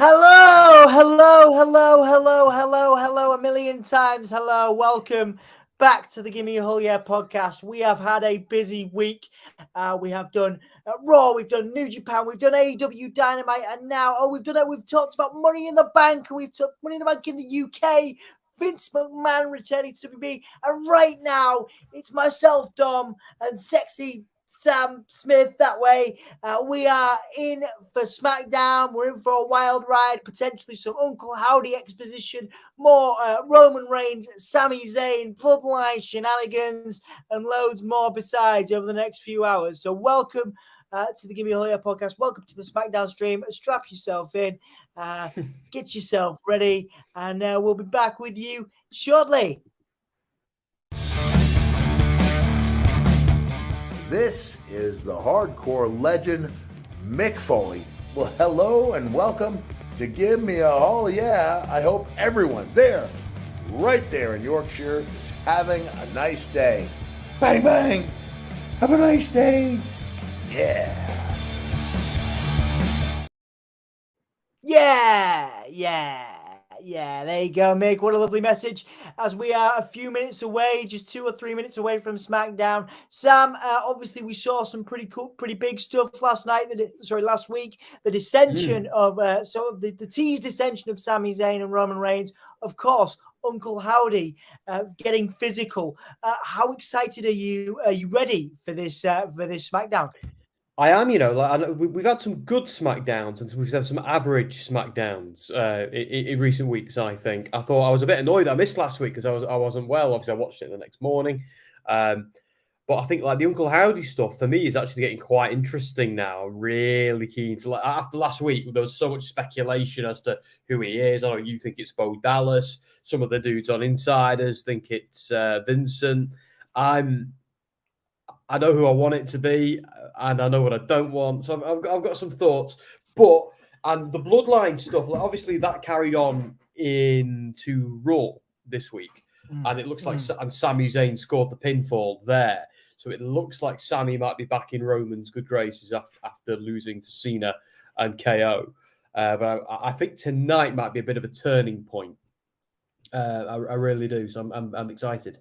Hello, a million times hello. Welcome back to the Gimme a Hull Yeah podcast. We have had a busy week. We have done Raw, we've done New Japan, we've done AEW Dynamite, and now, we've talked about Money in the Bank, and we've talked Money in the Bank in the UK, Vince McMahon returning to WWE, and right now, it's myself, Dom, and sexy Sam Smith that way. We are in for Smackdown. We're in for a wild ride, potentially some Uncle Howdy exposition, more Roman Reigns, Sami Zayn, Bloodline shenanigans, and loads more besides over the next few hours. So welcome to the Gimme a Hull Yeah podcast. Welcome to the Smackdown stream. Strap yourself in, get yourself ready, and we'll be back with you shortly. This is the hardcore legend, Mick Foley. Well, hello and welcome to Give Me a Hull Yeah. I hope everyone there, right there in Yorkshire, is having a nice day. Bang, bang. Have a nice day. Yeah. Yeah, there you go, Mick. What a lovely message. As we are a few minutes away, just 2 or 3 minutes away from Smackdown. Sam, obviously we saw some pretty cool, pretty big stuff last week. The dissension of, the teased dissension of Sami Zayn and Roman Reigns. Of course, Uncle Howdy getting physical. How excited are you? Are you ready for this Smackdown? I am, we've had some good Smackdowns and we've had some average Smackdowns in recent weeks, I think. I thought I was a bit annoyed I missed last week because I wasn't well. Obviously, I watched it the next morning. But I think the Uncle Howdy stuff, for me, is actually getting quite interesting now. I'm really keen to, after last week, there was so much speculation as to who he is. I know you think it's Bo Dallas. Some of the dudes on Insiders think it's Vincent. I know who I want it to be, and I know what I don't want. So I've got some thoughts. And the Bloodline stuff, obviously that carried on into Raw this week. And it looks like Sami Zayn scored the pinfall there. So it looks like Sami might be back in Roman's good graces after losing to Cena and KO. But I think tonight might be a bit of a turning point. I really do. So I'm excited.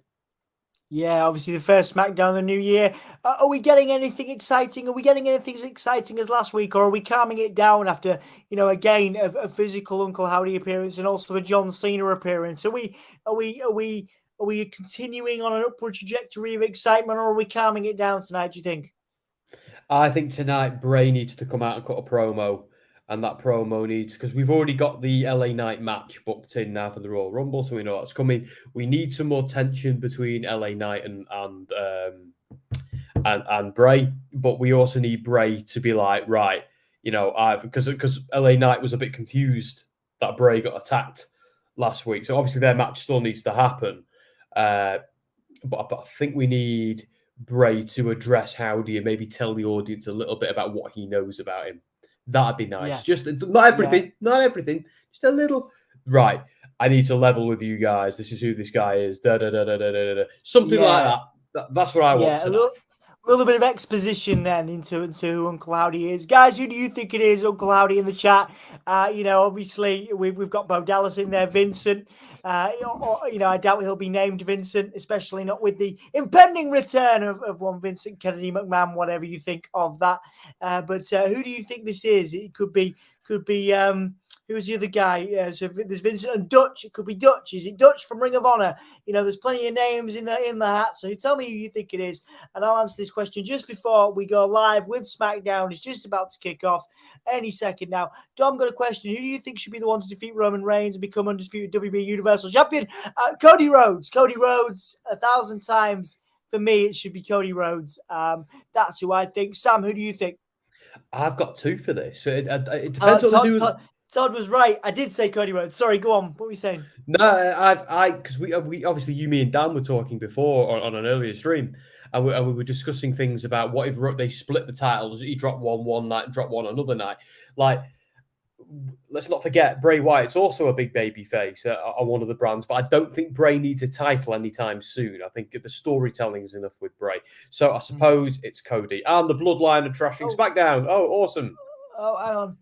Yeah, obviously the first Smackdown of the new year. Are we getting anything exciting? Are we getting anything as exciting as last week, or are we calming it down after, again a physical Uncle Howdy appearance and also a John Cena appearance? Are we continuing on an upward trajectory of excitement, or are we calming it down tonight? Do you think? I think tonight Bray needs to come out and cut a promo. And that promo needs, because we've already got the LA Knight match booked in now for the Royal Rumble, so we know that's coming. We need some more tension between LA Knight and Bray, but we also need Bray to be like, right, because LA Knight was a bit confused that Bray got attacked last week, so obviously their match still needs to happen. But I think we need Bray to address Howdy and maybe tell the audience a little bit about what he knows about him. That'd be nice. Yeah. Just not everything, just a little. Right. I need to level with you guys. This is who this guy is. Something like that. That's what I want. A little bit of exposition then into who Uncle Howdy is. Guys, who do you think it is? Uncle Howdy in the chat. Obviously we've got Bo Dallas in there, Vincent. I doubt he'll be named Vincent, especially not with the impending return of one Vincent Kennedy McMahon, whatever you think of that. But who do you think this is? It could be who was the other guy? So there's Vincent and Dutch. It could be Dutch. Is it Dutch from Ring of Honor? There's plenty of names in the hat. So tell me who you think it is, and I'll answer this question just before we go live with Smackdown. It's just about to kick off any second now. Dom, got a question. Who do you think should be the one to defeat Roman Reigns and become undisputed WWE Universal Champion? Cody Rhodes. Cody Rhodes, 1,000 times. For me, it should be Cody Rhodes. That's who I think. Sam, who do you think? I've got two for this. It depends what they do. Todd was right. I did say Cody Rhodes. Sorry, go on. What were you saying? No, because we obviously you, me, and Dan were talking before on an earlier stream, and we were discussing things about what if they split the titles. He dropped one night, drop one another night. Like, let's not forget Bray Wyatt's also a big baby face on one of the brands, but I don't think Bray needs a title anytime soon. I think the storytelling is enough with Bray. So I suppose it's Cody and the Bloodline are trashing SmackDown. Oh, awesome. Oh, hang on.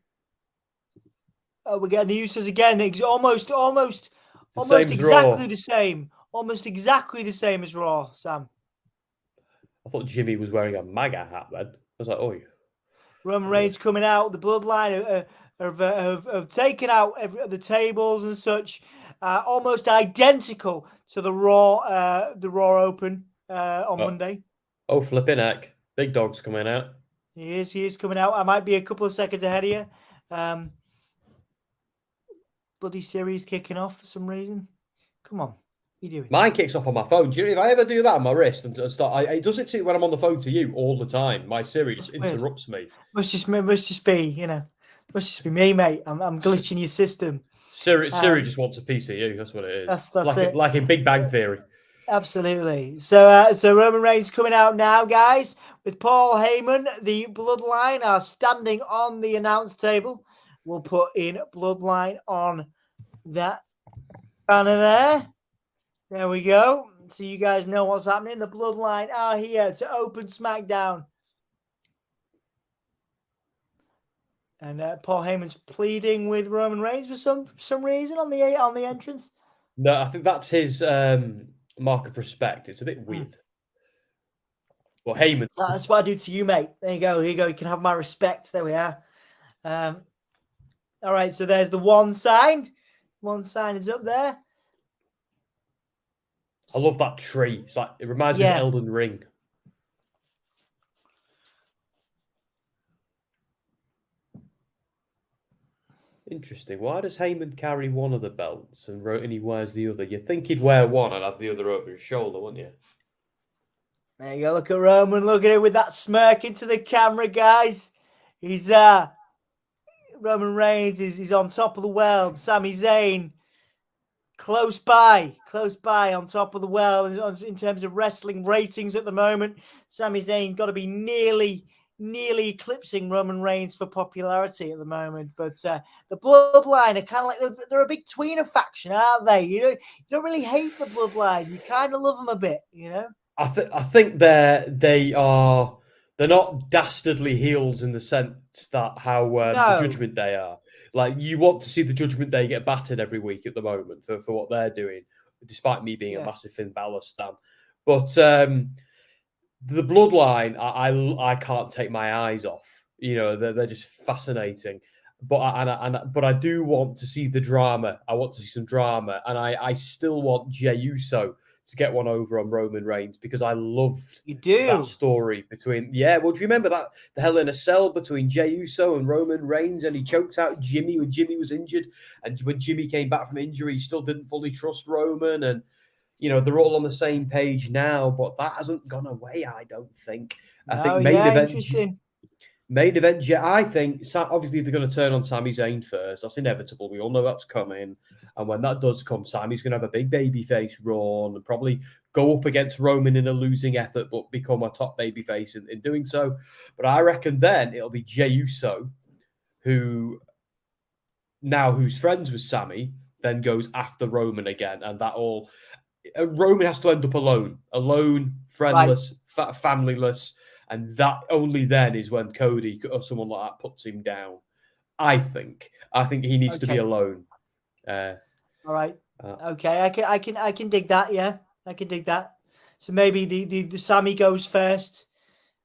we're getting the Usos again. It's almost the same as exactly Raw. the same. Almost exactly the same as Raw, Sam. I thought Jimmy was wearing a MAGA hat then. I was like, oh. Roman Reigns coming out. The Bloodline have taken out the tables and such. Almost identical to the Raw Open on Monday. Oh, flipping heck. Big Dog's coming out. He is coming out. I might be a couple of seconds ahead of you. Bloody series kicking off for some reason. Come on. What are you doing? Mine kicks off on my phone. Do you know, if I ever do that on my wrist and start, it does it too when I'm on the phone to you all the time. My Siri just interrupts me. Must just be me, mate. I'm glitching your system. Siri just wants a piece of you. That's what it is. That's it. Like in Big Bang Theory. Absolutely. So Roman Reigns coming out now, guys, with Paul Heyman. The Bloodline are standing on the announce table. We'll put in Bloodline on that banner there. There we go. So you guys know what's happening. The Bloodline are here to open Smackdown. And Paul Heyman's pleading with Roman Reigns for some reason on the entrance. No, I think that's his mark of respect. It's a bit weird. Well, Heyman. That's what I do to you, mate. There you go. Here you go. You can have my respect. There we are. All right. So there's the one sign. One sign is up there. I love that tree. It's like, it reminds me of Elden Ring. Interesting. Why does Heyman carry one of the belts and he wears the other? You think he'd wear one and have the other over his shoulder, wouldn't you? There you go. Look at Roman. Look at it with that smirk into the camera, guys. He's Roman Reigns is on top of the world. Sami Zayn close by on top of the world in terms of wrestling ratings at the moment. Sami Zayn got to be nearly eclipsing Roman Reigns for popularity at the moment. But the Bloodline are kind of like they're a big tweener faction, aren't they? You don't really hate the Bloodline. You kind of love them a bit, you know. I think they're not dastardly heels in the sense that how the Judgment Day are. Like, you want to see the Judgment Day get battered every week at the moment for what they're doing, despite me being a massive Finn Balor stan. But the Bloodline, I can't take my eyes off. You know, they're just fascinating. But I do want to see the drama. I want to see some drama, and I still want Jey Uso to get one over on Roman Reigns because I loved that story between. Well, do you remember that the Hell in a Cell between Jey Uso and Roman Reigns, and he choked out Jimmy when Jimmy was injured, and when Jimmy came back from injury, he still didn't fully trust Roman, and you know they're all on the same page now, but that hasn't gone away. I don't think. I think main event. I think obviously they're going to turn on Sami Zayn first. That's inevitable. We all know that's coming. And when that does come, Sami's going to have a big babyface run and probably go up against Roman in a losing effort, but become a top babyface in doing so. But I reckon then it'll be Jey Uso, who's friends with Sami, then goes after Roman again. And that all... Roman has to end up alone, friendless, familyless. And that only then is when Cody or someone like that puts him down. I think he needs to be alone. All right. Okay. I can dig that. Yeah, I can dig that. So maybe the Sami goes first.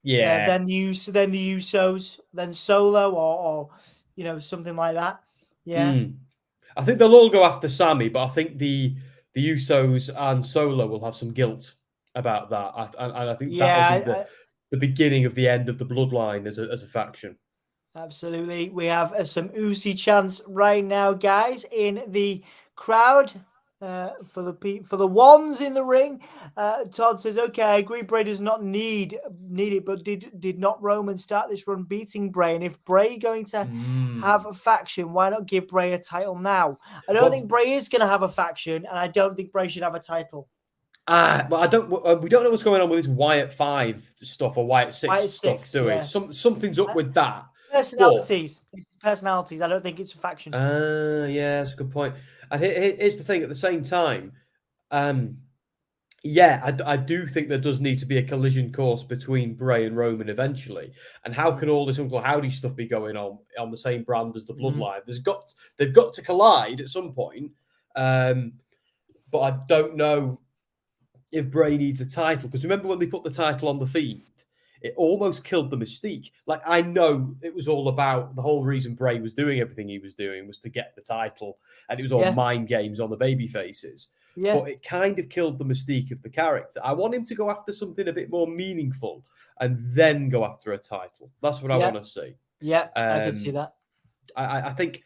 Yeah. Then the Usos, then Solo, or something like that. Yeah. I think they'll all go after Sami, but I think the Usos and Solo will have some guilt about that. And I think that'll be the beginning of the end of the Bloodline as a faction. Absolutely. We have some Usi chants right now, guys, in the crowd for the ones in the ring. Todd says, okay, I agree Bray does not need it, but did not Roman start this run beating Bray? And if Bray going to have a faction, why not give Bray a title now? I don't think Bray is going to have a faction, and I don't think Bray should have a title. But we don't know what's going on with this Wyatt 5 stuff or Wyatt 6 stuff doing. Yeah. Something's up with that. Personalities. It's personalities. I don't think it's a faction. Yeah, that's a good point. And here's the thing. At the same time, Yeah, I do think there does need to be a collision course between Bray and Roman eventually. And how can all this Uncle Howdy stuff be going on the same brand as the Bloodline? They've got to collide at some point. But I don't know if Bray needs a title, because remember when they put the title on the Fiend, it almost killed the mystique. Like, I know it was all about the whole reason Bray was doing everything he was doing was to get the title, and it was all mind games on the baby faces. Yeah. But it kind of killed the mystique of the character. I want him to go after something a bit more meaningful and then go after a title. That's what I want to see. Yeah, I can see that. I think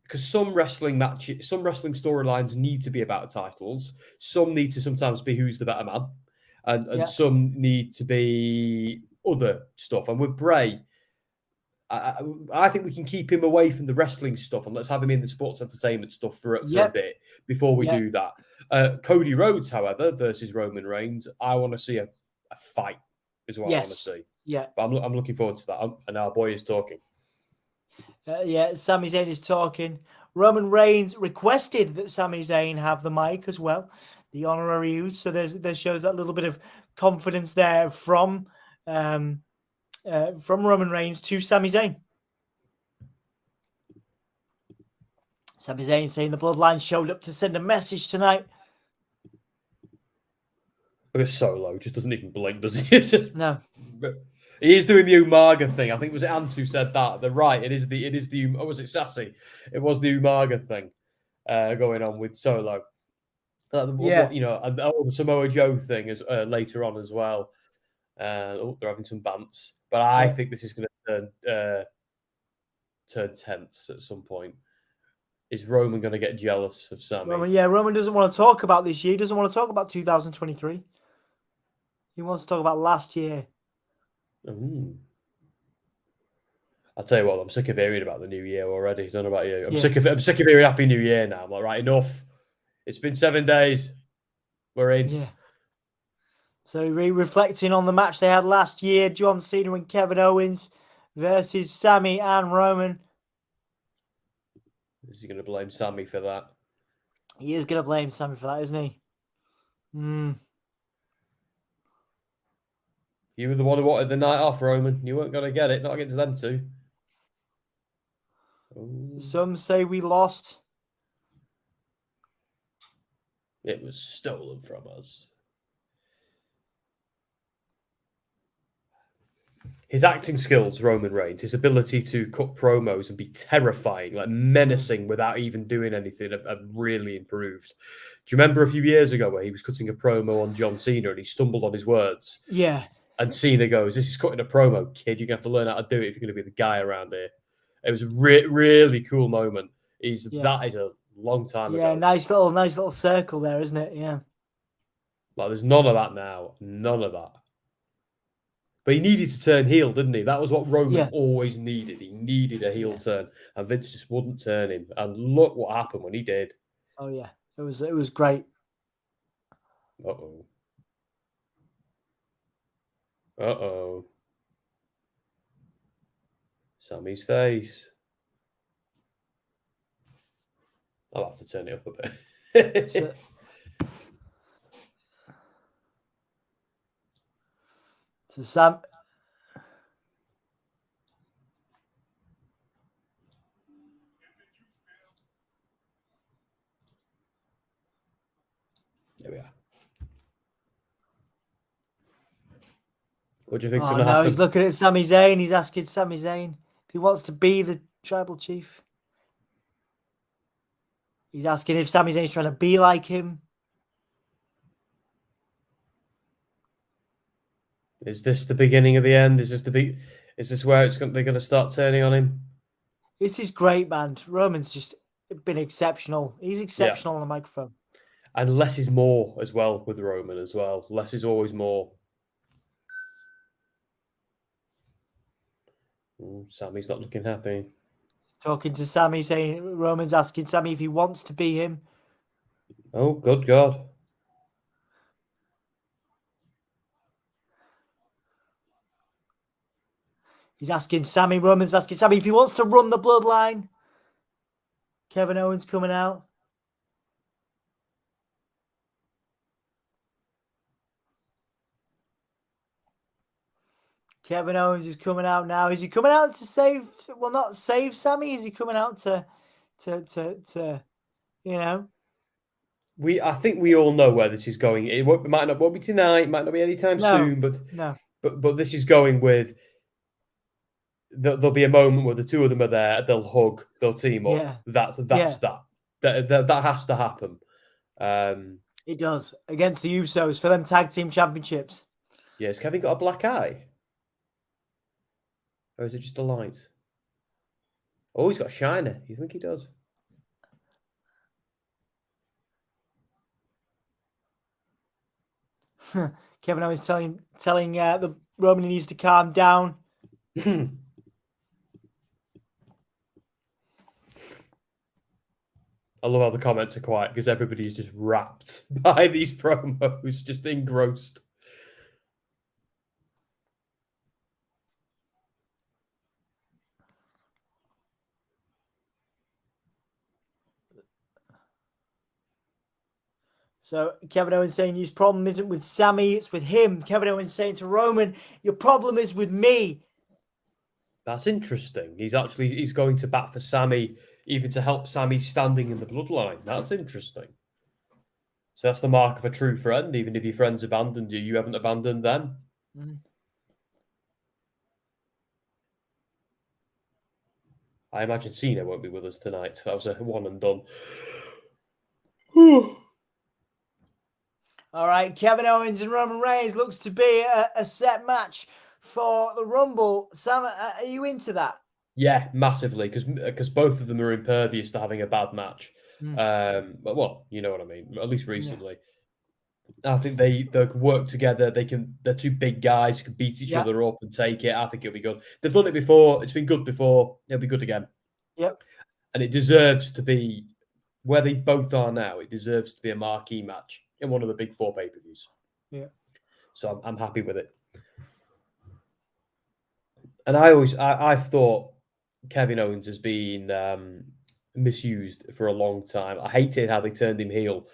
because some wrestling storylines need to be about titles. Some need to sometimes be who's the better man. And some need to be other stuff. And with Bray, I think we can keep him away from the wrestling stuff and let's have him in the sports entertainment stuff for a bit before we do that. Cody Rhodes, however, versus Roman Reigns, I want to see a fight is what I want to see. Yeah. But I'm looking forward to that. And our boy is talking. Sami Zayn is talking. Roman Reigns requested that Sami Zayn have the mic as well, the honorary use. So there shows that little bit of confidence there from Roman Reigns to Sami Zayn. Sami Zayn saying the Bloodline showed up to send a message tonight. Look at Solo, just doesn't even blink, does he? No. He is doing the Umaga thing. I think it was Ant who said that. They're right. It is the oh, was it Sassy? It was the Umaga thing going on with Solo. And the Samoa Joe thing is later on as well. They're having some bants, but I think this is going to turn tense at some point. Is Roman going to get jealous of Sami? Roman doesn't want to talk about this year. He doesn't want to talk about 2023. He wants to talk about last year. Ooh. I'll tell you what, I'm sick of hearing about the new year already. I don't know about you. I'm sick of hearing Happy New Year now. I'm like, right, enough. It's been 7 days. We're in. Yeah. So reflecting on the match they had last year, John Cena and Kevin Owens versus Sami and Roman. Is he going to blame Sami for that? He is going to blame Sami for that, isn't he? You were the one who wanted the night off, Roman. You weren't going to get it, not against them two. Ooh. Some say we lost. It was stolen from us. His acting skills, Roman Reigns, his ability to cut promos and be terrifying, like menacing without even doing anything, have really improved. Do you remember a few years ago where he was cutting a promo on John Cena and he stumbled on his words? Yeah. And Cena goes, "This is cutting a promo, kid. You're going to have to learn how to do it if you're going to be the guy around here." It was a really cool moment. That is a long time ago. Yeah, nice little circle there, isn't it? Yeah. Like, there's none of that now. None of that. But he needed to turn heel, didn't he? That was what Roman always needed. He needed a heel turn, and Vince just wouldn't turn him. And look what happened when he did. Oh yeah, it was great. Uh-oh. Sami's face. I'll have to turn it up a bit. So Sam. There we are. What do you think's going to happen? He's looking at Sami Zayn. He's asking Sami Zayn if he wants to be the tribal chief. He's asking if Sami Zayn's trying to be like him. Is this the beginning of the end? Is this where they're going to start turning on him? This is great, man. Roman's just been exceptional. He's exceptional on the microphone. And less is more as well with Roman as well. Less is always more. Sami's not looking happy. Talking to Sami, saying Roman's asking Sami if he wants to be him. Oh, good God. He's asking Sami, Roman's asking Sami if he wants to run the bloodline. Kevin Owens coming out. Kevin Owens is coming out now. Is he coming out to save? Well, not save Sammy. Is he coming out to you know? I think we all know where this is going. It might not be tonight, might not be anytime soon, No. but this is going with. There'll be a moment where the two of them are there. They'll hug. They'll team up. Yeah. That's that. That has to happen. It does against the Usos for them tag team championships. Yeah, has Kevin got a black eye? Or is it just a light? Oh, he's got a shiner. You think he does? Kevin Owens telling the Roman he needs to calm down. I love how the comments are quiet because everybody's just wrapped by these promos, just engrossed. So Kevin Owens saying his problem isn't with Sammy, it's with him. Kevin Owens saying to Roman, your problem is with me. That's interesting. He's going to bat for Sammy, even to help Sammy standing in the bloodline. That's interesting. So that's the mark of a true friend. Even if your friends abandoned you, you haven't abandoned them. Mm. I imagine Cena won't be with us tonight. That was a one and done. All right, Kevin Owens and Roman Reigns looks to be a set match for the Rumble. Sam, are you into that? Yeah, massively, because both of them are impervious to having a bad match. But well, you know what I mean. At least recently, I think they work together. They're two big guys who can beat each other up and take it. I think it'll be good. They've done it before. It's been good before. It'll be good again. Yep. And it deserves to be where they both are now. It deserves to be a marquee match in one of the big 4 pay-per-views. Yeah. So I'm happy with it. And I've thought Kevin Owens has been misused for a long time. I hated how they turned him heel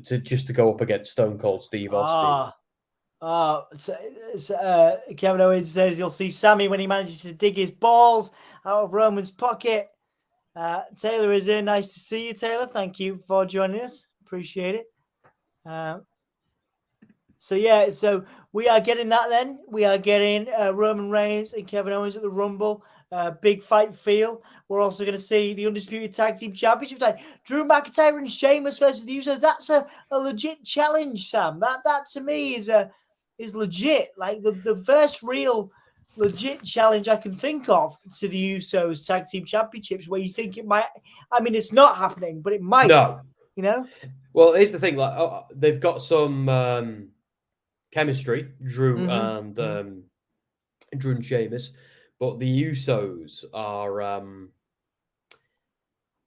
to go up against Stone Cold Steve Austin. Kevin Owens says you'll see Sammy when he manages to dig his balls out of Roman's pocket. Taylor is in. Nice to see you, Taylor. Thank you for joining us. Appreciate it. So we are getting that then. We are getting Roman Reigns and Kevin Owens at the Rumble. Big fight feel. We're also going to see the Undisputed Tag Team Championship tonight. Drew McIntyre and Sheamus versus the Usos. That's a legit challenge, Sam. That to me is legit. Like the first real legit challenge I can think of to the Usos Tag Team Championships where you think it might. I mean, it's not happening, but it might. No. You know? Well, here's the thing. Like they've got some chemistry, Drew and Sheamus, but the Usos are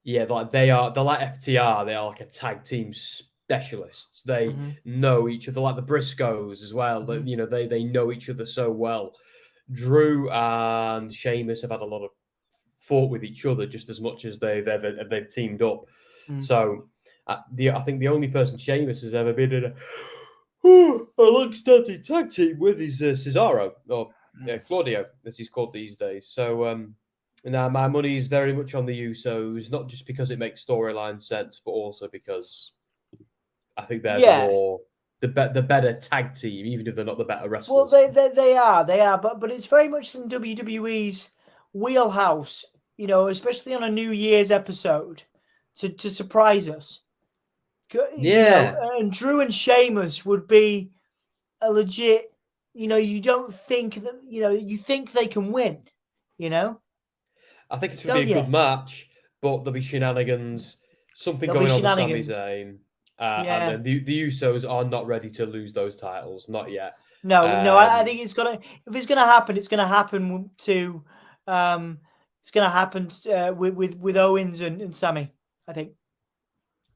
they're like FTR. They are like a tag team specialists. They know each other, like the Briscoes as well. That they know each other so well. Drew and Sheamus have had a lot of fought with each other just as much as they've teamed up. So I think the only person Sheamus has ever been in a long-standing tag team with is Cesaro, or Claudio, as he's called these days. So now my money is very much on the Usos, not just because it makes storyline sense, but also because I think they're the better tag team, even if they're not the better wrestlers. Well, they are, but it's very much in WWE's wheelhouse, especially on a New Year's episode, to surprise us. And Drew and Sheamus would be a legit, you don't think that, you think they can win, I think it's going to be a good match, but there'll be shenanigans, something going on with Sami Zayn. And then the Usos are not ready to lose those titles, not yet. No, I think if it's gonna happen, it's gonna happen with Owens and Sami, I think.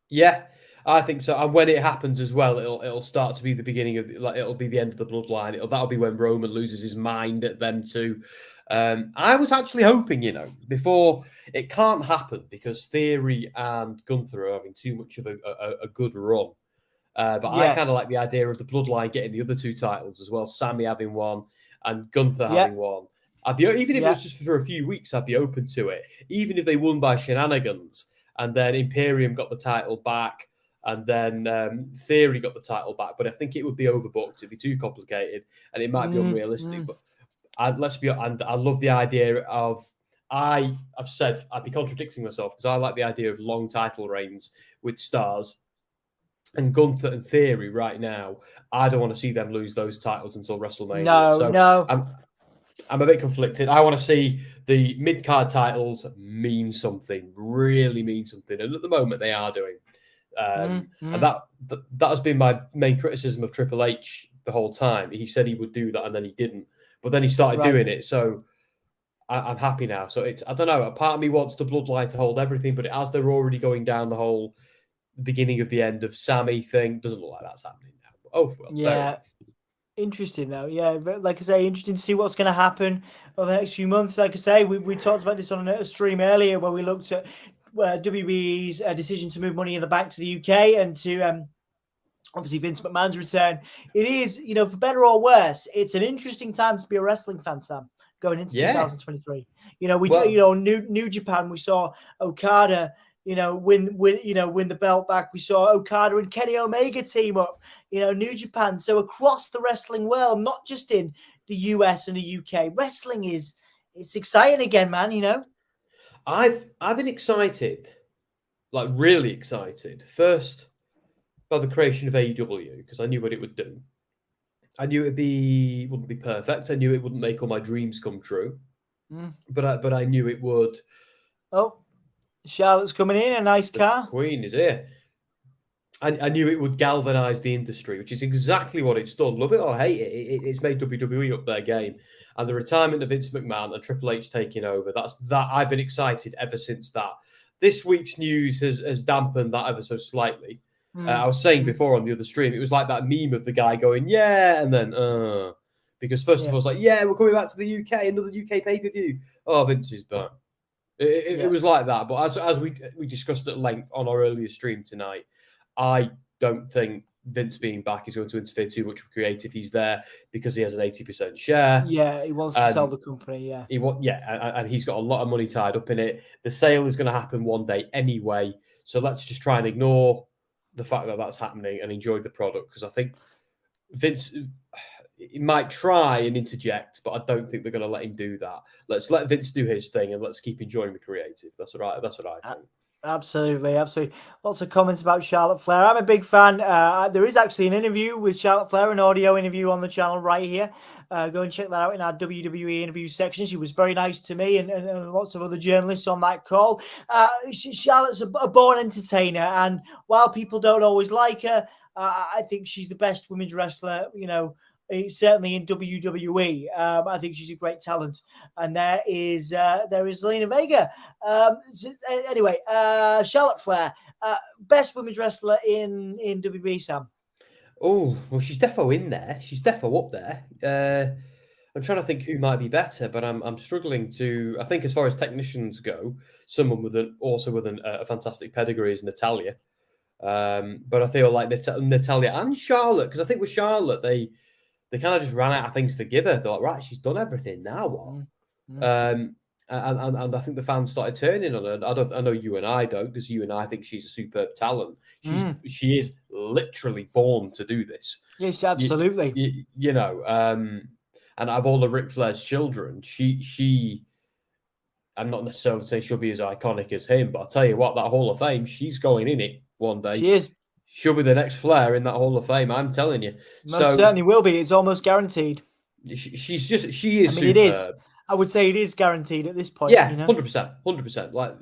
Yeah, I think so. And when it happens as well, it'll start to be the beginning of it'll be the end of the bloodline. That'll be when Roman loses his mind at them two. I was actually hoping, before it can't happen because Theory and Gunther are having too much of a good run. But I kind of like the idea of the bloodline getting the other 2 titles as well. Sammy having one and Gunther Yeah. having won. I'd be even if it Yeah. was just for a few weeks, I'd be open to it. Even if they won by shenanigans, and then Imperium got the title back, and then Theory got the title back. But I think it would be overbooked. It'd be too complicated, and it might be unrealistic. But I love the idea of. I've said I'd be contradicting myself because I like the idea of long title reigns with stars. And Gunther and Theory right now, I don't want to see them lose those titles until WrestleMania. No. I'm a bit conflicted. I want to see the mid-card titles mean something, really mean something. And at the moment, they are doing. And that has been my main criticism of Triple H the whole time. He said he would do that, and then he didn't. But then he started doing it. So I'm happy now. So I don't know. A part of me wants the Bloodline to hold everything, but as they're already going down the whole beginning of the end of Sammy thing, doesn't look like that's happening now. But, well, yeah. Interesting though, yeah. Like I say, interesting to see what's going to happen over the next few months. Like I say, we talked about this on a stream earlier where we looked at WWE's decision to move Money in the Bank to the UK and to obviously Vince McMahon's return. It is, for better or worse, it's an interesting time to be a wrestling fan, Sam, going into 2023. New Japan, we saw Okada win the belt back. We saw Okada and Kenny Omega team up, New Japan. So across the wrestling world, not just in the US and the UK, wrestling it's exciting again, man, I've been excited, like really excited. First, by the creation of AEW, because I knew what it would do. I knew wouldn't be perfect. I knew it wouldn't make all my dreams come true. But I knew it would. Oh, Charlotte's coming in, a nice car. Queen is here. I knew it would galvanize the industry, which is exactly what it's done. Love it or hate it, it's made WWE up their game. And the retirement of Vince McMahon and Triple H taking over, that I've been excited ever since that. This week's news has dampened that ever so slightly. I was saying before on the other stream, it was like that meme of the guy going, yeah, and then, because first of all, it's like, yeah, we're coming back to the UK, another UK pay-per-view. Oh, Vince is back. It was like that. But as we discussed at length on our earlier stream tonight, I don't think Vince being back is going to interfere too much with creative. He's there because he has an 80% share. Yeah, he wants to sell the company, yeah. And he's got a lot of money tied up in it. The sale is going to happen one day anyway. So let's just try and ignore the fact that that's happening and enjoy the product, because I think Vince he might try and interject, but I don't think they're going to let him do that. Let's let Vince do his thing and let's keep enjoying the creative. That's what I think. Absolutely. Lots of comments about Charlotte Flair. I'm a big fan. There is actually an interview with Charlotte Flair, an audio interview on the channel right here. Go and check that out in our WWE interview section. She was very nice to me and lots of other journalists on that call. Charlotte's a born entertainer, and while people don't always like her, I think she's the best women's wrestler, certainly in WWE. I think she's a great talent. And there is Zelina Vega. Anyway, Charlotte Flair, best women's wrestler in WWE, Sam. Oh, well, she's defo in there. She's defo up there. I'm trying to think who might be better, but I'm struggling to. I think as far as technicians go, someone with a fantastic pedigree is Natalya. But I feel like Natalya and Charlotte, because I think with Charlotte they kind of just ran out of things to give her. They're like, right, she's done everything now. What? And I think the fans started turning on her. I know you and I don't, because you and I think she's a superb talent. She is literally born to do this. Yes, absolutely. And out of all the Ric Flair's children, she I'm not necessarily saying she'll be as iconic as him, but I'll tell you what, that Hall of Fame, she's going in it one day. She is. She'll be the next Flair in that Hall of Fame. I'm telling you. Most certainly will be. It's almost guaranteed. She is superb. It is. I would say it is guaranteed at this point. Yeah, 100%. Like,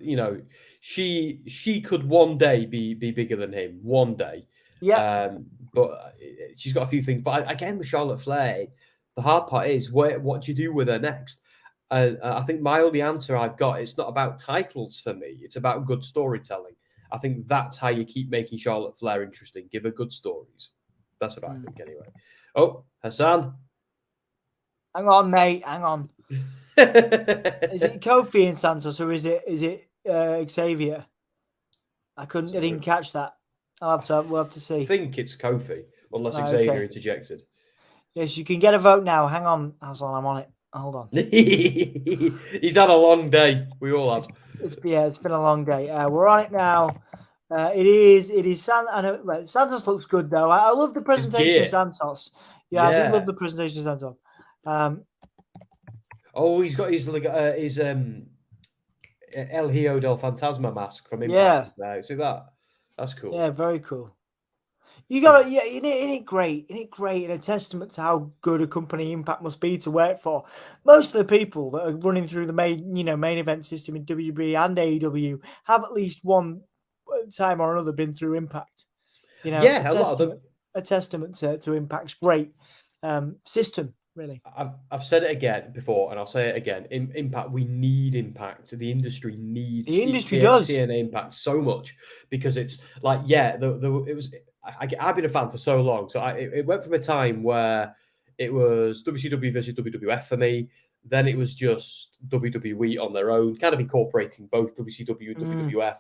she could one day be bigger than him. One day. Yeah. But she's got a few things. But again, with Charlotte Flair, the hard part is what do you do with her next? I think my only answer I've got, it's not about titles for me. It's about good storytelling. I think that's how you keep making Charlotte Flair interesting. Give her good stories. That's what I think anyway. Oh, Hassan. Hang on, mate. Hang on. Is it Kofi and Santos, or is it Xavier? I didn't catch that. We'll have to see. I think it's Kofi, unless Xavier interjected. Yes, you can get a vote now. Hang on, Aslan, I'm on it. Hold on. He's had a long day. We all have. It's been a long day. We're on it now. It is Santos looks good though. I love the presentation of Santos. Yeah, I do love the presentation of Santos. He's got his El Hijo del Fantasma mask from Impact now. See that? That's cool. Yeah, very cool. You got isn't it great? Isn't it great and a testament to how good a company Impact must be to work for? Most of the people that are running through the main event system in WWE and AEW have at least one time or another been through Impact. A lot of them. A testament to Impact's great system. Really, I've said it again before, and I'll say it again. Impact, we need Impact. The industry needs. The industry does TNA Impact so much because it's like, it was. I've been a fan for so long, so it went from a time where it was WCW versus WWF for me. Then it was just WWE on their own, kind of incorporating both WCW and WWF.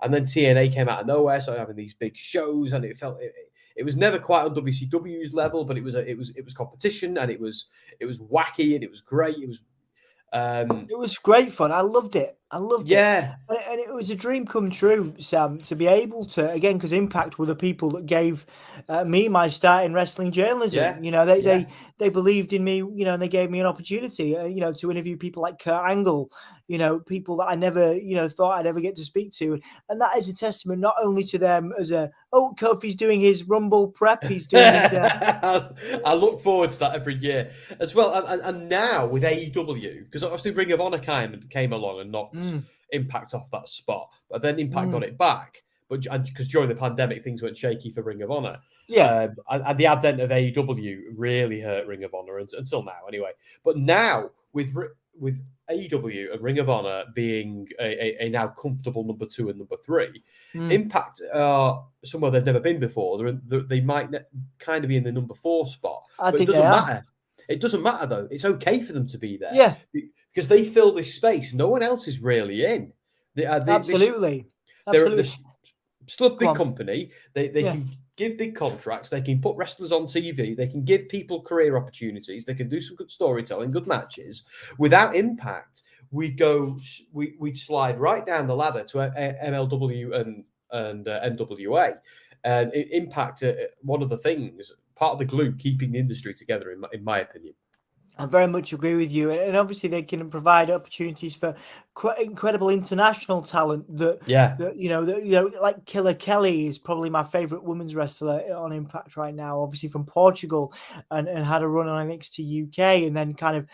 And then TNA came out of nowhere, so having these big shows, and it felt. It was never quite on WCW's level, but it was competition, and it was wacky, and it was great. It was great fun. I loved it. And it was a dream come true, Sam, to be able to, again, because Impact were the people that gave me my start in wrestling journalism. They believed in me, and they gave me an opportunity, to interview people like Kurt Angle, people that I never, thought I'd ever get to speak to. And that is a testament not only to them as Kofi's doing his Rumble prep, he's doing his... I look forward to that every year as well. And now with AEW, because obviously Ring of Honor came along and knocked Impact off that spot, but then Impact got it back. But because during the pandemic, things went shaky for Ring of Honor. And the advent of AEW really hurt Ring of Honor until now, anyway. But now with AEW and Ring of Honor being a now comfortable number 2 and number 3, Impact are somewhere they've never been before. They might kind of be in the number 4 spot. But it doesn't matter. It doesn't matter though. It's okay for them to be there. Yeah. Because they fill this space no one else is really in. Absolutely. They're still a big company. They can give big contracts. They can put wrestlers on TV. They can give people career opportunities. They can do some good storytelling, good matches. Without Impact, we'd slide right down the ladder to MLW and NWA. And Impact, one of the things, part of the glue keeping the industry together, in my opinion. I very much agree with you, and obviously they can provide opportunities for incredible international talent. Like Killer Kelly is probably my favorite women's wrestler on Impact right now. Obviously from Portugal, and had a run on NXT UK, and then kind of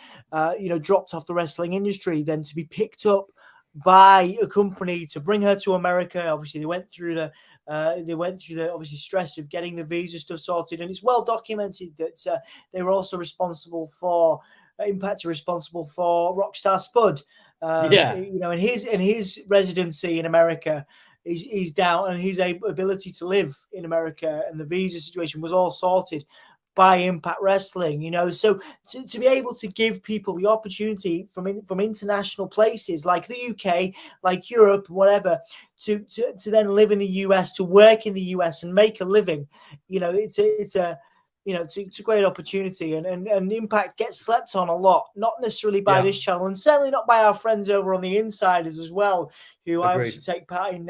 dropped off the wrestling industry. Then to be picked up by a company to bring her to America. Obviously they went through the obviously stress of getting the visa stuff sorted, and it's well documented that they were also responsible for Impact are responsible for Rockstar Spud. In his residency in America, he's down, and his ability to live in America and the visa situation was all sorted by Impact Wrestling, so to be able to give people the opportunity from international places like the UK, like Europe, whatever, to then live in the US, to work in the US and make a living, it's a great opportunity, and Impact gets slept on a lot, not necessarily by this channel, and certainly not by our friends over on the Insiders as well, who I obviously take part in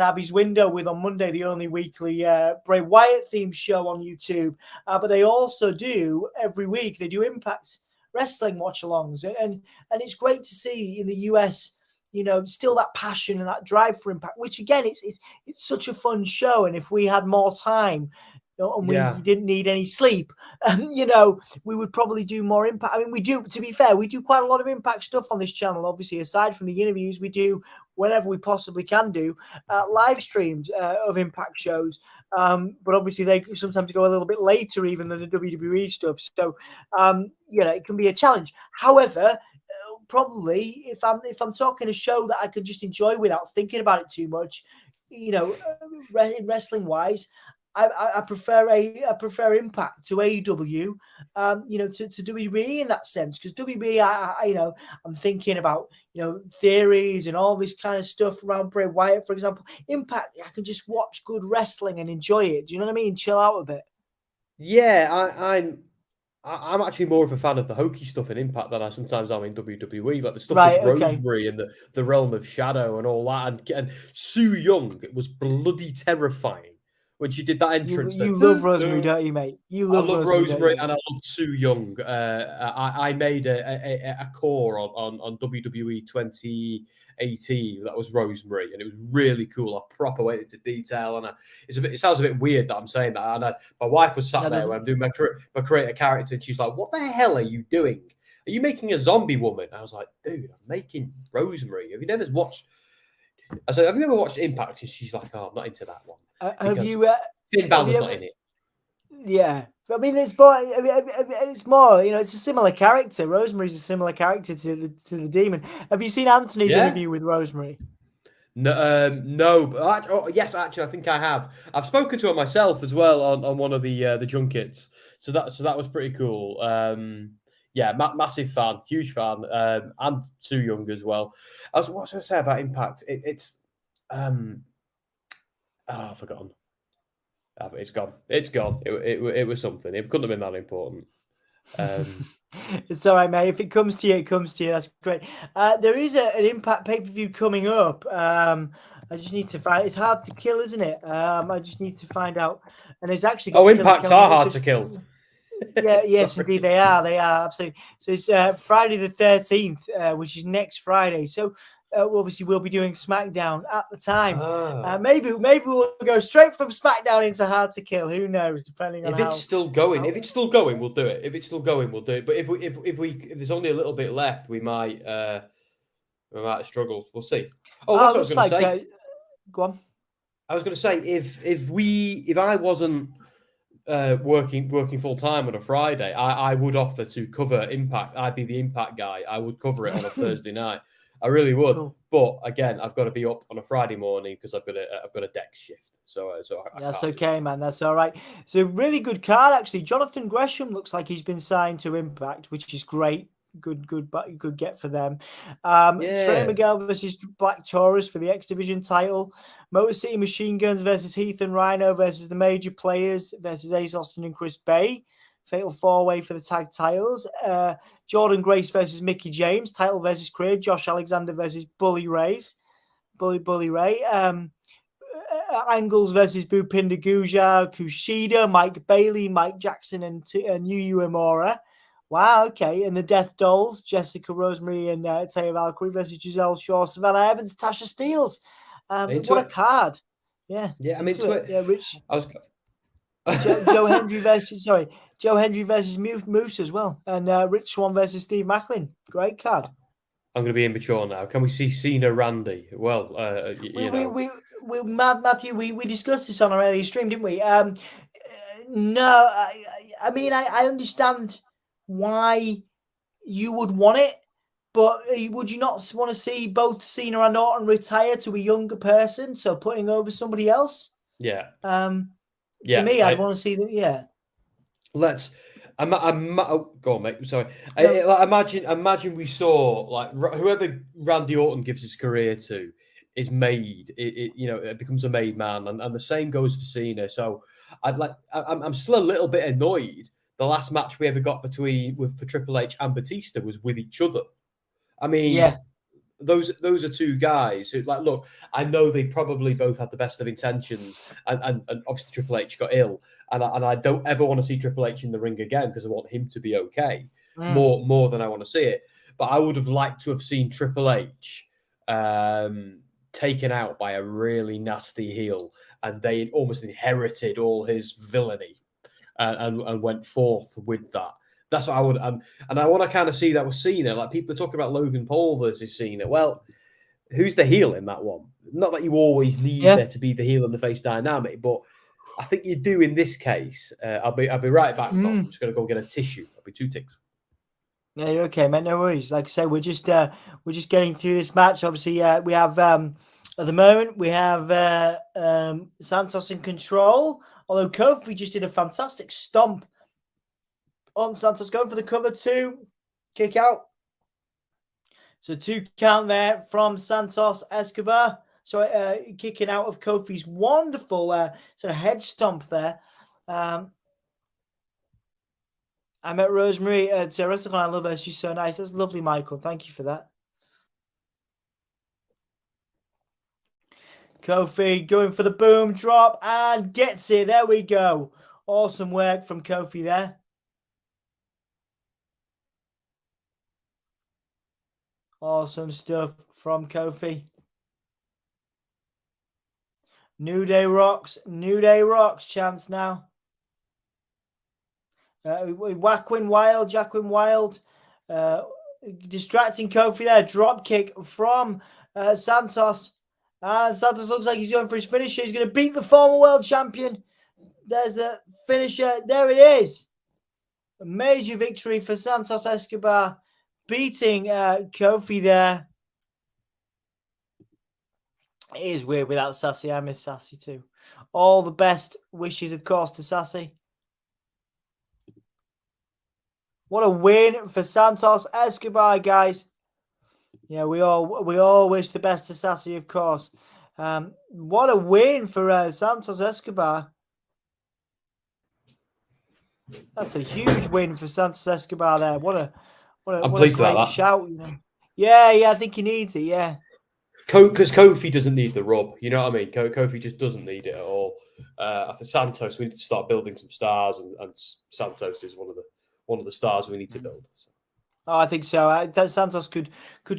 Abby's Window with on Monday, the only weekly Bray Wyatt themed show on YouTube. But they also do every week. They do Impact Wrestling watch-alongs, and it's great to see in the US, still that passion and that drive for Impact. Which again, it's such a fun show, and if we had more time, and we didn't need any sleep, we would probably do more Impact. I mean, we do, to be fair, we do quite a lot of Impact stuff on this channel. Obviously, aside from the interviews, we do, whenever we possibly can do, live streams of Impact shows. But obviously, they sometimes go a little bit later even than the WWE stuff. So, it can be a challenge. However, probably if I'm talking a show that I can just enjoy without thinking about it too much, wrestling wise, I prefer Impact to AEW, to WWE in that sense, because WWE, I'm thinking about, theories and all this kind of stuff around Bray Wyatt, for example. Impact, I can just watch good wrestling and enjoy it. Do you know what I mean? Chill out a bit. Yeah, I'm actually more of a fan of the hokey stuff in Impact than I sometimes am in WWE. Like the stuff with Right. Okay. Rosemary and the Realm of Shadow and all that, and Sue Young. It was bloody terrifying when she did that entrance. You love Rosemary, don't you, mate? You I love love Rosemary, don't you, Rosemary mate? and I love Sue Young. I made a core on WWE 2018 that was Rosemary, and it was really cool. I proper went into detail, and it sounds a bit weird that I'm saying that. And my wife was sat That there when doesn't. I'm doing my creator character, and she's like, "What the hell are you doing? Are you making a zombie woman?" I was like, "Dude, I'm making Rosemary. Have you never watched?" I said, "Have you ever watched Impact?" And she's like, "Oh, I'm not into that one Have because you? Finn Have you Balor's not ever? in it." Yeah. I mean, it's more. It's more. It's a similar character. Rosemary's a similar character to the demon. Have you seen Anthony's Yeah. interview with Rosemary? No, but yes, actually, I think I have. I've spoken to her myself as well on one of the junkets, so that was pretty cool. Yeah, massive fan, huge fan, and Sue Young as well. What was I going to say about Impact? It's I've forgotten. It's gone. It's gone. It was something. It couldn't have been that important. It's all right, mate. If it comes to you, it comes to you. That's great. There is an Impact pay per view coming up. I just need to find. It's hard to kill, isn't it? I just need to find out. And it's actually Oh, got Killer Impacts Kelly are in it. hard So to kill. yeah, yes, Sorry. indeed they are. They are absolutely. So it's Friday the 13th, which is next Friday. So obviously we'll be doing SmackDown at the time. Ah. Maybe we'll go straight from SmackDown into Hard to Kill. Who knows? Depending on If it's how. still going, we'll do it. If it's still going, we'll do it. But if there's only a little bit left, we might struggle. We'll see. Oh, Oh, that's it what I was looks going to like. say. Go on. I was going to say if I wasn't working full time on a Friday, I would offer to cover Impact. I'd be the Impact guy. I would cover it on a Thursday night. I really would. Cool. But again, I've got to be up on a Friday morning because I've got a deck shift. So I That's can't do okay, man. That's all right. So really good card, actually. Jonathan Gresham looks like he's been signed to Impact, which is great. Good get for them. Trey Yeah. Miguel versus Black Taurus for the X Division title. Motor City Machine Guns versus Heath and Rhino versus the Major Players versus Ace Austin and Chris Bay. Fatal 4-way for the tag titles. Jordan Grace versus Mickey James. Title versus Creed. Josh Alexander versus Bully Ray. Angles versus Bhupinder Gujar, Kushida, Mike Bailey, Mike Jackson, and Yu Uemura. Wow, okay. And the Death Dolls, Jessica Rosemary and Taya Valkyrie versus Giselle Shaw, Savannah Evans, Tasha Steeles. Into What a it. card. Yeah, Yeah, I'm into into it. it. Yeah, Rich. I was Joe Hendry versus Moose as well. And Rich Swan versus Steve Macklin. Great card. I'm going to be immature now. Can we see Cena Randy? Well, Matthew, we discussed this on our earlier stream, didn't we? No, I mean, I understand why you would want it, but would you not want to see both Cena and Orton retire to a younger person, so putting over somebody else? yeah. To me, I'd want to see them. Yeah. Let's. Go on, mate. Sorry. No. Imagine we saw like whoever Randy Orton gives his career to is made. It becomes a made man, and the same goes for Cena. So I'm still a little bit annoyed. The last match we ever got for Triple H and Batista was with each other. I mean, Yeah. those are two guys who look. I know they probably both had the best of intentions, and obviously Triple H got ill. And I don't ever want to see Triple H in the ring again because I want him to be okay more than I want to see it. But I would have liked to have seen Triple H taken out by a really nasty heel, and they almost inherited all his villainy and went forth with that. That's what I would. And I want to kind of see that with Cena. Like people are talking about Logan Paul versus Cena. Well, who's the heel in that one? Not that you always need there to be the heel and the face dynamic, but I think you do in this case. I'll be right back. I'm just going to go get a tissue. I'll be 2 ticks. Yeah, you're okay, mate. No worries. Like I say, we're just getting through this match. Obviously, we have at the moment we have Santos in control. Although Kofi just did a fantastic stomp on Santos, going for the cover 2, kick out. So 2 count there from Santos Escobar. So kicking out of Kofi's wonderful sort of head stomp there. I met Rosemary at WrestleCon. I love her. She's so nice. That's lovely, Michael. Thank you for that. Kofi going for the boom drop and gets it. There we go. Awesome work from Kofi there. Awesome stuff from Kofi. New Day rocks. New Day rocks. Chance now. Jacqueline Wild. Distracting Kofi there. Drop kick from Santos. And Santos looks like he's going for his finisher. He's going to beat the former world champion. There's the finisher. There it is. A major victory for Santos Escobar, beating Kofi there. It is weird without Sassy. I miss Sassy too. All the best wishes, of course, to Sassy. What a win for Santos Escobar, guys. Yeah, we all wish the best to Sassy, of course. What a win for Santos Escobar. That's a huge win for Santos Escobar there. What a great shout, you know. Yeah, I think he needs it, yeah. Because Kofi doesn't need the rub, you know what I mean? Kofi just doesn't need it at all. I think Santos, we need to start building some stars, and Santos is one of the stars we need to build. So. Oh, I think so. Santos could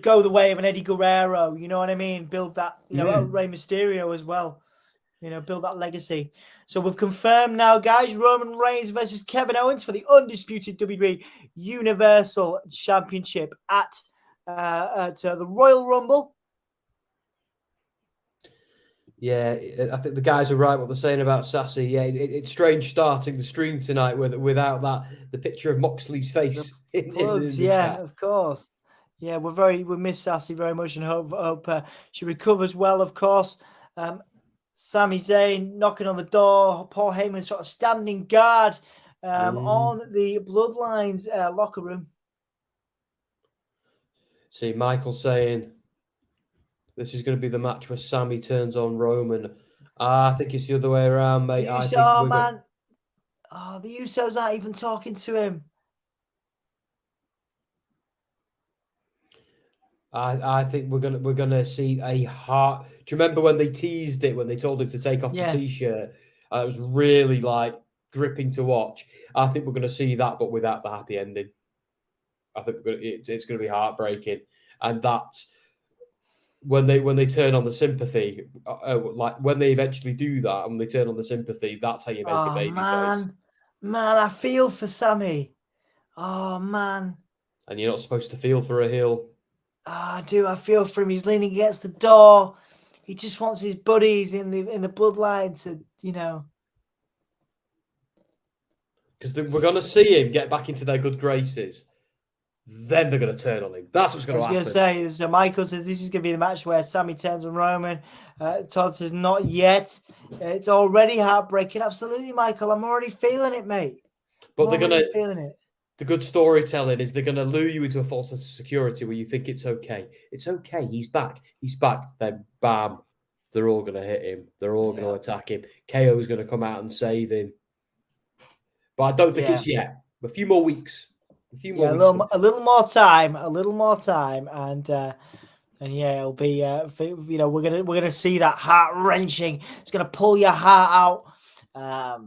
go the way of an Eddie Guerrero, you know what I mean? Build that, you know, Rey Mysterio as well. You know, build that legacy. So we've confirmed now, guys, Roman Reigns versus Kevin Owens for the undisputed WWE Universal Championship at the Royal Rumble. Yeah, I think the guys are right what they're saying about Sassy. Yeah, it's strange starting the stream tonight without the picture of Moxley's face. In the chat. Of course. Yeah, we miss Sassy very much and hope she recovers well, of course. Sami Zayn knocking on the door. Paul Heyman sort of standing guard on the Bloodline's locker room. See, Michael saying this is going to be the match where Sami turns on Roman. I think it's the other way around, mate. The Usos aren't even talking to him. I think we're gonna see a heart. Do you remember when they teased it when they told him to take off the t-shirt? It was really like gripping to watch. I think we're gonna see that, but without the happy ending. I think it's gonna be heartbreaking, and that's when they turn on the sympathy. Like when they eventually do that, and when they turn on the sympathy, that's how you make a baby face. Man, I feel for Sami. Oh man. And you're not supposed to feel for a heel. I do. I feel for him. He's leaning against the door. He just wants his buddies in the bloodline to, you know. Because we're going to see him get back into their good graces. Then they're going to turn on him. That's what's going to happen. I was going to say, so Michael says this is going to be the match where Sami turns on Roman. Todd says not yet. It's already heartbreaking. Absolutely, Michael. I'm already feeling it, mate. But they're going to feeling it. The good storytelling is they're going to lure you into a false sense of security where you think it's okay. It's okay. He's back. He's back. Then, bam, they're all going to hit him. They're all going to attack him. KO's going to come out and save him. But I don't think it's yet. A few more weeks. A few more weeks. A little more time. And it'll be, you know, we're gonna see that heart-wrenching. It's going to pull your heart out.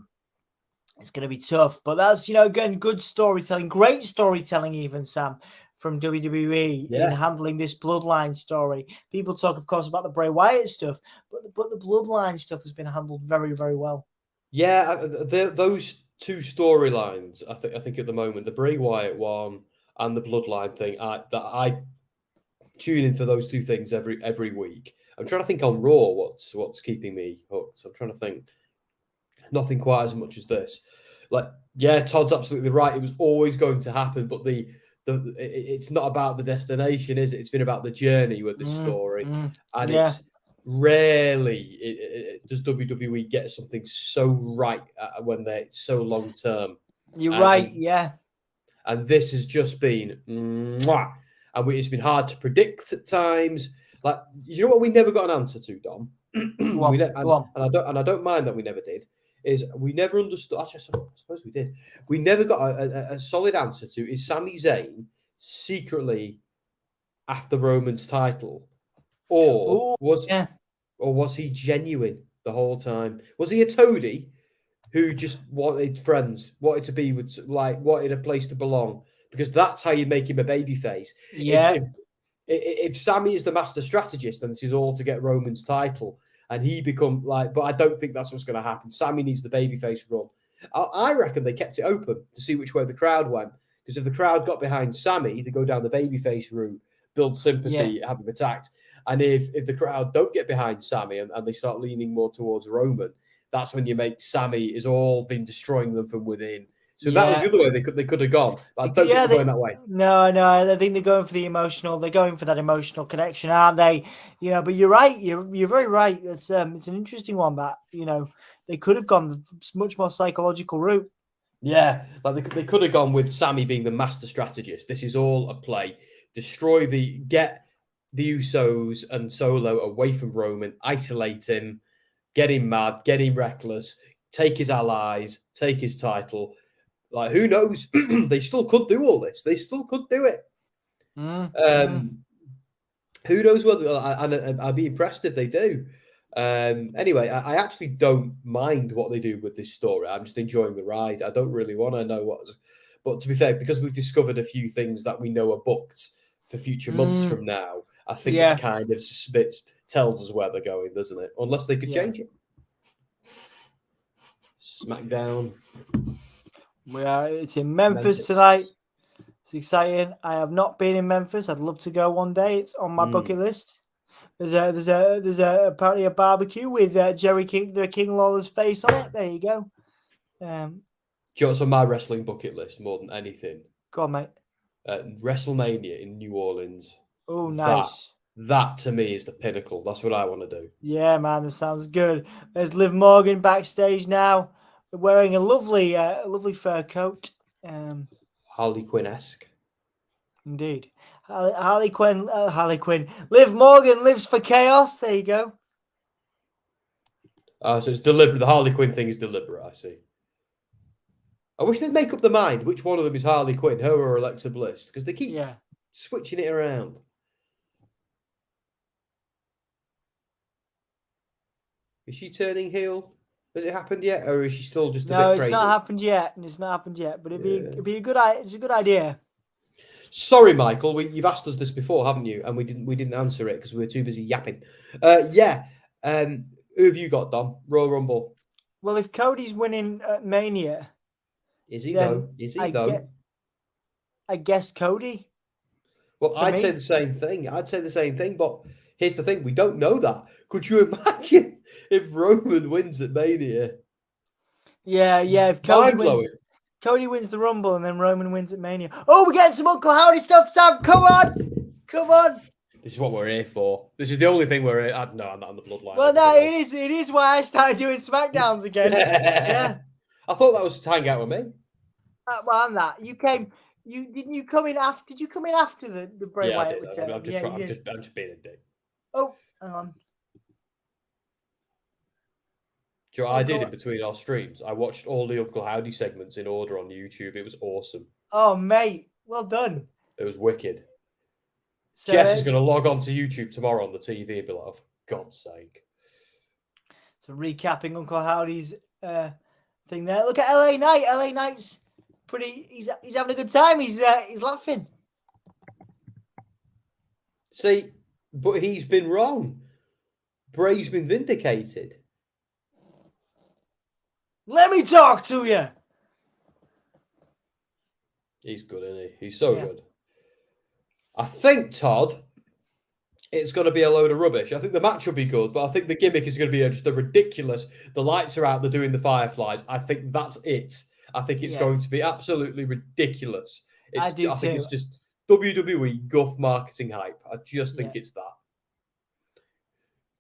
It's going to be tough, but that's, you know, again, good storytelling, great storytelling, even Sam from WWE in handling this Bloodline story. People talk, of course, about the Bray Wyatt stuff, but the Bloodline stuff has been handled very, very well. Yeah, those two storylines, I think at the moment, the Bray Wyatt one and the Bloodline thing, I tune in for those two things every week. I'm trying to think on Raw what's keeping me hooked. I'm trying to think. Nothing quite as much as this. Like, yeah, Todd's absolutely right. It was always going to happen, but it's not about the destination, is it? It's been about the journey with this story, and it's rarely does WWE get something so right when they're so long term. You're right, yeah. And this has just been, it's been hard to predict at times. Like, you know what we never got an answer to, Dom. Go on. And I don't mind that we never did. is we never understood. Actually, I suppose we did. We never got a solid answer to, is Sami Zayn secretly after Roman's title, or Ooh, was yeah. he genuine the whole time? Was he a toady who just wanted friends, wanted to be with, like, wanted a place to belong? Because that's how you make him a babyface. Yeah. If Sammy is the master strategist, then this is all to get Roman's title, and he become like. But I don't think that's what's going to happen. Sammy needs the babyface run. I reckon they kept it open to see which way the crowd went. Because if the crowd got behind Sammy, they go down the babyface route, build sympathy, have him attacked. And if the crowd don't get behind Sammy and they start leaning more towards Roman, that's when you make Sammy is all been destroying them from within. So that was the other way they could have gone. But I don't think they're going that way. No, I think they're going for the emotional. They're going for that emotional connection, aren't they? But you're right. You're very right. It's an interesting one that they could have gone much more psychological route. Yeah, like they could have gone with Sammy being the master strategist. This is all a play. Get the Usos and Solo away from Roman, isolate him, get him mad, get him reckless, take his allies, take his title. Like, who knows? They still could do all this. They still could do it. Who knows whether? I'd be impressed if they do. Anyway, I actually don't mind what they do with this story. I'm just enjoying the ride. I don't really want to know what's. But to be fair, because we've discovered a few things that we know are booked for future months from now, I think that kind of tells us where they're going, doesn't it? Unless they could change it. Smackdown. It's in Memphis tonight. It's exciting. I have not been in Memphis. I'd love to go one day. It's on my bucket list. There's apparently a barbecue with Jerry King, the King Lawler's face on it. There you go. Do you know what's on my wrestling bucket list more than anything? Go on, mate. WrestleMania in New Orleans. Oh, nice. That to me is the pinnacle. That's what I want to do. Yeah, man, that sounds good. There's Liv Morgan backstage now, wearing a lovely fur coat. Harley Quinn-esque. Indeed. Harley Quinn. Liv Morgan lives for chaos. There you go. So it's deliberate. The Harley Quinn thing is deliberate, I see. I wish they'd make up their mind which one of them is Harley Quinn, her or Alexa Bliss, because they keep switching it around. Is she turning heel? Has it happened yet, or is she still just a bit crazy? No, it's not happened yet. But it'd be a good. It's a good idea. Sorry, Michael. You've asked us this before, haven't you? And we didn't answer it because we were too busy yapping. Who have you got, Dom? Royal Rumble. Well, if Cody's winning Mania, is he though? I guess Cody. Well, I'd say the same thing. But here's the thing: we don't know that. Could you imagine if Roman wins at Mania? Yeah. If Cody wins the Rumble and then Roman wins at Mania. Oh, we're getting some Uncle Howdy stuff, Sam. Come on. This is what we're here for. This is the only thing we're here. No, I'm not on the Bloodline. Well, no, it is why I started doing Smackdowns again. Yeah. I thought that was to hang out with me. Well, and that you came. Did you come in after the Bray Wyatt return? I'm just being a dick. Oh, hang on. Do you know what I did in between our streams? I watched all the Uncle Howdy segments in order on YouTube. It was awesome. Oh, mate. Well done. It was wicked. So Jess is going to log on to YouTube tomorrow on the TV and be like, oh, for God's sake. So recapping Uncle Howdy's thing there. Look at LA Knight. LA Knight's pretty... He's having a good time. He's laughing. See, but he's been wrong. Bray's been vindicated. Let me talk to you. He's good, isn't he? He's so good. I think, Todd, it's going to be a load of rubbish. I think the match will be good, but I think the gimmick is going to be just a ridiculous. The lights are out, they're doing the fireflies. I think that's it. I think it's going to be absolutely ridiculous. I think it's just WWE guff marketing hype. I just think it's that.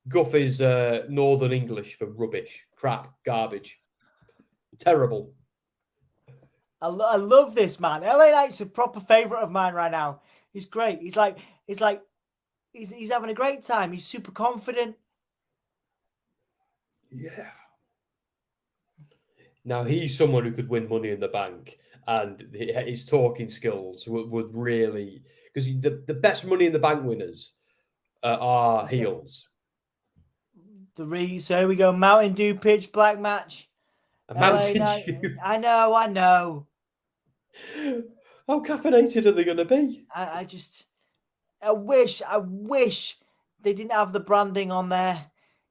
Guff is Northern English for rubbish, crap, garbage. Terrible. I love this man. LA Knight's a proper favorite of mine right now. He's great. He's having a great time. He's super confident. Yeah. Now he's someone who could win Money in the Bank, and his talking skills would really, because the best Money in the Bank winners are heels. So here we go. Mountain Dew pitch black match. A Mountain Dew. I know. How caffeinated are they going to be? I wish they didn't have the branding on there.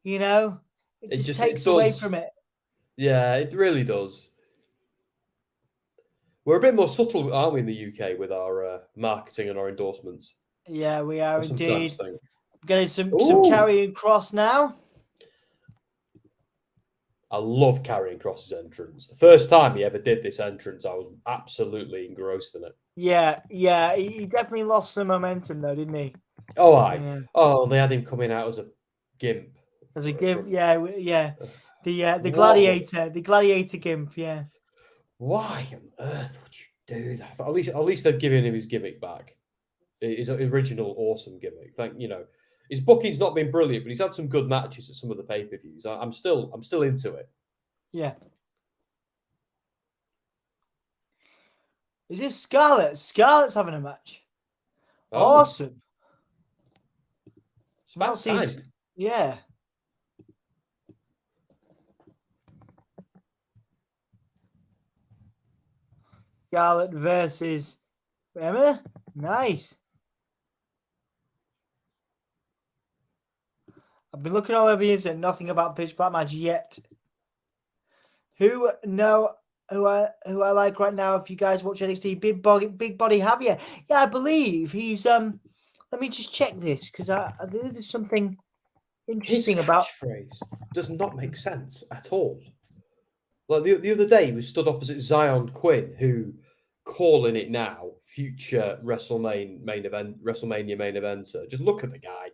You know, it just takes away from it. Yeah, it really does. We're a bit more subtle, aren't we, in the UK with our marketing and our endorsements? Yeah, we are indeed. Think. Getting some Karrion Kross now. I love Karrion Kross's entrance. The first time he ever did this entrance, I was absolutely engrossed in it. Yeah, he definitely lost some momentum though, didn't he? Oh, they had him coming out as a gimp. As a gimp, yeah. The gladiator gimp, yeah. Why on earth would you do that? At least they've given him his gimmick back. His original awesome gimmick. His booking's not been brilliant, but he's had some good matches at some of the pay-per-views. I'm still into it. Yeah. Is this Scarlett? Scarlett's having a match. Oh. Awesome. It's about time. Yeah. Scarlett versus Emma. Nice. I've been looking all over the internet, nothing about pitch black match yet. Who I like right now? If you guys watch NXT, Big Body Javier. Yeah, I believe he's Let me just check this because I believe there's something interesting about. His phrase does not make sense at all. Like the other day, we stood opposite Zion Quinn, who calling it now, future WrestleMania main eventer. Just look at the guy.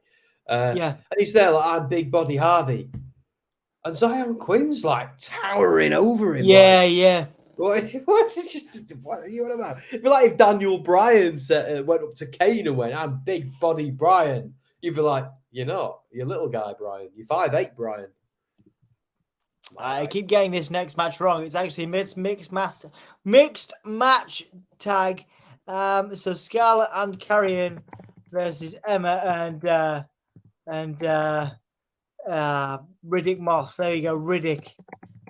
And he's there like, I'm Big Body Hardy. And Zion Quinn's like towering over him. Yeah. What are you on about? It'd be like if Daniel Bryan went up to Kane and went, I'm Big Body Bryan. You'd be like, you're not. You're little guy, Bryan. You're 5'8", Bryan. I keep getting this next match wrong. It's actually mixed match tag. So Scarlett and Karrion versus Emma and Riddick Moss. There you go. Riddick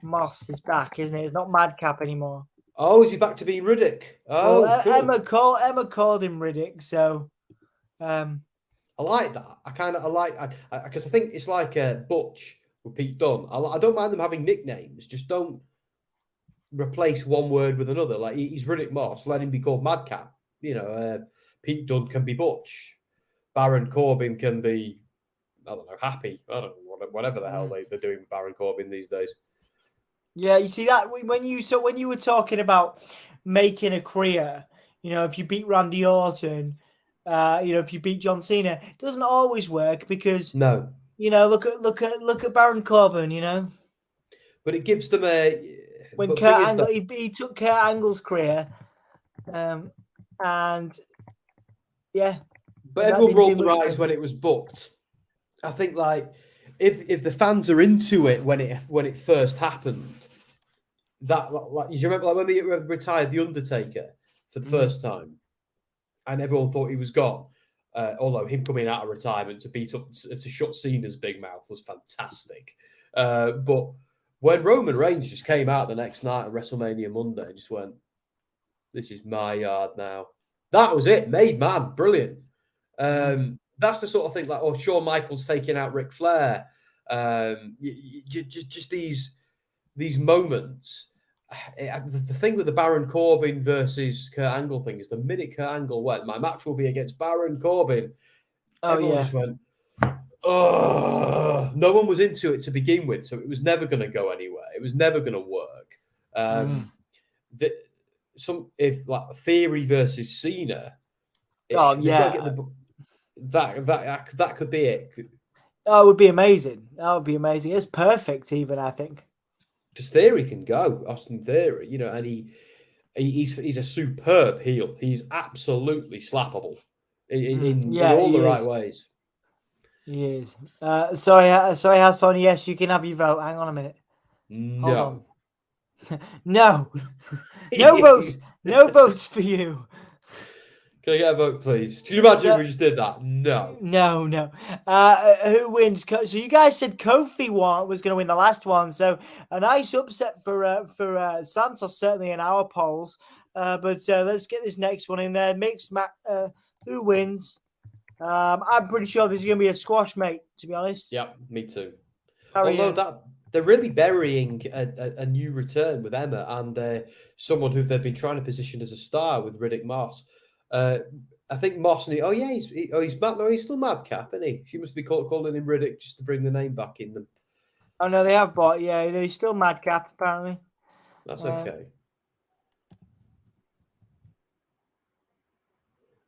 Moss is back, isn't it? It's not Madcap anymore. Oh, is he back to being Riddick? Oh, well, cool. Emma called him Riddick. So, I like that. I like because I think it's like Butch with Pete Dunne. I don't mind them having nicknames. Just don't replace one word with another. Like he's Riddick Moss. Let him be called Madcap. Pete Dunne can be Butch. Baron Corbin can be, I don't know, Happy. I don't know, whatever the hell they're doing with Baron Corbin these days. Yeah, you see that when you were talking about making a career, if you beat Randy Orton, if you beat John Cena, it doesn't always work because no, look at Baron Corbin, But it gives them when Kurt Angle he took Kurt Angle's career, and yeah. But everyone rolled their eyes when it was booked. I think if the fans are into it when it first happened, that you remember when they retired the Undertaker for the first time, and everyone thought he was gone. Although him coming out of retirement to shut Cena's big mouth was fantastic. But when Roman Reigns just came out the next night on WrestleMania Monday and just went, "This is my yard now," that was it. Made man, brilliant. That's the sort of thing Shawn Michaels taking out Ric Flair. Just these moments. The thing with the Baron Corbin versus Kurt Angle thing is the minute Kurt Angle went, my match will be against Baron Corbin. Everyone just went, oh, no one was into it to begin with, so it was never going to go anywhere. It was never going to work. If Theory versus Cena, that could be it. Oh, it would be amazing. That would be amazing. It's perfect, even I think. Because Theory can go, Austin Theory, and he's a superb heel. He's absolutely slappable in all the right ways. He is. Sorry, Hassan. Yes, you can have your vote. Hang on a minute. No. Hold on. No. No votes. No votes for you. Can I get a vote, please? Can you imagine So- if we just did that? No. No. Who wins? So you guys said Kofi was going to win the last one. So a nice upset for Santos, certainly in our polls. But let's get this next one in there. Mixed match. Who wins? I'm pretty sure this is going to be a squash, mate. To be honest. Yeah, me too. Carry Although on. they're really burying a new return with Emma and someone who they've been trying to position as a star with Riddick Moss. I think Moss and he's mad. No, he's still Madcap, isn't he? She must be calling him Riddick just to bring the name back in them. Oh no, they have bought. Yeah, he's still Madcap apparently. That's okay.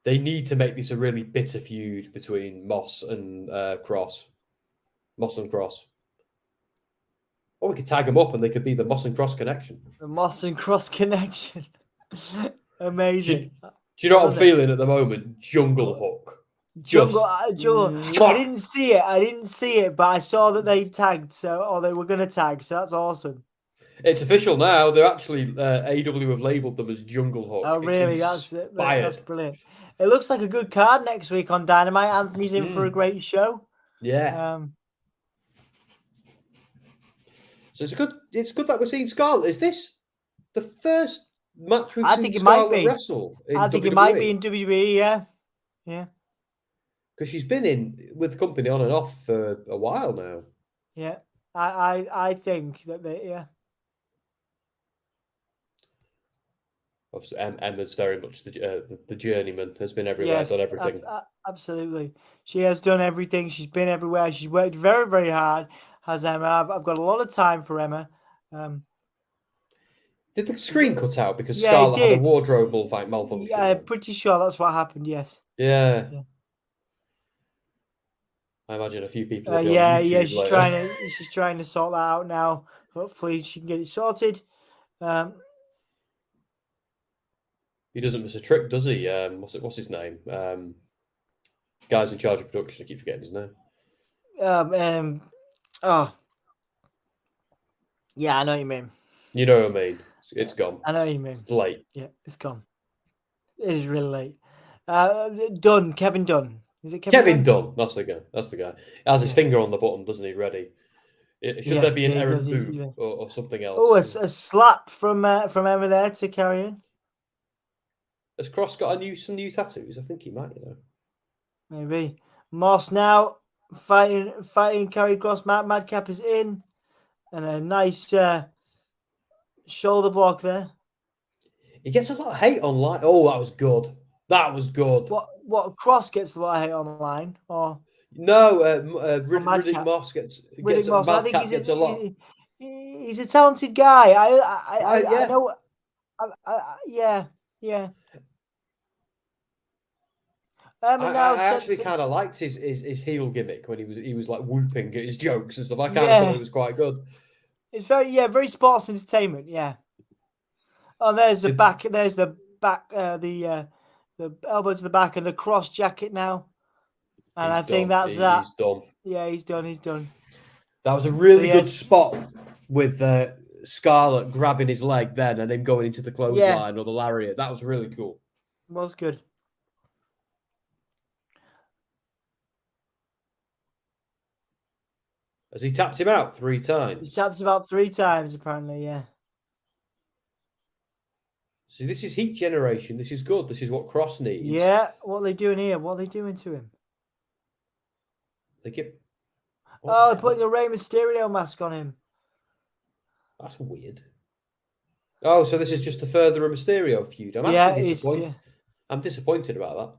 They need to make this a really bitter feud between Moss and Cross. Moss and Cross. Or we could tag them up and they could be the Moss and Cross connection. The Moss and Cross connection. Amazing. Do you know what I'm feeling at the moment? Jungle Hook. Jungle. I didn't see it, but I saw that they tagged, or they were going to tag, so that's awesome. It's official now. They're actually AEW have labelled them as Jungle Hook. Oh, really? That's brilliant. It looks like a good card next week on Dynamite. Anthony's in for a great show. Yeah. So it's good that we're seeing Scarlett. Is this the first match we've seen Scarlett wrestle in WWE? I think it might be in WWE, yeah. Because she's been with the company on and off for a while now. Yeah. I think that Obviously, Emma's very much the journeyman, has been everywhere, done everything. Absolutely. She has done everything. She's been everywhere. She's worked very, very hard, has Emma. I've got a lot of time for Emma. Did the screen cut out because Scarlett had a wardrobe malfunction? Yeah, I'm pretty sure that's what happened, yes. Yeah. I imagine a few people. She's trying to sort that out now. Hopefully she can get it sorted. He doesn't miss a trick, does he? What's his name? Guy's in charge of production. I keep forgetting his name. Yeah, I know what you mean. You know what I mean. It's gone. I know what you mean. It's late. Yeah, it's gone. It is really late. Dunn, Kevin Dunn. Is it Kevin Dunn? That's the guy. He has his finger on the button, doesn't he? Ready. Should there be an errant move or something else? Oh, a slap from Emma there to carry in. Has Cross got some new tattoos? I think he might, Maybe. Moss now fighting Karrion Kross. Madcap is in. And a nice shoulder block there. He gets a lot of hate online. Oh, that was good. That was good. What Cross gets a lot of hate online? Or no, Riddick Moss gets Moss. I think gets a lot. He's a talented guy. I know. Yeah. I actually kind of liked his heel gimmick when he was like whooping at his jokes and stuff. I kind of thought it was quite good. It's very sports entertainment. Yeah. Oh, there's the back. There's the back. The elbow to the back and the cross jacket now. And I think that's that. He's done. Yeah, he's done. He's done. That was a really good spot with Scarlett grabbing his leg then and him going into the clothesline or the lariat. That was really cool. It was good. Has he tapped him out 3 times? He's tapped him out 3 times, apparently, yeah. See, this is heat generation. This is good. This is what Cross needs. Yeah, what are they doing here? What are they doing to him? They're putting a Rey Mysterio mask on him. That's weird. Oh, so this is just to further a Mysterio feud. I'm disappointed about that.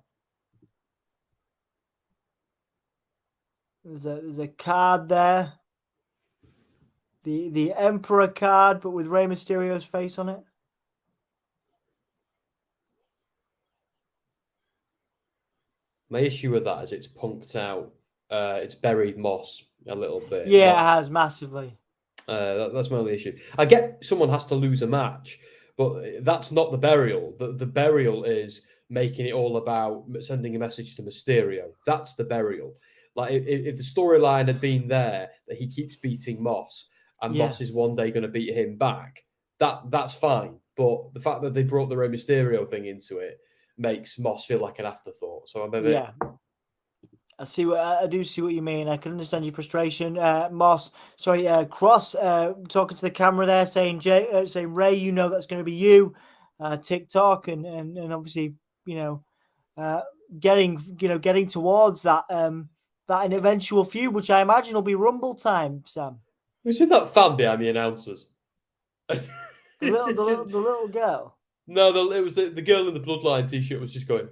There's a card there. The Emperor card, but with Rey Mysterio's face on it. My issue with that is it's punked out. It's buried Moss a little bit. Yeah, it has massively. That's my only issue. I get someone has to lose a match, but that's not the burial. The burial is making it all about sending a message to Mysterio. That's the burial. Like if the storyline had been there that he keeps beating Moss and Moss is one day going to beat him back, that's fine. But the fact that they brought the Rey Mysterio thing into it makes Moss feel like an afterthought. So I'm a bit. Yeah. I do see what you mean. I can understand your frustration. Cross, talking to the camera there, saying saying Ray, you know that's going to be you. TikTok and obviously, getting towards that that an eventual feud, which I imagine will be Rumble time, Sam. Who's in that fan behind the announcers? The little girl. No, it was the girl in the Bloodline t-shirt was just going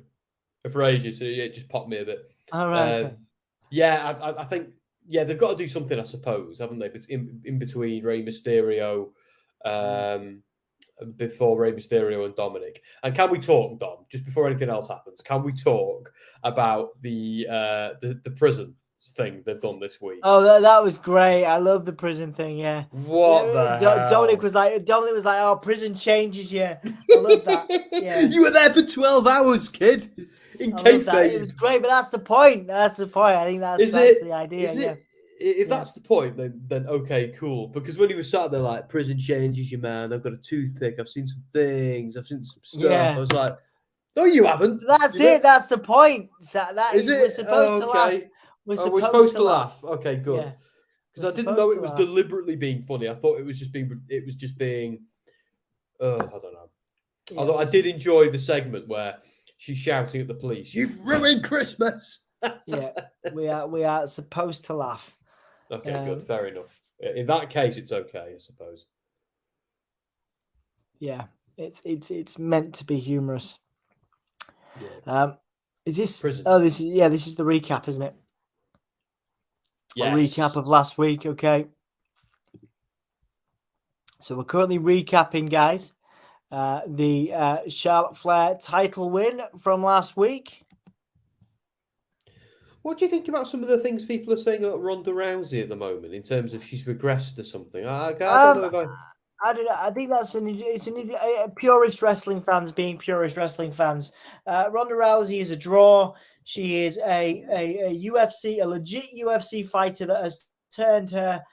for ages. So it just popped me a bit. All right. Okay. Yeah, I think they've got to do something, I suppose, haven't they? In between Rey Mysterio, before Rey Mysterio and Dominic. And can we talk, Dom, just before anything else happens? Can we talk about the prison thing they've done this week? Oh, that was great. I love the prison thing. Yeah. What the hell? Dominic was like, oh, prison changes you. I love that. Yeah. You were there for 12 hours, kid. In kayfabe. It was great, but that's the point. That's the point. I think that's the idea. If that's the point, then okay, cool. Because when he was sat there like, prison changes you, man. I've got a toothpick. I've seen some things. I've seen some stuff. Yeah. I was like, no, you haven't. That's it. That's the point. We're supposed to laugh. We're supposed to laugh. Okay, good. Because I didn't know it was deliberately being funny. I thought it was just being. I don't know. Yeah, although I did enjoy the segment where she's shouting at the police, "You've ruined Christmas." Yeah, we are supposed to laugh. Okay, good. Fair enough. In that case, it's okay, I suppose. Yeah, it's meant to be humorous. Yeah. Is this? Prison. Oh, this is the recap, isn't it? Yes. A recap of last week. Okay. So we're currently recapping, guys. The Charlotte Flair title win from last week. What do you think about some of the things people are saying about Ronda Rousey at the moment in terms of she's regressed or something? I don't know if I don't know. I think that's a purist wrestling fans being purist wrestling fans. Ronda Rousey is a draw. She is a legit UFC fighter that has turned her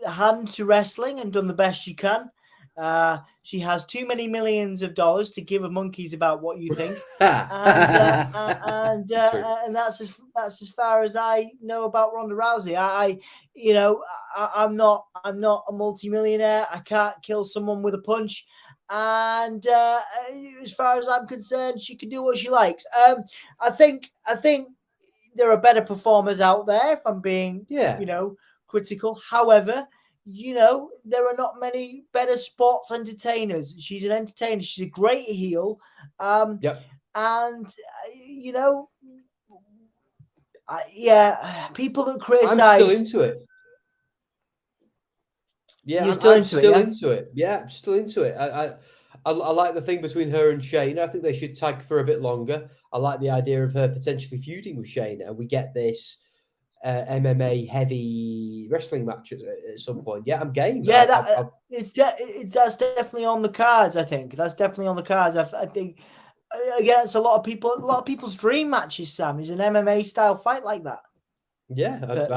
hand to wrestling and done the best she can. She has too many millions of dollars to give a monkeys about what you think, and that's as far as I know about Ronda Rousey. I'm not a multimillionaire. I can't kill someone with a punch, and as far as I'm concerned, she can do what she likes. I think there are better performers out there. If I'm being critical, however. There are not many better sports entertainers. She's an entertainer. She's a great heel. And, people that criticize. I'm still into it. Yeah, I'm still into it. Yeah, I'm still into it. I like the thing between her and Shayna. I think they should tag for a bit longer. I like the idea of her potentially feuding with Shayna, and we get this MMA heavy wrestling match at some point. Yeah, I'm game. Yeah, that's definitely on the cards. I think that's definitely on the cards. I think again, it's a lot of people's dream matches. Sam is an MMA style fight like that. Yeah, for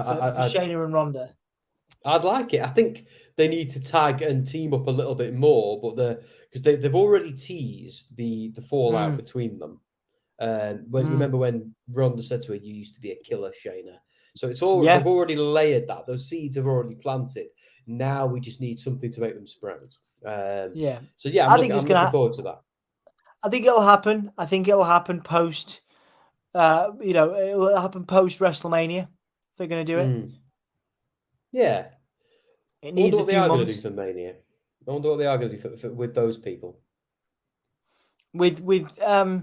Shayna and Ronda. I'd like it. I think they need to tag and team up a little bit more, but because they've already teased the fallout between them. Remember when Ronda said to her, "You used to be a killer, Shayna." So it's all they've already layered that. Those seeds have already planted. Now we just need something to make them sprout. So I'm looking forward to that. I think it'll happen. I think it'll happen post. It'll happen post WrestleMania. They're going to do it. Yeah, it needs a few months. Going to do for Mania. I wonder what they are going to do with those people. With I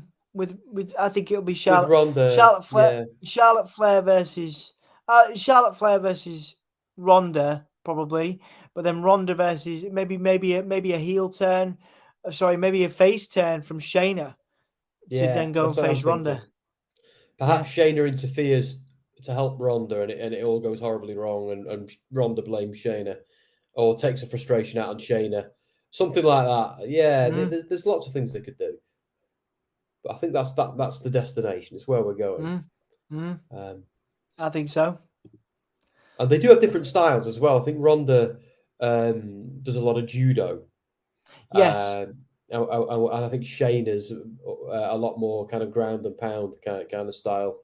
think it'll be Charlotte. Ronda, Charlotte Flair versus Ronda probably, but then Ronda versus maybe a heel turn. Maybe a face turn from Shayna to then go and face Ronda. Perhaps Shayna interferes to help Ronda, and it all goes horribly wrong, and Ronda blames Shayna, or takes a frustration out on Shayna, something like that. Yeah, there's lots of things they could do. But I think that's the destination. It's where we're going. I think so. And they do have different styles as well. I think Ronda does a lot of judo. Yes. And I think Shayna's a lot more kind of ground and pound kind of style.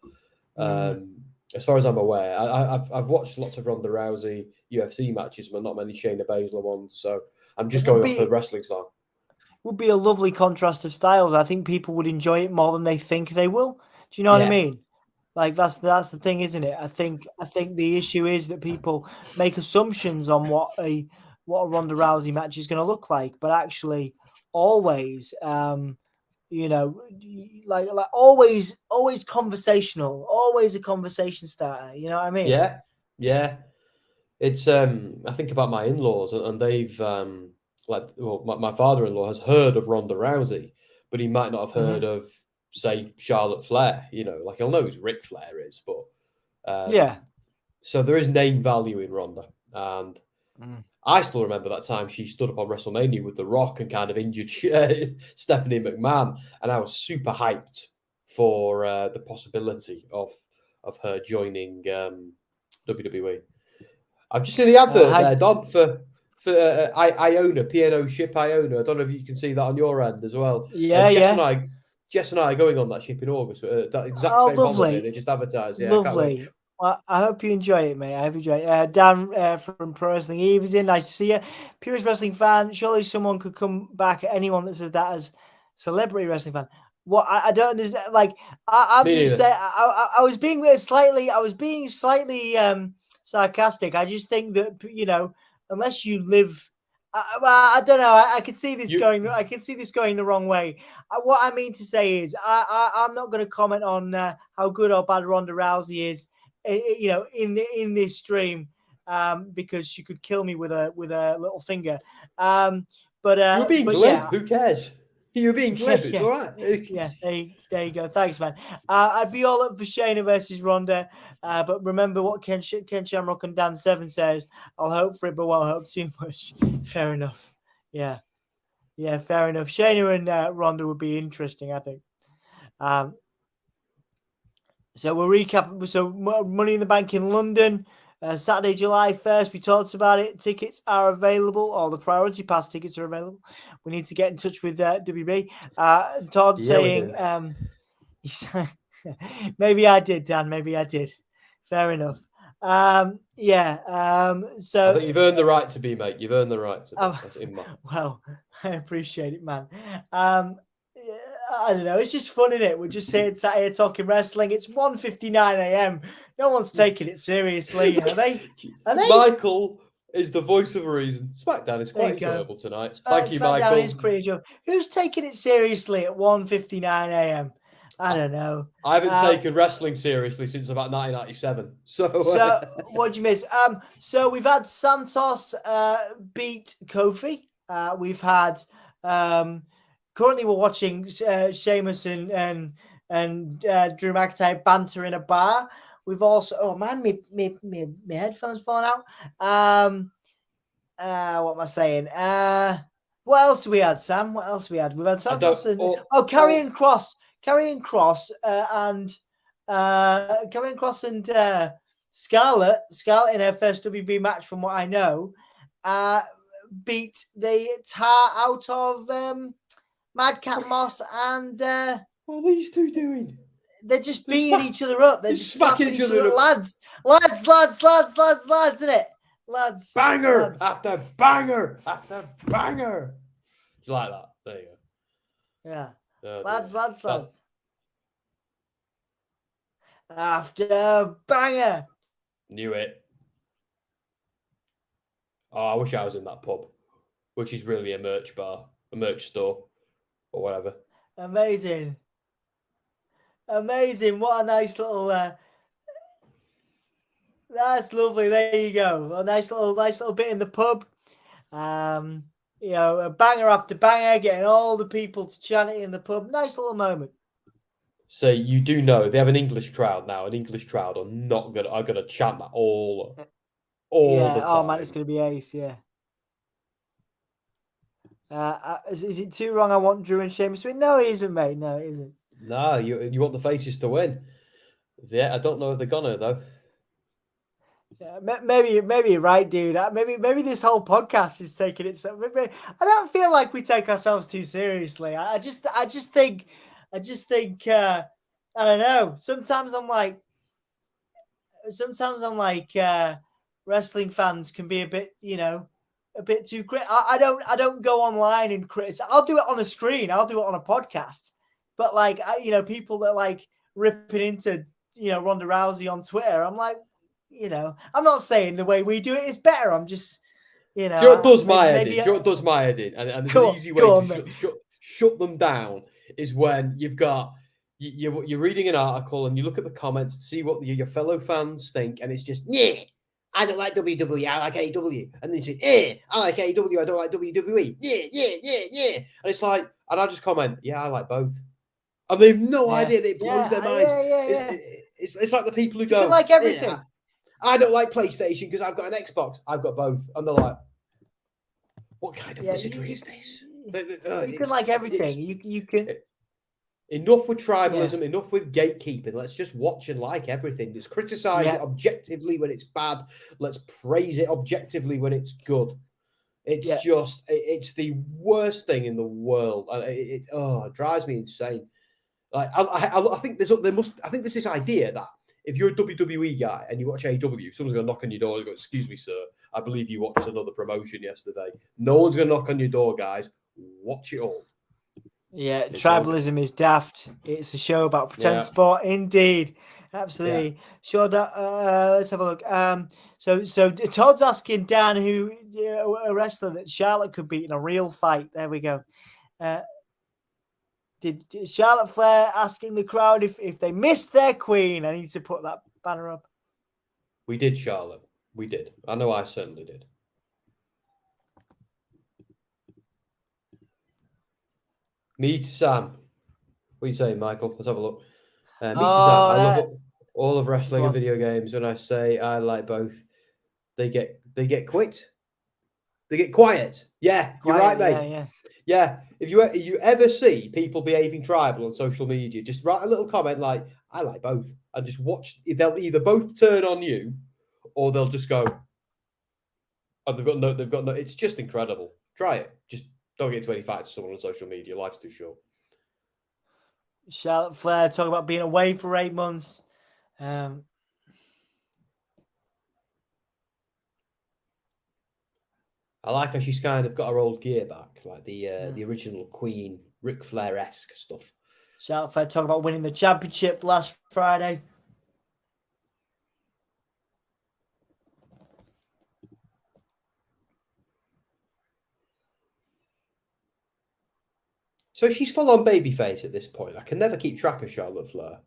As far as I'm aware, I've watched lots of Ronda Rousey UFC matches, but not many Shayna Baszler ones. So I'm just going off her wrestling style. Would be a lovely contrast of styles. I think people would enjoy it more than they think they will. Do you know what I mean? Like that's the thing, isn't it? I think the issue is that people make assumptions on what a Ronda Rousey match is going to look like, but actually, always, like always conversational, always a conversation starter. You know what I mean? Yeah. It's I think about my in-laws, and they've my father-in-law has heard of Ronda Rousey, but he might not have heard of, say, Charlotte Flair. Like he'll know who Ric Flair is, but so there is name value in Ronda, and I still remember that time she stood up on WrestleMania with The Rock and kind of injured Stephanie McMahon, and I was super hyped for the possibility of her joining WWE. I've just seen the advert there, Dom, for Iona, P&O ship Iona. I don't know if you can see that on your end as well. Jess and I are going on that ship in August. That exact same holiday. They just advertised. Yeah, lovely. Well, I hope you enjoy it, mate. I hope you enjoy it. Dan from Pro Wrestling Eve is in. Nice to see you. Purist wrestling fan. Surely someone could come back at anyone that says that as celebrity wrestling fan. What I don't understand. Like I'm just saying. I was being slightly. I was being slightly sarcastic. I just think that unless you live. I don't know. I could see this going. I can see this going the wrong way. What I mean to say is, I'm not going to comment on how good or bad Ronda Rousey is. In this stream, because she could kill me with a little finger. But you're being glib. Yeah. Who cares? You're being glib. It's all right. Yeah, there you go. Thanks, man. I'd be all up for Shayna versus Ronda, but remember what Ken Shamrock and Dan Seven says. I'll hope for it, but won't hope too much. Fair enough. Yeah, fair enough. Shayna and Ronda would be interesting, I think. So we'll recap. So Money in the Bank in London, Saturday, July 1st. We talked about it. Tickets are available. All the Priority Pass tickets are available. We need to get in touch with WB. Todd saying, maybe I did, Dan. Maybe I did. Fair enough. So I think you've earned the right to be, mate. You've earned the right to be. Well, I appreciate it, man. I don't know. It's just fun, isn't it? We're just sat here talking wrestling. It's 1:59 a.m. No one's taking it seriously, are they? Michael is the voice of reason. Smackdown is quite enjoyable tonight. Thank you, Michael. Smackdown is pretty enjoyable. Who's taking it seriously at 1:59 a.m.? I don't know. I haven't taken wrestling seriously since about 1997. So what'd you miss? So we've had Santos beat Kofi. We've had currently we're watching Sheamus and Drew McIntyre banter in a bar. We've also my headphones falling out. What am I saying? What else we had, Sam? What else we had? We've had Santos and Karrion Kross. Karrion Kross and Scarlett in her first WB match, from what I know, beat the tar out of Madcap Moss and what are these two doing? They're just beating each other up. They're just smacking each other up. Lads, isn't it? Lads. Banger after banger after banger. Do you like that? There you go. Yeah. Lads. After banger. Knew it. Oh, I wish I was in that pub, which is really a merch bar, a merch store, or whatever. Amazing. What a nice little. That's lovely. There you go. A nice little bit in the pub. A banger after banger, getting all the people to chant it in the pub. Nice little moment. So you do know they have an English crowd now. An English crowd are gonna chant that all the time. Oh man, it's gonna be ace. Yeah. Is it too wrong? I want Drew and Sheamus to win. No, it isn't, mate. No, it isn't. No, you want the faces to win. Yeah, I don't know if they're gonna though. Yeah, maybe you're right, dude. Maybe this whole podcast is taking it. So maybe I don't feel like we take ourselves too seriously. I just think. I don't know. Sometimes I'm like, wrestling fans can be a bit, a bit too I don't go online and criticize. I'll do it on the screen. I'll do it on a podcast. But like, people that like ripping into, Ronda Rousey on Twitter. I'm like, I'm not saying the way we do it is better. I'm just, Do you know what does my head in? maybe Do you know what does my head in? And there's an go easy on, way go to on, mate. shut them down is when you've got you're reading an article and you look at the comments to see what your fellow fans think, and it's just yeah, I don't like WWE, I like AEW, and then you say I like AEW, I don't like WWE, yeah, and it's like, and I just comment, yeah, I like both, and they have no idea that it blows their minds. Yeah. It's like the people who You go, can like everything. I don't like PlayStation because I've got an Xbox. I've got both. And they're like, what kind of wizardry is this? You can like everything. You can. Enough with tribalism, enough with gatekeeping. Let's just watch and like everything. Let's criticize it objectively when it's bad. Let's praise it objectively when it's good. It's just, it's the worst thing in the world. And it drives me insane. Like, I think I think there's this idea that if you're a WWE guy and you watch AEW, someone's going to knock on your door and go, excuse me, sir, I believe you watched another promotion yesterday. No one's going to knock on your door, guys. Watch it all. Yeah, tribalism is daft. It's a show about pretend sport, indeed. Absolutely. Yeah. Sure. Let's have a look. So Todd's asking Dan who a wrestler that Charlotte could beat in a real fight. There we go. Did Charlotte Flair asking the crowd if they missed their queen? I need to put that banner up. We did, Charlotte. We did. I know I certainly did. Me to Sam. What are you saying, Michael? Let's have a look. Me to Sam. I love all of wrestling and video games. When I say I like both, they get quit. They get quiet. Yeah, you're right, mate. Yeah. If you ever see people behaving tribal on social media, just write a little comment like, I like both, and just watch. They'll either both turn on you or they'll just go, and they've got no, it's just incredible. Try it. Just don't get into any fights with someone on social media. Life's too short. Charlotte Flair talking about being away for 8 months. I like how she's kind of got her old gear back, like the original Queen, Ric Flair-esque stuff. Charlotte Flair talking about winning the championship last Friday. So she's full on babyface at this point. I can never keep track of Charlotte Flair.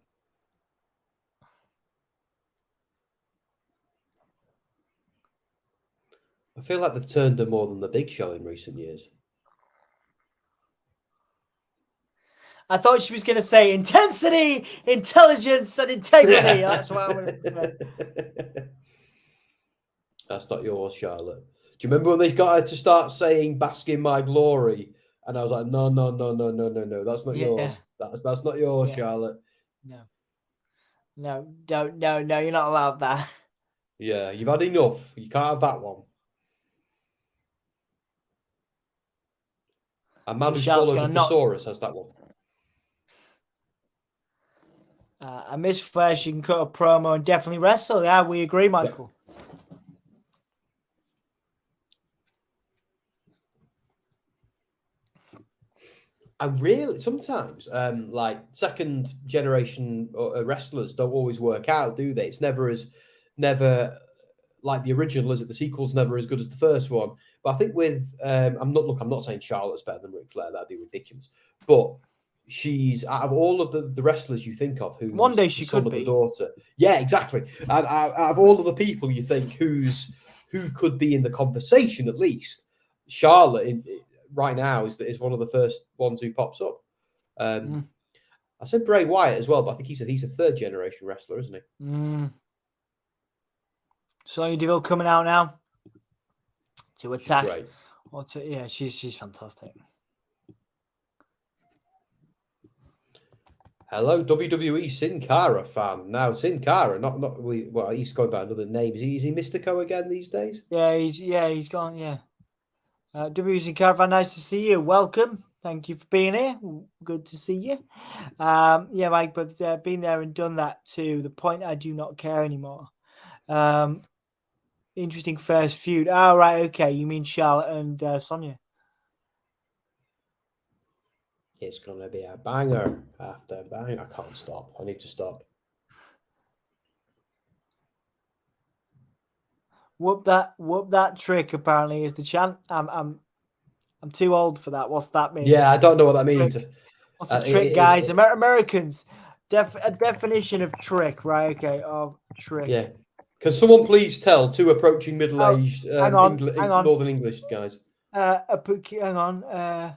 I feel like they've turned her more than the Big Show in recent years. I thought she was going to say intensity, intelligence, and integrity. That's what I would have. That's not yours, Charlotte. Do you remember when they got her to start saying "bask in my glory"? And I was like, no, that's not yours. That's not yours, Charlotte. No, you're not allowed that. Yeah, you've had enough. You can't have that one. A man who swallowed a thesaurus has that one. I miss Flair. She can cut a promo and definitely wrestle. Yeah, we agree, Michael. Yeah. And really, sometimes, like second generation wrestlers don't always work out, do they? It's never like the original, is it? The sequel's never as good as the first one. But I think with I'm not saying Charlotte's better than Ric Flair. That'd be ridiculous. But she's out of all of the wrestlers you think of, who's one day she could be the daughter. Yeah, exactly. And out of all of the people you think who could be in the conversation, at least Charlotte right now is one of the first ones who pops up. I said Bray Wyatt as well, but I think he's a third generation wrestler, isn't he? Sonya Deville coming out now to attack. She's fantastic. Hello, WWE Sin Cara fan. Now, Sin Cara, well, he's going by another name. Is he Mystico again these days? Yeah, he's gone. Yeah. WC Caravan, nice to see you. Welcome. Thank you for being here. Good to see you. Yeah, Mike, but been there and done that to the point I do not care anymore. Interesting first feud. Oh, right. Okay. You mean Charlotte and Sonya? It's going to be a banger after banger. I can't stop. I need to stop. Whoop that trick apparently is the chant. I'm too old for that. What's that mean? Yeah, I don't know what that means. What's a trick, guys? Americans. A definition of trick, right? Okay, of trick. Yeah. Can someone please tell two approaching middle-aged hang on. Northern English guys? Hang on.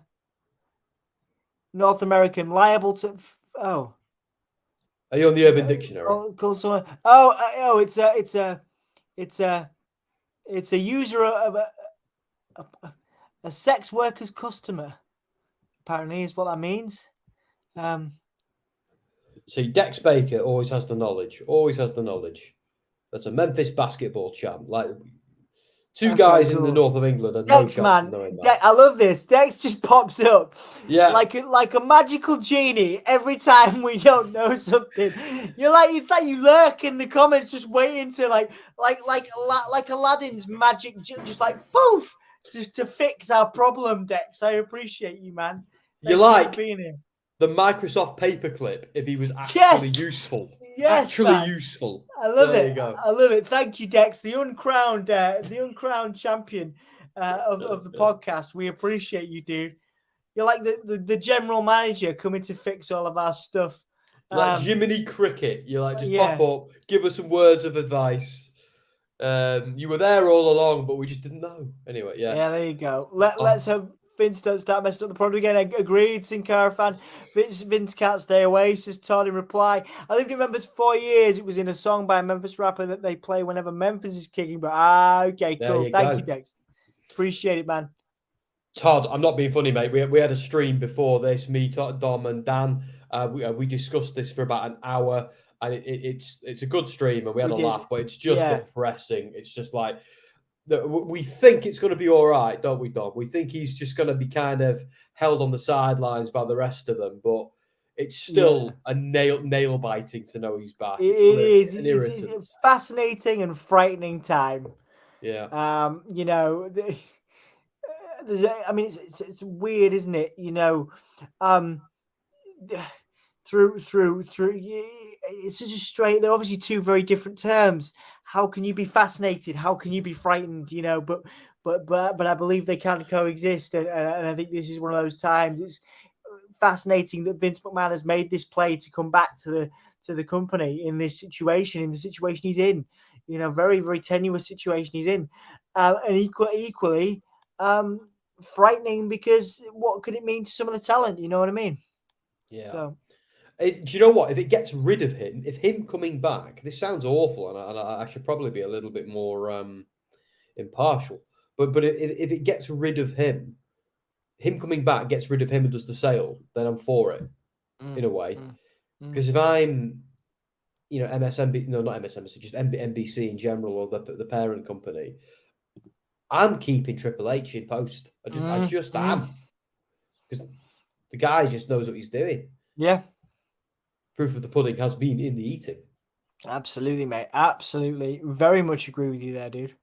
North American liable to. Oh. Are you on the Urban Dictionary? Call someone. It's a user of a sex worker's customer. Apparently, is what that means. See, Dex Baker always has the knowledge. Always has the knowledge. That's a Memphis basketball champ. Like two guys in the north of England. And Dex, man, I love this. Dex just pops up, like a magical genie every time we don't know something. It's like you lurk in the comments, just waiting to like Aladdin's magic, just like poof, to fix our problem. Dex, I appreciate you, man. You're like being here. The Microsoft paperclip, if he was actually useful. Yes, actually man. Useful. I love it. I love it. Thank you, Dex, the uncrowned champion of the podcast. We appreciate you, dude. You're like the general manager coming to fix all of our stuff. Like Jiminy Cricket. You're like, just pop up, give us some words of advice. You were there all along, but we just didn't know. Anyway, yeah. Yeah, there you go. Let's hope Vince don't start messing up the product again. I agreed, Sin Cara fan. Vince can't stay away, says Todd in reply. I lived in Memphis 4 years. It was in a song by a Memphis rapper that they play whenever Memphis is kicking. But okay, cool. Thank you, Dex. Appreciate it, man. Todd, I'm not being funny, mate. We had a stream before this. Me, Todd, Dom, and Dan. We discussed this for about an hour, and it's a good stream, and we had a laugh. But it's just depressing. It's just like. We think it's going to be all right, don't we, Dom? We think he's just going to be kind of held on the sidelines by the rest of them, but it's still a nail biting to know he's back. It's a fascinating and frightening time. Yeah. It's weird, isn't it? Through it's such a straight. They're obviously two very different terms. How can you be fascinated? How can you be frightened? But I believe they can coexist, and I think this is one of those times. It's fascinating that Vince McMahon has made this play to come back to the company in this situation, he's in. Very, very tenuous situation he's in, and equally frightening, because what could it mean to some of the talent? You know what I mean? Yeah. So. Do you know what? If it gets rid of him, if him coming back, this sounds awful, and I should probably be a little bit more impartial. But if it gets rid of him coming back gets rid of him and does the sale, then I'm for it in a way. Because if I'm, MSNBC, no, not MSNBC, just NBC in general, or the parent company, I'm keeping Triple H in post. I just am, because the guy just knows what he's doing. Yeah. Proof of the pudding has been in the eating. Absolutely, mate. Absolutely. Very much agree with you there, dude.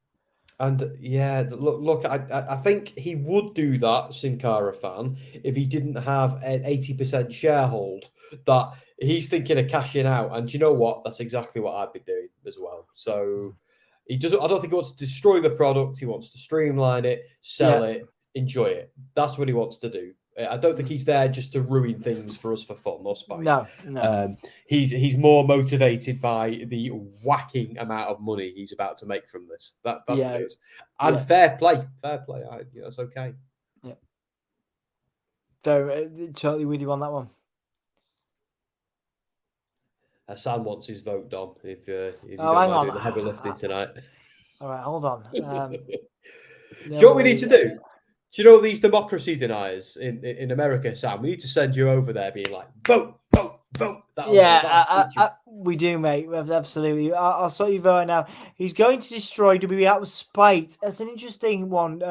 And yeah, look, I think he would do that, Sin Cara fan, if he didn't have an 80% sharehold that he's thinking of cashing out. And you know what? That's exactly what I'd be doing as well. So I don't think he wants to destroy the product. He wants to streamline it, sell it, enjoy it. That's what he wants to do. I don't think he's there just to ruin things for us for fun or spite. No. He's more motivated by the whacking amount of money he's about to make from this. That's what it is. And fair play. That's okay. Yeah. Totally with you on that one. Sam wants his vote, Dom. If you hang don't do on. the heavy lifting tonight. All right, hold on. Do you know what we need to do? Do you know these democracy deniers in America, Sam? We need to send you over there being like, vote, vote, vote. Yeah, we do, mate. Absolutely. I'll sort you vote now. He's going to destroy WWE out of spite. That's an interesting one,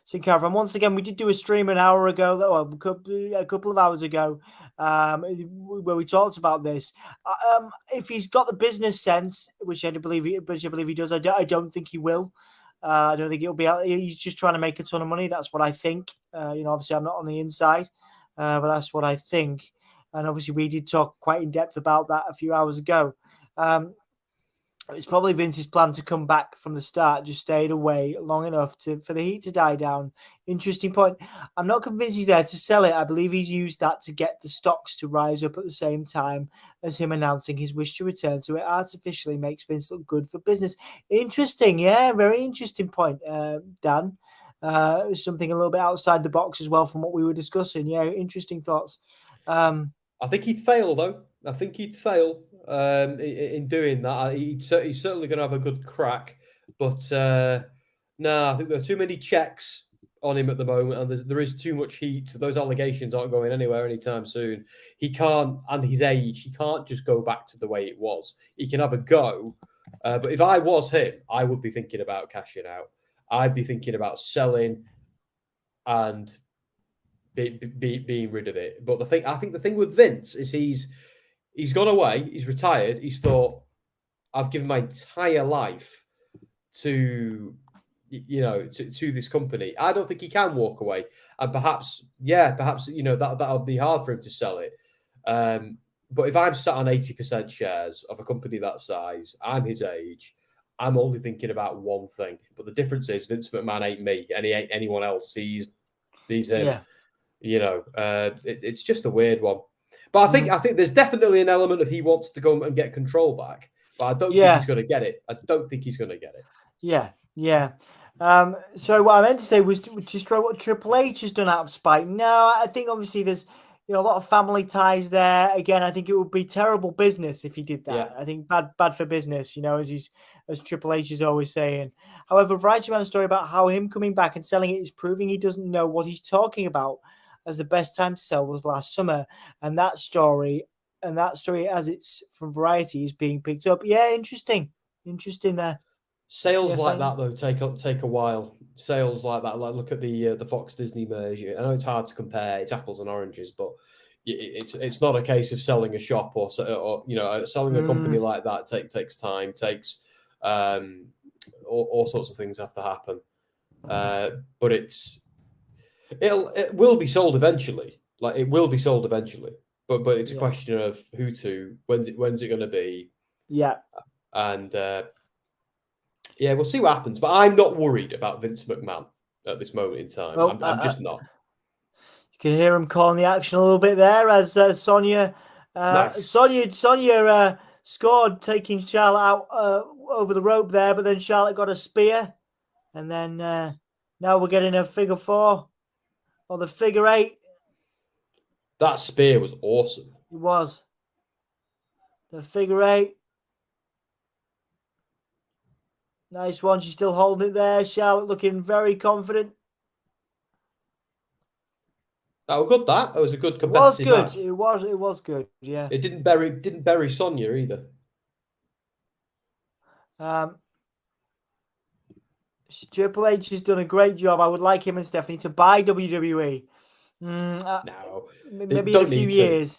Sin Cara. And once again, we did do a stream an hour ago, well, a couple of hours ago, where we talked about this. If he's got the business sense, which I believe he does, I don't think he will. I don't think he'll be out. He's just trying to make a ton of money. That's what I think. Obviously, I'm not on the inside, but that's what I think. And obviously, we did talk quite in depth about that a few hours ago. It's probably Vince's plan to come back from the start, just stayed away long enough for the heat to die down. Interesting point. I'm not convinced he's there to sell it. I believe he's used that to get the stocks to rise up at the same time as him announcing his wish to return. So it artificially makes Vince look good for business. Interesting. Yeah, very interesting point, Dan. Something a little bit outside the box as well from what we were discussing. Yeah, interesting thoughts. I think he'd fail, though. I think he'd fail in doing that. He's certainly going to have a good crack. But no, I think there are too many checks on him at the moment, and there is too much heat. Those allegations aren't going anywhere anytime soon. He can't, and his age, he can't just go back to the way it was. He can have a go. But if I was him, I would be thinking about cashing out. I'd be thinking about selling and being rid of it. But I think the thing with Vince is he's gone away, he's retired, he's thought, I've given my entire life to this company. I don't think he can walk away. And perhaps that'll be hard for him to sell it. But if I'm sat on 80% shares of a company that size, I'm his age, I'm only thinking about one thing. But the difference is Vince McMahon ain't me, and he ain't anyone else. He's him. Yeah. It's just a weird one. But I think there's definitely an element of he wants to go and get control back. But I don't think he's going to get it. Yeah. So what I meant to say was to destroy what Triple H has done out of spite. No, I think obviously there's a lot of family ties there. Again, I think it would be terrible business if he did that. Yeah. I think bad for business, as Triple H is always saying. However, Variety ran a story about how him coming back and selling it is proving he doesn't know what he's talking about, as the best time to sell was last summer. And that story as it's from Variety is being picked up. Yeah, interesting there. Sales like that though take a while. Sales like that, like look at the Fox Disney merger. I know it's hard to compare; it's apples and oranges, but it's not a case of selling a shop or selling a company like that. Takes time, takes all sorts of things have to happen. But it will be sold eventually. Like it will be sold eventually. But it's a question of who to, when's it going to be? Yeah, and. We'll see what happens. But I'm not worried about Vince McMahon at this moment in time. Well, I'm just not. You can hear him calling the action a little bit there as Sonya scored, taking Charlotte out over the rope there, but then Charlotte got a spear. And then now we're getting a figure 4 or the figure 8. That spear was awesome. It was. The figure 8. Nice one. She's still holding it there. Charlotte looking very confident. That was good. That was a good competitive match. It was good. Yeah. It didn't bury Sonya either. Triple H has done a great job. I would like him and Stephanie to buy WWE. No, maybe in a few years.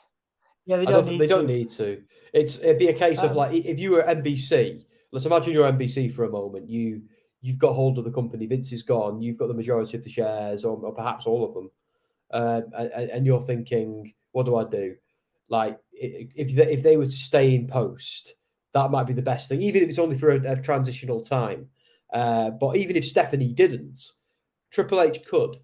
Yeah, they don't need to. It'd be a case of like if you were NBC. Let's imagine you're NBC for a moment. You've got hold of the company. Vince is gone. You've got the majority of the shares, or perhaps all of them, and you're thinking, "What do I do?" Like, if they were to stay in post, that might be the best thing, even if it's only for a transitional time. But even if Stephanie didn't, Triple H could.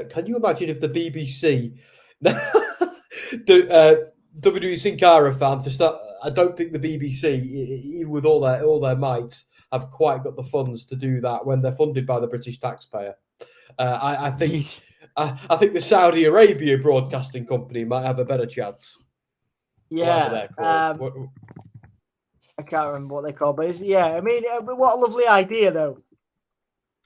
Can you imagine if the BBC, the WWE Sin Cara fan, to start? I don't think the BBC, even with all their might, have quite got the funds to do that when they're funded by the British taxpayer. I think the Saudi Arabia Broadcasting Company might have a better chance. Yeah, I can't remember what they call, but I mean, what a lovely idea, though.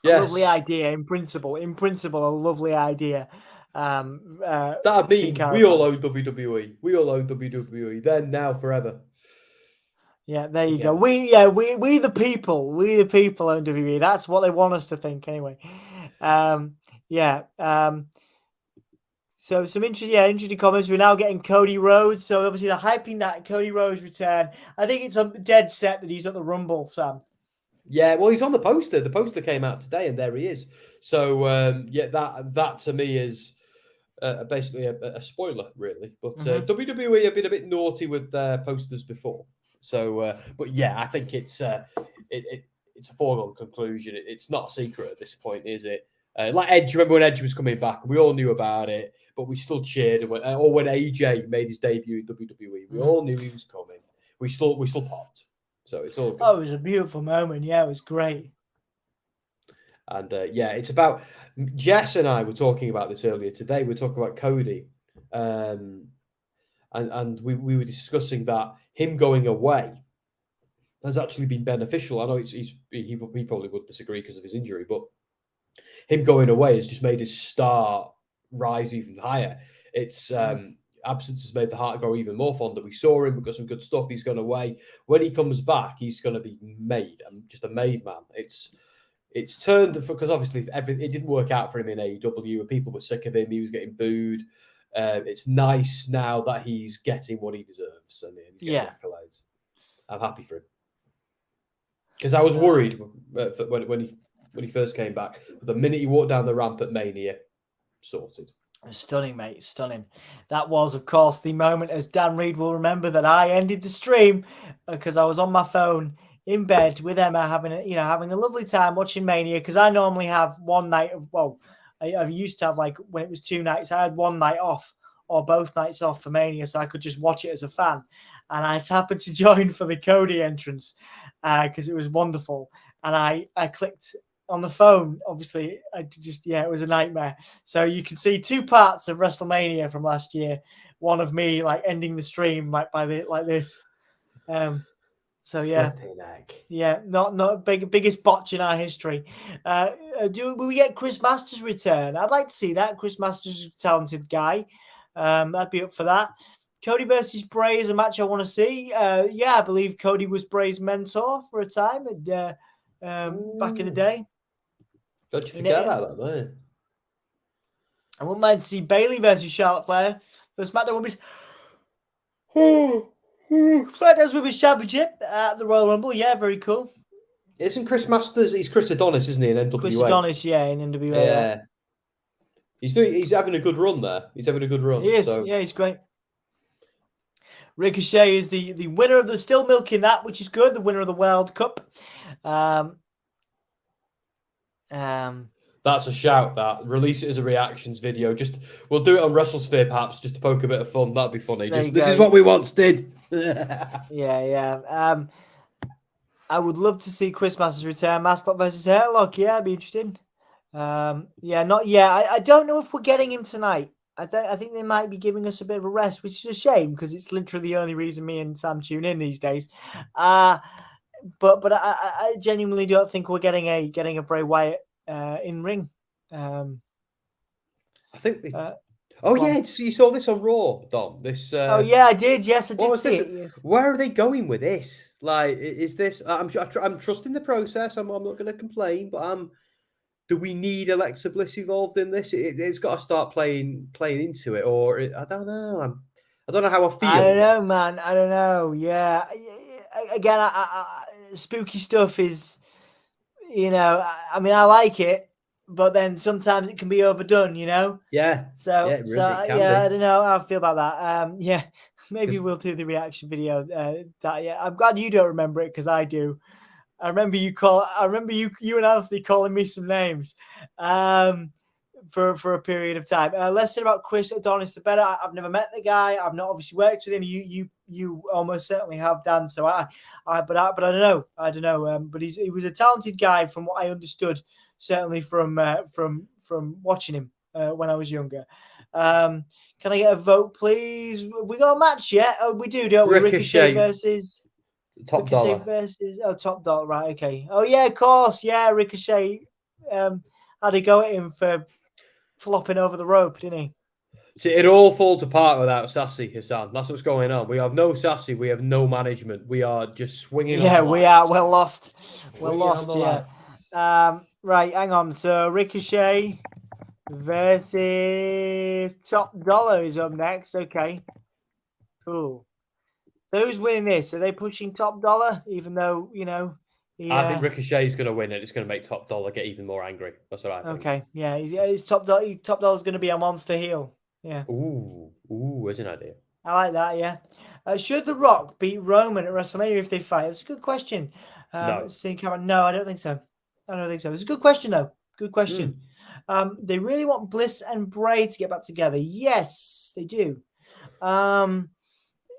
Yes. A lovely idea in principle. A lovely idea. That'd mean we all own WWE. We all own WWE. Then, now, forever. Yeah, there you go. We the people own WWE. That's what they want us to think, anyway. So some interesting comments. We're now getting Cody Rhodes. So obviously they're hyping that Cody Rhodes return. I think it's a dead set that he's at the Rumble, Sam. Yeah, well, he's on the poster. The poster came out today, and there he is. So that to me is basically a spoiler, really. But WWE have been a bit naughty with their posters before. So, but yeah, I think it's a foregone conclusion. It's not a secret at this point, is it? Like Edge, remember when Edge was coming back? We all knew about it, but we still cheered. Or when AJ made his debut in WWE, we all knew he was coming. We still popped. So it's all good. Oh, it was a beautiful moment. Yeah, it was great. And it's about Jess and I were talking about this earlier today. We were talking about Cody, and we were discussing that him going away has actually been beneficial. I know he probably would disagree because of his injury, but him going away has just made his star rise even higher. It's absence has made the heart grow even more fonder. We saw him, we got some good stuff. He's gone away. When he comes back, he's going to be just a made man. It's turned because obviously it didn't work out for him in AEW, and people were sick of him. He was getting booed. It's nice now that he's getting what he deserves, and he's getting accolades. I'm happy for him because I was worried when he first came back. But the minute he walked down the ramp at Mania, sorted. Stunning, mate. Stunning. That was, of course, the moment, as Dan Reed will remember, that I ended the stream because I was on my phone in bed with Emma having a lovely time watching Mania, because I normally have one night of, I used to have, like, when it was 2 nights, I had one night off or both nights off for Mania, so I could just watch it as a fan. And I happened to join for the Cody entrance because it was wonderful. And I clicked on the phone. Obviously, it was a nightmare. So you can see 2 parts of WrestleMania from last year. One of me like ending the stream like this. So yeah, not biggest botch in our history. Will we get Chris Masters return? I'd like to see that. Chris Masters is a talented guy. I'd be up for that. Cody versus Bray is a match I want to see. I believe Cody was Bray's mentor for a time back in the day. Don't you forget about that, man? I wouldn't mind to see Bayley versus Charlotte Flair for Smackdown Women's Championship at the Royal Rumble. Yeah, very cool. Isn't Chris Masters? He's Chris Adonis, isn't he? In NWA. Chris Adonis, in NWA. Yeah. He's having a good run there. He's having a good run. He is. So. Yeah, he's great. Ricochet is the winner of still milking that, which is good. The winner of the World Cup. That's a shout. That release it as a reactions video. We'll do it on WrestleSphere perhaps, just to poke a bit of fun. That'd be funny. This is what we once did. Yeah. I would love to see Chris Masters return. Mascot versus Hairlock. Yeah, it'd be interesting. Not yet. I don't know if we're getting him tonight. I think they might be giving us a bit of a rest, which is a shame because it's literally the only reason me and Sam tune in these days. But I genuinely don't think we're getting a Bray Wyatt in ring. I think. So you saw this on Raw, Dom? This. I did. Yes, I did see it. Yes. Where are they going with this? Like, is this? I'm trusting the process. I'm not going to complain, but do we need Alexa Bliss involved in this? It's got to start playing into it, or I don't know. I don't know how I feel. I don't know, man. I don't know. Yeah. Again, spooky stuff is, I like it, but then sometimes it can be overdone, Yeah. So I don't know how I feel about that. Maybe we'll do the reaction video. I'm glad you don't remember it because I do. I remember you and Anthony calling me some names for a period of time. Less said about Chris Adonis, the better. I've never met the guy. I've not obviously worked with him. You almost certainly have, Dan. So but I don't know. But he was a talented guy from what I understood, certainly from watching him when I was younger. Can I get a vote, please? We got a match yet? Oh, we do, don't we? Ricochet versus Top Dollar versus Top Dollar, right? Okay. Oh yeah, of course. Yeah, Ricochet had to go at him for flopping over the rope, didn't he? See, it all falls apart without Sassy, Hassan. That's what's going on. We have no Sassy. We have no management. We are just swinging. Yeah, on the we lights. are. We're lost. We're Swinging on lost. the Yeah. lights. Right. Hang on. So Ricochet versus Top Dollar is up next. Okay. Cool. So who's winning this? Are they pushing Top Dollar? Even though I think Ricochet's going to win it. It's going to make Top Dollar get even more angry. That's what I think. Okay. Yeah. He's Top Dollar. Top Dollar's going to be a monster heel. Yeah. Ooh, there's an idea. I like that. Yeah. Should The Rock beat Roman at WrestleMania if they fight? That's a good question. No. No, I don't think so. It's a good question though. Good question. They really want Bliss and Bray to get back together. Yes, they do.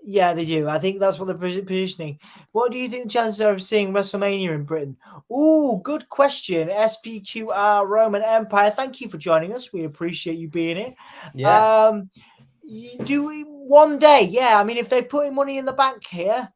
Yeah, they do. I think that's what they're positioning. What do you think the chances are of seeing WrestleMania in Britain? Ooh, good question. SPQR Roman Empire. Thank you for joining us. We appreciate you being here. Yeah. Do we one day? Yeah, I mean, if they're putting money in the bank here,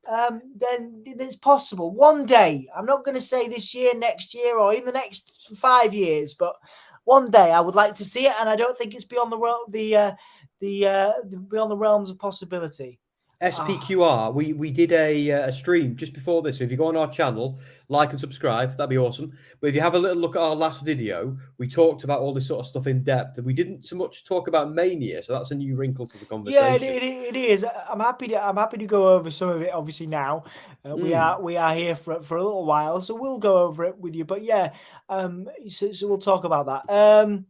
then it's possible. One day. I'm not going to say this year, next year, or in the next 5 years, but one day I would like to see it, and I don't think it's beyond the beyond the realms of possibility. SPQR, we did a stream just before this. So if you go on our channel, like and subscribe, that'd be awesome. But if you have a little look at our last video, we talked about all this sort of stuff in depth, and we didn't so much talk about Mania. So that's a new wrinkle to the conversation. Yeah, it is. I'm happy to go over some of it. Obviously now we are here for a little while, so we'll go over it with you. But yeah, so we'll talk about that.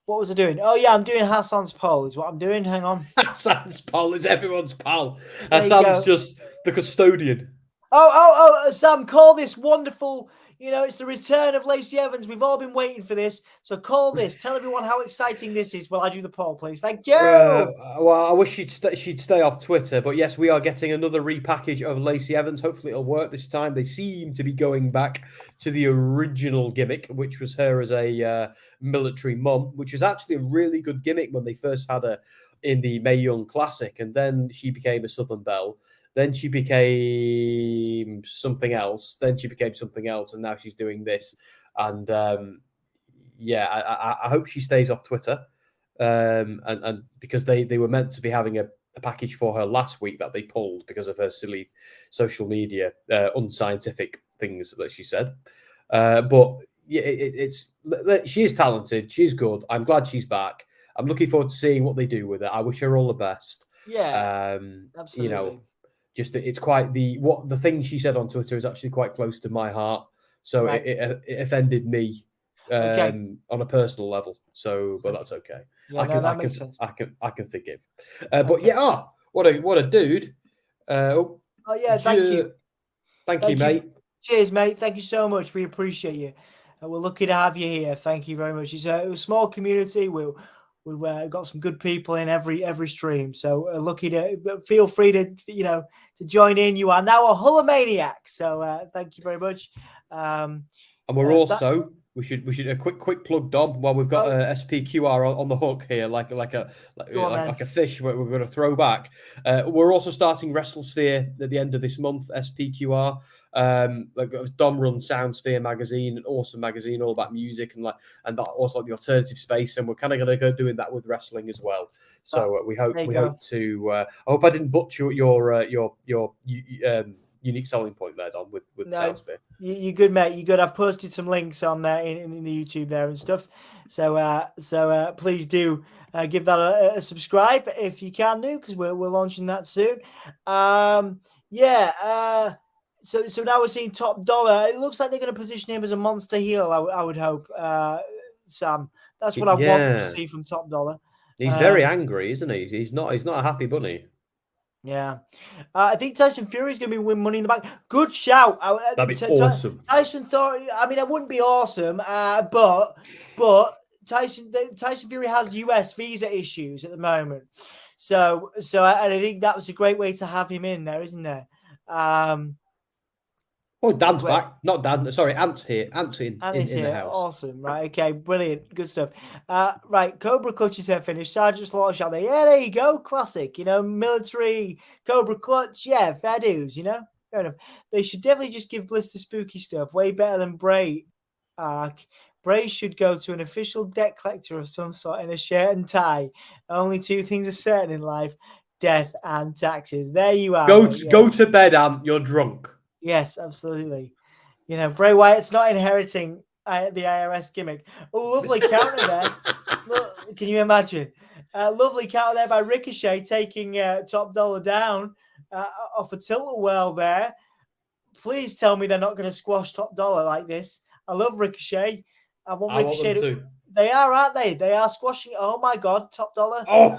What was I doing? Oh yeah, I'm doing Hassan's poll. Is what I'm doing. Hang on. Hassan's poll is everyone's pal. Hassan's just the custodian. Oh, Sam, call this wonderful. It's the return of Lacey Evans. We've all been waiting for this. So call this. Tell everyone how exciting this is. Well, I do the poll, please. Thank you. Well, I wish she'd stay off Twitter, but yes, we are getting another repackage of Lacey Evans. Hopefully, it'll work this time. They seem to be going back to the original gimmick, which was her as a military mum, which was actually a really good gimmick when they first had her in the Mae Young Classic, and then she became a Southern Belle. Then she became something else. Then she became something else, and now she's doing this. And I hope she stays off Twitter. And because they were meant to be having a package for her last week that they pulled because of her silly social media unscientific things that she said. But yeah, she is talented. She's good. I'm glad she's back. I'm looking forward to seeing what they do with her. I wish her all the best. Yeah, absolutely. It's quite the thing she said on Twitter is actually quite close to my heart. So right. it offended me on a personal level. So, but that's okay. Yeah, that makes sense. I can forgive. But yeah, what a dude. Thank you. Thank you, mate. Cheers, mate. Thank you so much. We appreciate you. We're lucky to have you here. Thank you very much. It's a small community. We've got some good people in every stream, so lucky to feel free to to join in. You are now a Hullamaniac, so thank you very much. And we're also we should a quick plug, Dom. While we've got SPQR on the hook here, like a fish we're going to throw back. We're also starting WrestleSphere at the end of this month. SPQR. Dom runs Soundsphere magazine, an awesome magazine all about music and that also like the alternative space, and we're kind of going to go doing that with wrestling as well. So we hope to. I hope I didn't butcher your unique selling point there, Dom, with Soundsphere. You're good, mate. You're good. I've posted some links on there in the YouTube there and stuff. So please do give that a subscribe if you can do, because we're launching that soon. So now we're seeing Top Dollar. It looks like they're going to position him as a monster heel. I would hope, Sam. That's what I want to see from Top Dollar. He's very angry, isn't he? He's not a happy bunny. Yeah, I think Tyson Fury is going to be win Money in the Bank. Good shout. That'd be awesome. Tyson thought. I mean, it wouldn't be awesome, but Tyson Fury has US visa issues at the moment. So I think that was a great way to have him in there, isn't there? Dan's back. Not Dan. Sorry, Ant's here. Ant's in the house. Awesome. Right. Okay. Brilliant. Good stuff. Right. Cobra Clutch is her finish. Sergeant Slaughter shot there. Yeah, there you go. Classic. Military Cobra Clutch. Yeah, fair dues. Fair enough. They should definitely just give Bliss the spooky stuff. Way better than Bray. Bray should go to an official debt collector of some sort in a shirt and tie. Only two things are certain in life: death and taxes. There you are. Go to bed, Ant. You're drunk. Yes, absolutely. You know, Bray Wyatt's not inheriting the IRS gimmick. Oh, lovely counter there. Look, can you imagine? Lovely counter there by Ricochet taking Top Dollar down off a tilt-a-whirl there. Please tell me they're not going to squash Top Dollar like this. I love Ricochet. I want Ricochet to. They are, aren't they? They are squashing. Oh my God, Top Dollar. Oh.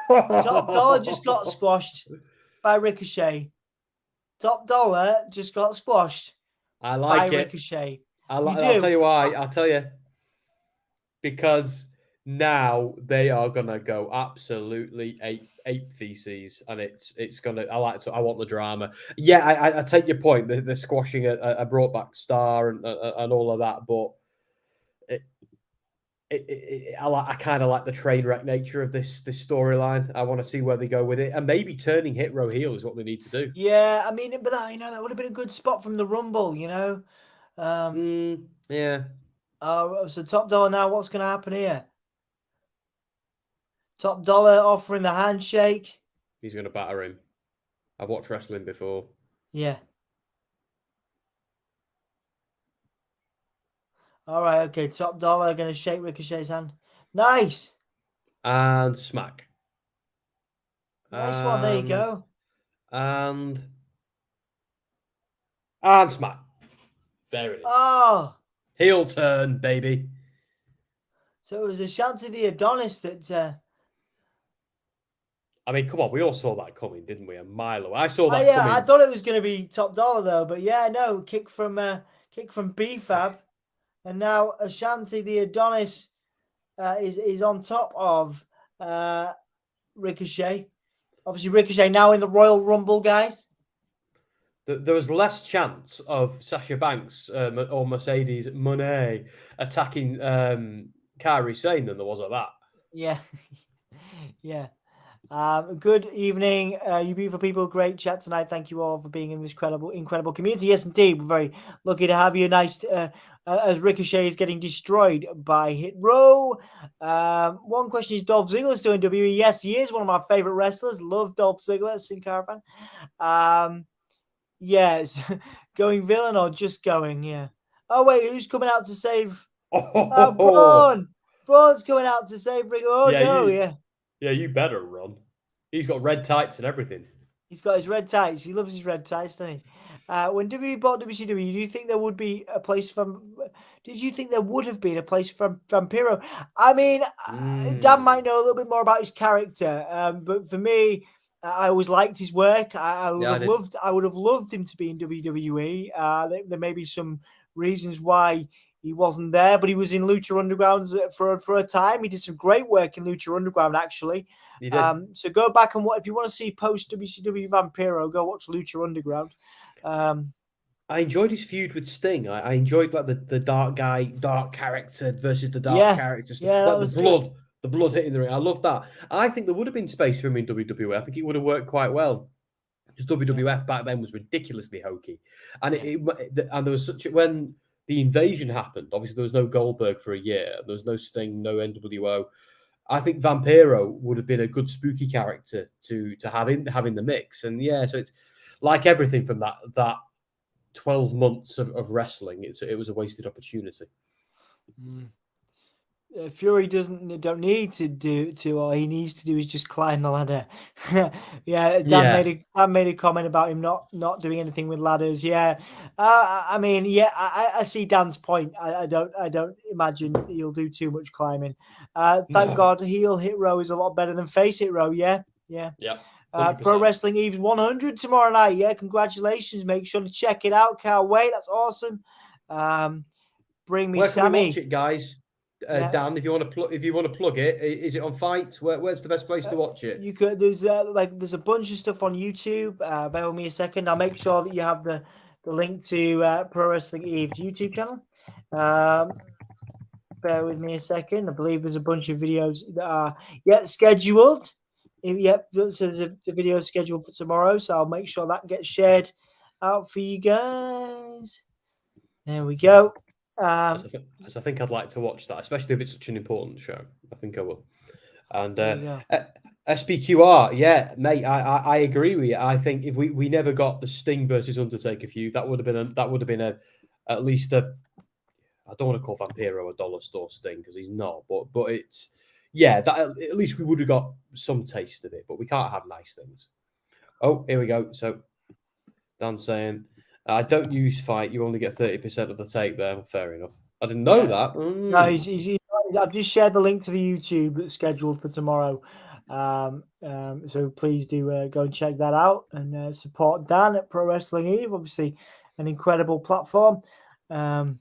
Top Dollar just got squashed by Ricochet. Top Dollar just got squashed by Ricochet. I'll tell you why. I'll tell you. Because now they are gonna go absolutely ape feces, and it's gonna. I want the drama. Yeah, I take your point. They're squashing a brought back star and all of that, but I kind of like the train wreck nature of this storyline. I want to see where they go with it, and maybe turning Hit Row heel is what they need to do. Yeah, I mean, but that would have been a good spot from the Rumble, Yeah. So Top Dollar now. What's going to happen here? Top Dollar offering the handshake. He's going to batter him. I've watched wrestling before. Yeah. All right, okay. Top Dollar going to shake Ricochet's hand. Nice. And smack. Nice one. There you go. And smack. There it is. Oh. Heel turn, baby. So it was Ashanti the Adonis that... I mean, come on. We all saw that coming, didn't we? A mile away. I saw that coming. I thought it was going to be Top Dollar, though. But yeah, no. Kick from B-Fab. And now Ashanti the Adonis is on top of Ricochet. Obviously, Ricochet now in the Royal Rumble, guys. There was less chance of Sasha Banks or Mercedes Moné attacking Kairi Sane than there was of that. Yeah. Yeah. Good evening, you beautiful people. Great chat tonight. Thank you all for being in this incredible community. Yes, indeed. We're very lucky to have you. Nice as Ricochet is getting destroyed by Hit Row. One question: is Dolph Ziggler still in WWE? Yes, he is. One of my favorite wrestlers. Love Dolph Ziggler, Sin Cara fan. Yes, going villain or just going? Yeah. Oh wait, who's coming out to save? Braun. Braun's coming out to save Rick. Oh yeah, no, Yeah, you better run. He's got red tights and everything. He's got his red tights. He loves his red tights, doesn't he? When WWE bought WCW, do you think there would be a place for? Did you think there would have been a place for Vampiro? I mean, Dan might know a little bit more about his character, but for me, I always liked his work. I would have loved him to be in WWE. There may be some reasons why he wasn't there, but he was in Lucha Underground for a time. He did some great work in Lucha Underground, actually. He did. So go back and if you want to see post WCW Vampiro, go watch Lucha Underground. I enjoyed his feud with Sting. I enjoyed like the dark character versus the dark character. Yeah, like the blood hitting the ring. I love that. I think there would have been space for him in WWE. I think it would have worked quite well. Because WWF back then was ridiculously hokey, and and there was when the invasion happened. Obviously, there was no Goldberg for a year. There was no Sting, no NWO. I think Vampiro would have been a good spooky character to have in the mix. And yeah, so it's like everything from that 12 months of wrestling. It was a wasted opportunity. Fury don't need to all he needs to do is just climb the ladder. Dan made a comment about him not doing anything with ladders. I mean, I see Dan's point. I don't imagine he'll do too much climbing. Thank God heel Hit Row is a lot better than face Hit Row. Yeah. Pro Wrestling Eves 100 tomorrow night. Yeah, congratulations. Make sure to check it out. Can't wait. That's awesome. Bring me Where Sammy. Can we watch it, guys? Dan, if you want to plug it, is it on Fight? Where's the best place to watch it? You could. There's a bunch of stuff on YouTube. Bear with me a second. I'll make sure that you have the link to Pro Wrestling Eve's YouTube channel. Bear with me a second. I believe there's a bunch of videos that are scheduled. So there's a video scheduled for tomorrow. So I'll make sure that gets shared out for you guys. There we go. Um, As I think I'd like to watch that, especially if it's such an important show. I think I will. And there you go. SPQR, yeah, mate, I agree with you. I think if we never got the Sting versus Undertaker feud, that would have been at least a. I don't want to call Vampiro a dollar store Sting because he's not, but it's that at least we would have got some taste of it. But we can't have nice things. Oh, here we go. So Dan's saying, I don't use fight. You only get 30% of the take there. Fair enough. I didn't know that. No, I've just shared the link to the YouTube that's scheduled for tomorrow. So please do go and check that out and support Dan at Pro Wrestling Eve. Obviously, an incredible platform. Pro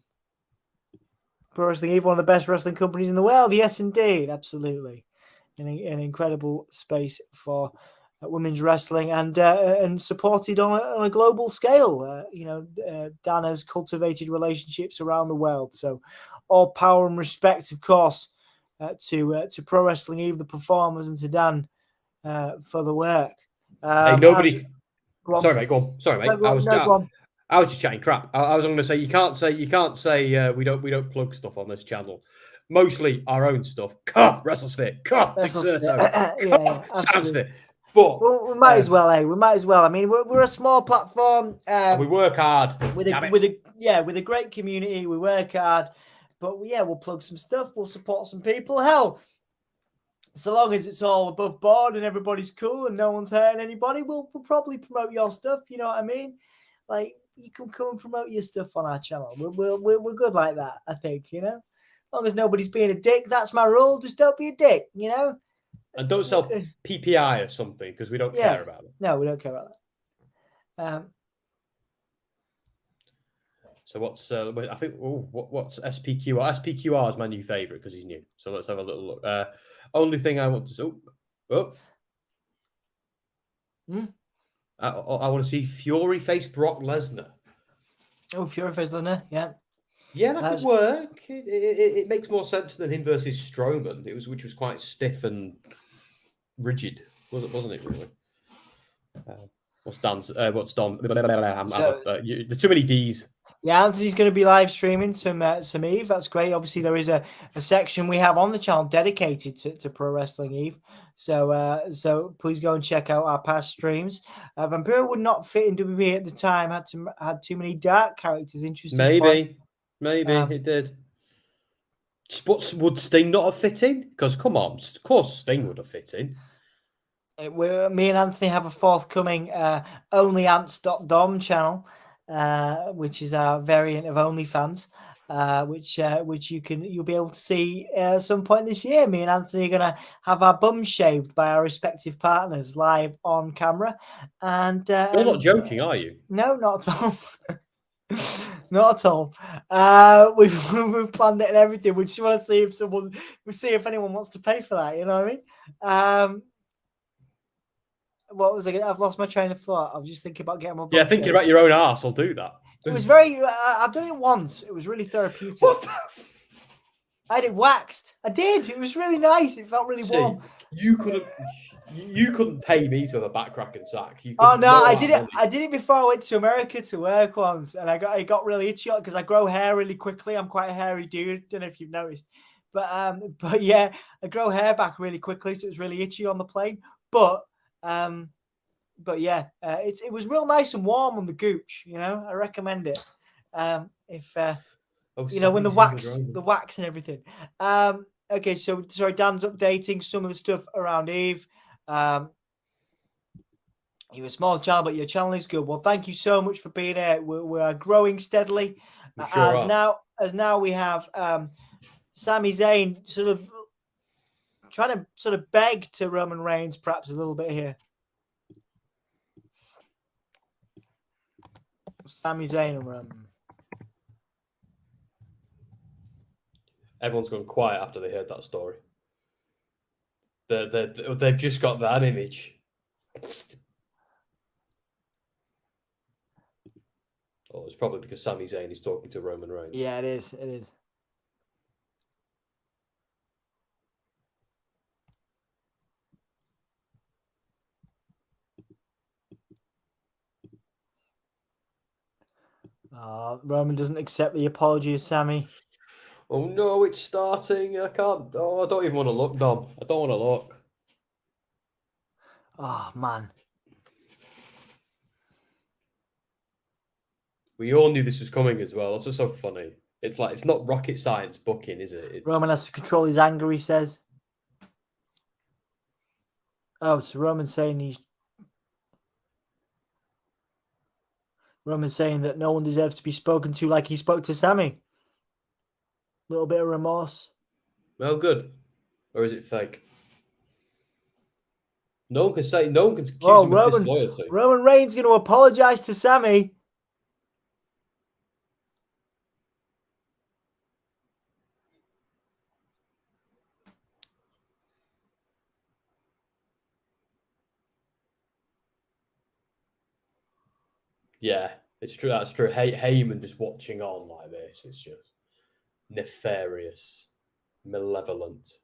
Wrestling Eve, one of the best wrestling companies in the world. Yes, indeed, absolutely, an incredible space for women's wrestling and supported on a global scale. Dan has cultivated relationships around the world. So, all power and respect, of course, to Pro Wrestling Eve, the performers, and to Dan for the work. Hey, nobody. Sorry, mate. Go on. Sorry, mate. Go on. I was just chatting crap. I was going to say you can't say we don't plug stuff on this channel. Mostly our own stuff. Cough, WrestleSphere. Cough, Soundsphere. But we might as well, We might as well. I mean, we're a small platform. We work hard with a great community. We work hard, but we'll plug some stuff. We'll support some people. Hell, so long as it's all above board and everybody's cool and no one's hurting anybody, we'll probably promote your stuff. You know what I mean? Like, you can come and promote your stuff on our channel. We're good like that, I think, As long as nobody's being a dick, that's my rule. Just don't be a dick, And don't sell PPI or something because we don't care about it. No, we don't care about that. So what's I think what's SPQR? SPQR is my new favorite because he's new. So let's have a little look. Only thing I want to I want to see Fury face Brock Lesnar. Oh, Fury face Lesnar, yeah. Yeah, that could work. It makes more sense than him versus Strowman. Which was quite stiff and rigid, wasn't it? Really. What's Dan's? What's Don? The too many D's. Yeah, Anthony's going to be live streaming some Eve. That's great. Obviously, there is a section we have on the channel dedicated to Pro Wrestling Eve. So please go and check out our past streams. Vampiro would not fit in WWE at the time. Had too many dark characters. Interesting. Maybe it did. But would Sting not have fit in? Because come on, of course Sting would have fit in. Me and Anthony have a forthcoming OnlyAnts.dom channel. Which is our variant of OnlyFans, which you'll be able to see at some point this year. Me and Anthony are gonna have our bums shaved by our respective partners live on camera. And you're not joking, are you? No, not at all. Not at all. We've planned it and everything. We just want to see if anyone wants to pay for that. You know what I mean? What was I? I've lost my train of thought. I was just thinking about getting my. Yeah, thinking about your own arse will do that. It was very. I've done it once. It was really therapeutic. I had it waxed. I did. It was really nice. It felt really warm. You couldn't pay me to have a back crack and sack. I did it. I did it before I went to America to work once, and I got really itchy because I grow hair really quickly. I'm quite a hairy dude. Don't know if you've noticed, but yeah, I grow hair back really quickly, so it was really itchy on the plane. But yeah, it was real nice and warm on the gooch. I recommend it. When the wax and everything. Okay, so sorry, Dan's updating some of the stuff around Eve. You're a small channel, but your channel is good. Well, thank you so much for being here. We're growing steadily. As now we have Sami Zayn sort of trying to sort of beg to Roman Reigns perhaps a little bit here. Sami Zayn and Roman. Everyone's gone quiet after they heard that story. They've just got that image. Oh, it's probably because Sami Zayn is talking to Roman Reigns. Yeah, it is. It is. Roman doesn't accept the apology of Sammy. Oh no, it's starting. I can't. Oh, I don't even want to look, Dom. I don't want to look. Oh, man. We all knew this was coming as well. That's what's so funny. It's like, it's not rocket science booking, is it? It's... Roman has to control his anger, he says. Oh, so Roman's saying that no one deserves to be spoken to like he spoke to Sammy. Little bit of remorse. Well, good. Or is it fake? No one can accuse him of disloyalty. Roman Reigns going to apologize to Sammy. Yeah, it's true. That's true. Heyman just watching on like this. It's just nefarious, malevolent.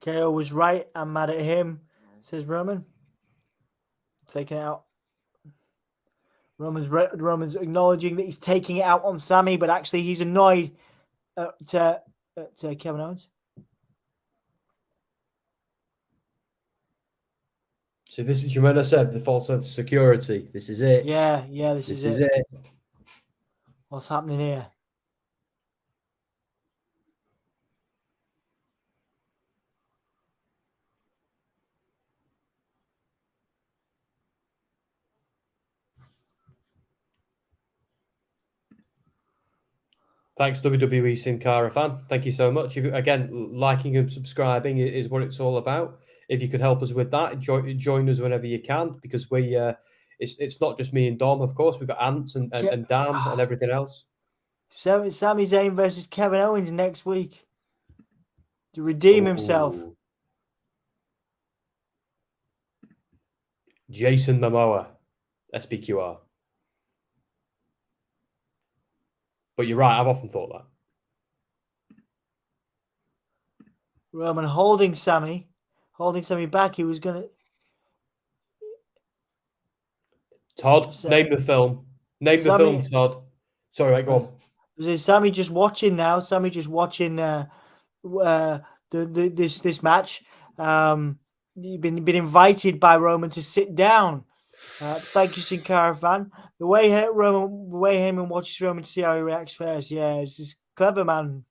KO was right. I'm mad at him, says Roman. Taking it out. Roman's acknowledging that he's taking it out on Sammy, but actually he's annoyed at Kevin Owens. So this is, you remember I said, the false sense of security. This is it. Yeah, this is it. it. What's happening here? Thanks, WWE Sin Cara fan. Thank you so much. Again, liking and subscribing is what it's all about. If you could help us with that, join us whenever you can, because it's not just me and Dom, of course. We've got Ant and Dan and everything else. Sami Zayn versus Kevin Owens next week to redeem himself. Jason Momoa, SBQR. But you're right, I've often thought that. Roman holding Sammy back. He was going to... Todd, name the film. Name the film, Todd. Sorry, mate, go on. Is Sammy just watching now? Sammy just watching this match. You've been invited by Roman to sit down. Thank you, Sin Cara fan. The way Heyman watches Roman to see how he reacts first. Yeah, it's just clever, man.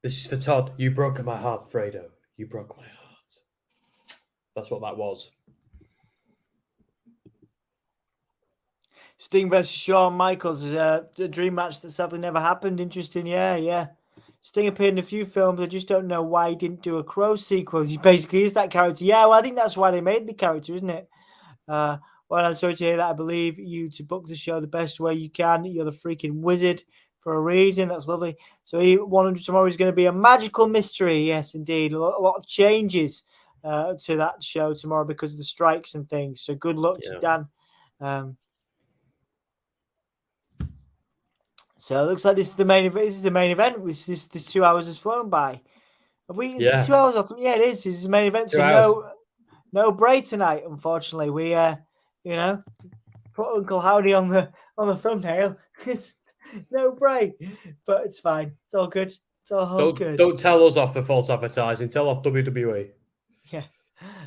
This is for Todd. You broke my heart, Fredo. You broke my heart. That's what that was. Sting versus Shawn Michaels is a dream match that sadly never happened. Interesting, yeah. Sting appeared in a few films. I just don't know why he didn't do a Crow sequel. He basically is that character. Yeah, well, I think that's why they made the character, isn't it? Well, I'm sorry to hear that. I believe you to book the show the best way you can. You're the freaking wizard for a reason. That's lovely. So 100 tomorrow is going to be a magical mystery. Yes, indeed. A lot of changes to that show tomorrow because of the strikes and things. So good luck to Dan. So it looks like this is the main event. This is the main event. This 2 hours has flown by. Is it 2 hours? Yeah, it is. This is the main event. So no Bray tonight, unfortunately. We put Uncle Howdy on the thumbnail. It's no Bray, but it's fine. It's all good. It's all good. Don't tell us off for false advertising. Tell off WWE. Yeah,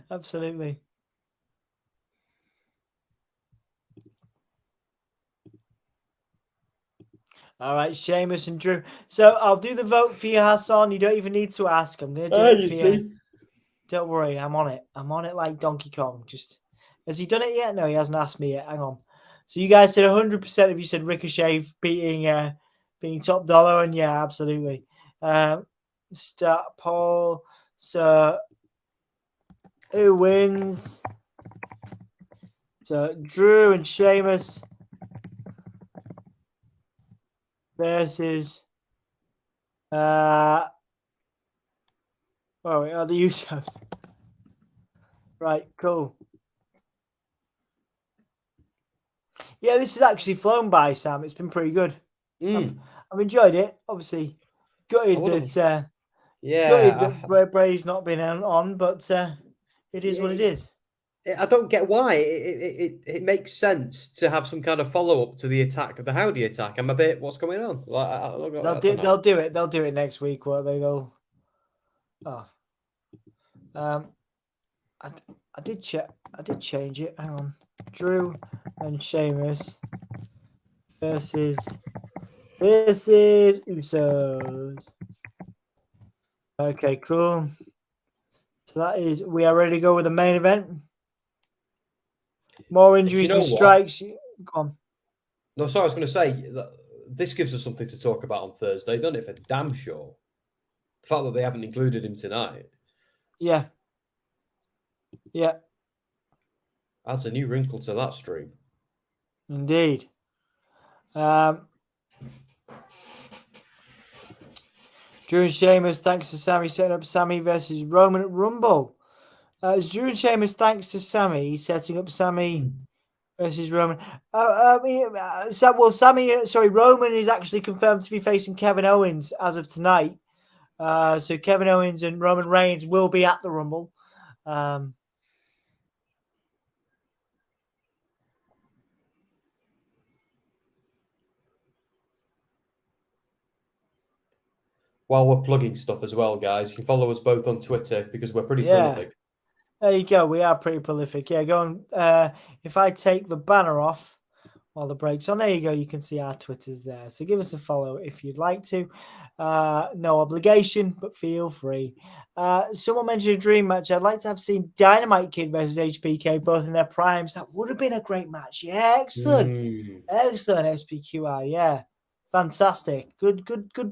absolutely. All right, Sheamus and Drew. So I'll do the vote for you, Hassan. You don't even need to ask. I'm going to do it for you. Don't worry, I'm on it. I'm on it like Donkey Kong. Has he done it yet? No, he hasn't asked me yet. Hang on. So you guys said 100% of you said Ricochet being top dollar, and yeah, absolutely. Start poll. So who wins? So Drew and Sheamus versus the Usos. Right, cool. Yeah, this has actually flown by, Sam. It's been pretty good. I've enjoyed it. Obviously, gutted that Bray's not been on, but it is what it is. I don't get why. It makes sense to have some kind of follow up to the attack of the Howdy attack. I'm a bit. What's going on? Like, They'll do it. They'll do it next week. Won't they? They'll. Oh. I did check. I did change it. Hang on. Drew and Sheamus versus Usos. Okay, cool. So that is. We are ready to go with the main event. More injuries than strikes. Go on. No, sorry, I was going to say that this gives us something to talk about on Thursday, doesn't it? For damn sure. The fact that they haven't included him tonight. Yeah. Yeah. Adds a new wrinkle to that stream. Indeed. Drew and Sheamus, thanks to Sammy, setting up Sammy versus Roman at Rumble. It's Drew and Sheamus, thanks to Sammy, setting up Sammy versus Roman. Roman is actually confirmed to be facing Kevin Owens as of tonight. So Kevin Owens and Roman Reigns will be at the Rumble. While we're plugging stuff as well, guys, you can follow us both on Twitter because we're pretty prolific. There you go. We are pretty prolific. Yeah, go on. If I take the banner off while the break's on, there you go. You can see our Twitters there. So give us a follow if you'd like to. No obligation, but feel free. Someone mentioned a dream match. I'd like to have seen Dynamite Kid versus HBK both in their primes. That would have been a great match. Yeah, excellent. Excellent, SPQR. Yeah. Fantastic. Good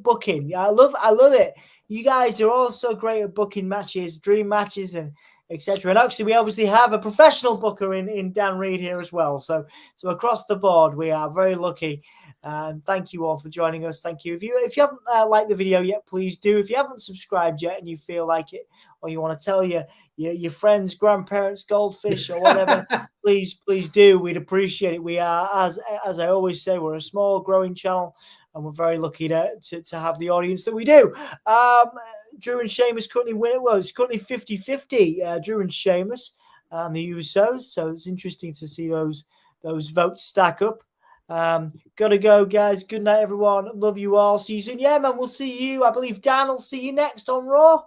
booking. Yeah, I love it. You guys are all so great at booking matches, dream matches, and etc. And actually, we obviously have a professional booker in Dan Reed here as well. So across the board, we are very lucky. And thank you all for joining us. Thank you. If you haven't liked the video yet, please do. If you haven't subscribed yet and you feel like it, or you want to tell your friends, grandparents, goldfish, or whatever, please do. We'd appreciate it. We are, as I always say, we're a small growing channel, and we're very lucky to have the audience that we do. Drew and Sheamus currently win. Well, it's currently 50-50. Drew and Sheamus and the Usos. So it's interesting to see those votes stack up. Gotta go, guys. Good night, everyone. Love you all. See you soon. Yeah, man. We'll see you. I believe Dan will see you next on Raw.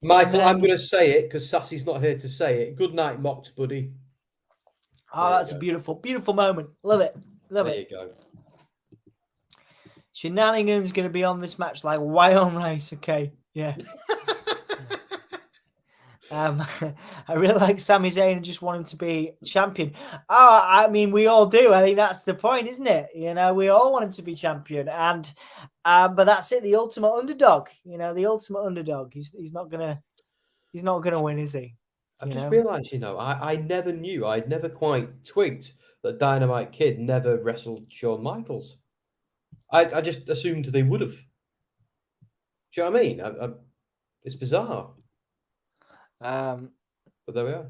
Michael, I'm going to say it because Sassy's not here to say it. Good night, Mocked buddy. Oh, that's a beautiful, beautiful moment. Love it. Love it. There you go. Shenanigans going to be on this match like wild rice. Okay. Yeah. I really like Sami Zayn and just want him to be champion. Oh, I mean, we all do. I think that's the point, isn't it? You know, we all want him to be champion, and but that's it. The ultimate underdog. You know, the ultimate underdog. He's not gonna win, is he? I've just realised, I never knew. I'd never quite twigged that Dynamite Kid never wrestled Shawn Michaels. I just assumed they would have. Do you know what I mean? It's bizarre. But there we are.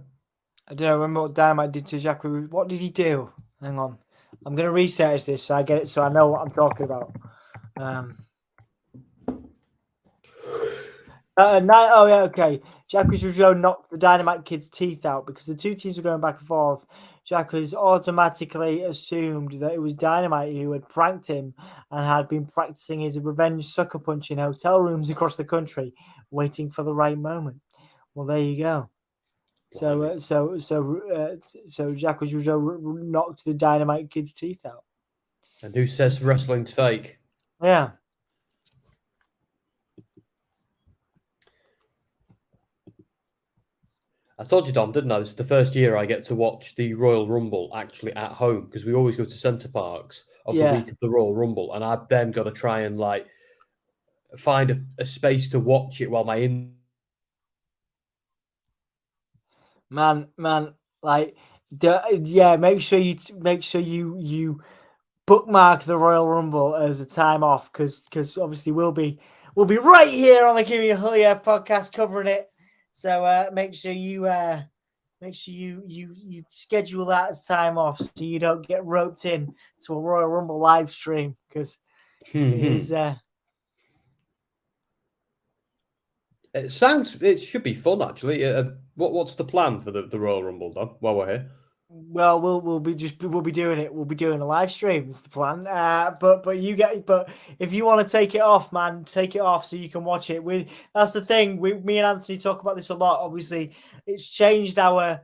I don't remember what Dynamite did to Jack. What did he do? Hang on. I'm going to research this so I get it, so I know what I'm talking about. Okay. Jack Rougeau knocked the Dynamite Kid's teeth out because the two teams were going back and forth. Jack was automatically assumed that it was Dynamite who had pranked him and had been practicing his revenge sucker punch in hotel rooms across the country, waiting for the right moment. Well, there you go. So Jack Rougeau knocked the Dynamite Kid's teeth out. And who says wrestling's fake? Yeah. I told you, Dom, didn't I? This is the first year I get to watch the Royal Rumble actually at home because we always go to Centre Parks of the week of the Royal Rumble, and I've then got to try and find a space to watch it while my Man, make sure you bookmark the Royal Rumble as a time off because obviously we'll be right here on the Give Me a Hell Yeah podcast covering it. So make sure you schedule that as time off so you don't get roped in to a Royal Rumble live stream because it is. It should be fun actually. What's the plan for the Royal Rumble, Don? While we're here, Well, we'll be doing it. We'll be doing a live stream. Is the plan. But if you want to take it off, man, take it off so you can watch it. That's the thing. Me and Anthony talk about this a lot. Obviously, it's changed our.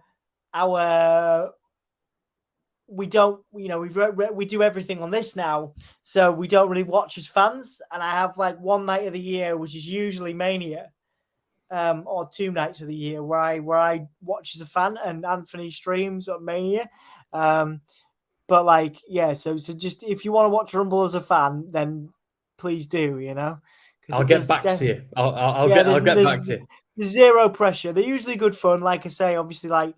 We don't, we do everything on this now, so we don't really watch as fans. And I have like one night of the year, which is usually Mania, or 2 nights of the year where I watch as a fan, and Anthony streams at Mania. But like, yeah, so just if you want to watch Rumble as a fan, then please do, I'll get back to you. I'll get back to you. There's zero pressure. They're usually good fun. Like I say, obviously, like,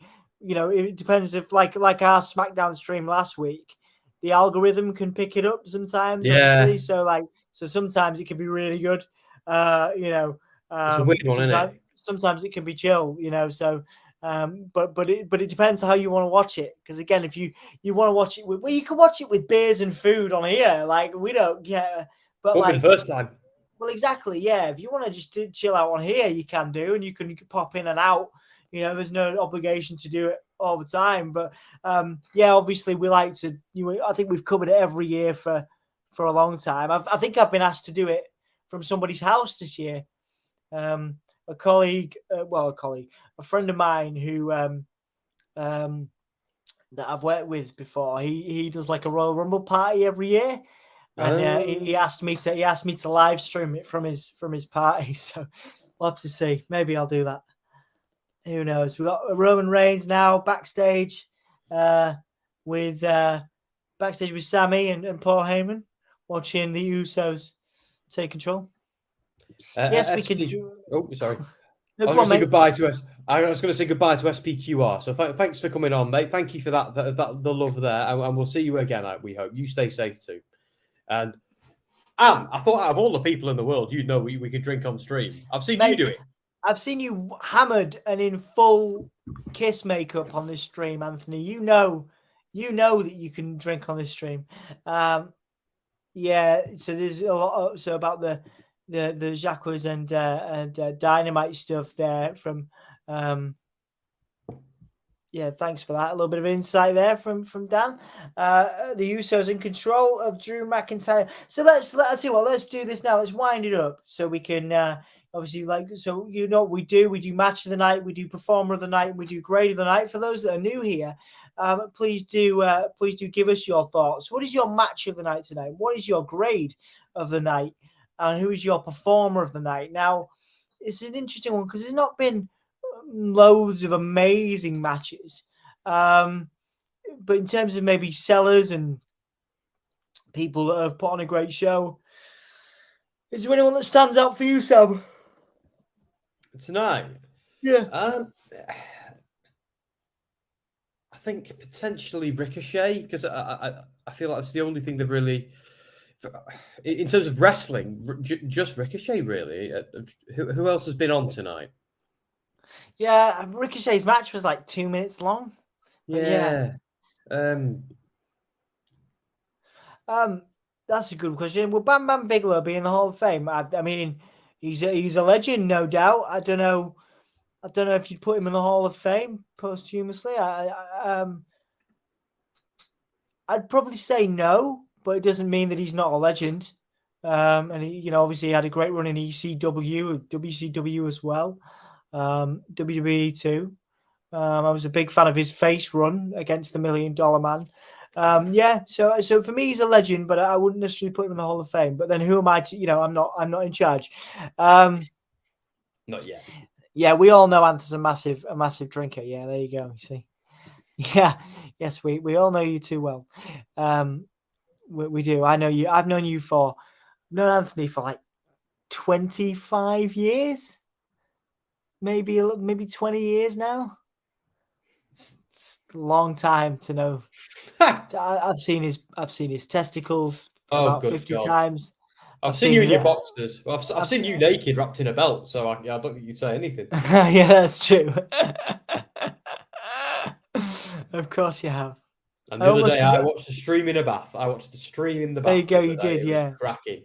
it depends if like our Smackdown stream last week, the algorithm can pick it up sometimes, obviously. So sometimes it can be really good. It's a weird one, isn't it? Sometimes it can be chill, so but it depends how you want to watch it. Because again, if you want to watch it you can watch it with beers and food on here. Like we don't, but Won't be like the first time. Well, exactly, yeah. If you want to just chill out on here, you can do, and you can pop in and out. There's no obligation to do it all the time. But obviously we like to. I think we've covered it every year for a long time. I think I've been asked to do it from somebody's house this year. A friend of mine who that I've worked with before. He does like a Royal Rumble party every year. And he asked me to live stream it from his party. So we'll have to see. Maybe I'll do that. Who knows? We've got Roman Reigns now backstage with Sammy and Paul Heyman watching the Usos take control. Yes, we can. Oh, sorry. No, I was going to say goodbye to SPQR. So thanks for coming on, mate. Thank you for that the love there, and we'll see you again. We hope you stay safe too. And I thought out of all the people in the world, you'd know we could drink on stream. I've seen you do it. I've seen you hammered and in full Kiss makeup on this stream, Anthony. You know that you can drink on this stream. So there's a lot about the Jacques and Dynamite stuff there from. Thanks for that. A little bit of insight there from Dan. The Usos in control of Drew McIntyre. So let's do this now. Let's wind it up so we can obviously what we do. We do match of the night, we do performer of the night, and we do grade of the night. For those that are new here, please do give us your thoughts. What is your match of the night tonight? What is your grade of the night? And who is your performer of the night? Now, it's an interesting one because there's not been loads of amazing matches, but in terms of maybe sellers and people that have put on a great show, is there anyone that stands out for you, Sam? Tonight? Yeah. I think potentially Ricochet, because I feel like it's the only thing they've really, in terms of wrestling, just Ricochet really. Who else has been on tonight? Yeah, Ricochet's match was like 2 minutes long. Yeah. That's a good question. Will Bam Bam Bigelow be in the Hall of Fame? I mean, he's a legend, no doubt. I don't know if you'd put him in the Hall of Fame posthumously. I'd probably say no, but it doesn't mean that he's not a legend. And he, obviously he had a great run in ECW, WCW as well, WWE too. I was a big fan of his face run against the $1 Million Man. So for me, he's a legend, but I wouldn't necessarily put him in the Hall of Fame. But then who am I to, I'm not in charge. Not yet. Yeah, we all know Anthony's a massive drinker. Yeah, there you go. You see. Yeah, yes, we all know you too well. We do. I know you. I've known Anthony for like 25 years, maybe 20 years now. It's a long time to know. I've seen his testicles about 50 times. I've seen you in your boxers. I've seen you naked wrapped in a belt, so I don't think you'd say anything. Yeah, that's true. Of course you have. And the other day, I watched the stream in a bath. I watched the stream in the bath. There you go, you did, yeah. Cracking.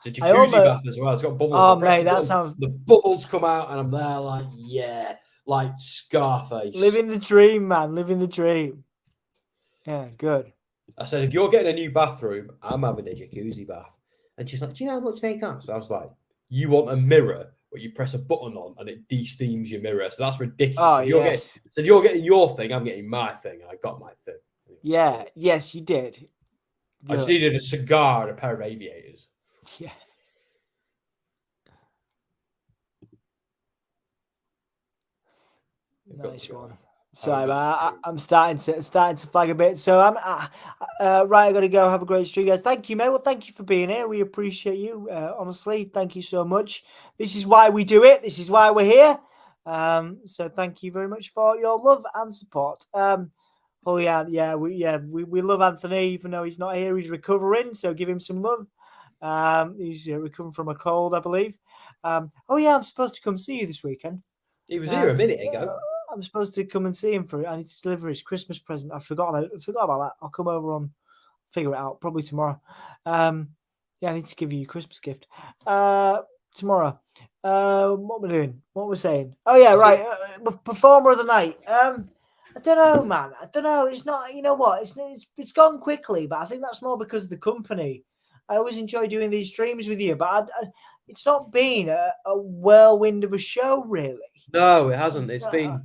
It's a I jacuzzi bath as well. It's got bubbles. Oh, mate, that sounds... The bubbles come out, and I'm there like, yeah, like Scarface. Living the dream, man. Living the dream. Yeah, good. I said, if you're getting a new bathroom, I'm having a jacuzzi bath. And she's like, do you know how much they cost? So I was like, you want a mirror where you press a button on and it de-steams your mirror. So that's ridiculous. Oh, Yes. So you're getting your thing, I'm getting my thing. And I got my thing. Yeah, yes, you did. I just needed a cigar and a pair of aviators. Yeah. Nice one. Sorry, man. I'm starting to flag a bit. So I'm right. I got to go. Have a great stream, guys. Thank you, mate. Well, thank you for being here. We appreciate you. Honestly, thank you so much. This is why we do it. This is why we're here. So thank you very much for your love and support. Oh yeah, we love Anthony, even though he's not here. He's recovering, so give him some love. He's recovering from a cold, I believe. Oh yeah, I'm supposed to come see you this weekend. He was here a minute ago. I'm supposed to come and see him I need to deliver his Christmas present. I forgot about that. I'll come over figure it out probably tomorrow. Yeah, I need to give you your Christmas gift tomorrow. What we're doing? What we're saying? Oh yeah, right. Performer of the night. I don't know, man. I don't know. It's not. You know what? It's gone quickly, but I think that's more because of the company. I always enjoy doing these streams with you, but it's not been a whirlwind of a show, really. No, it hasn't. It's been.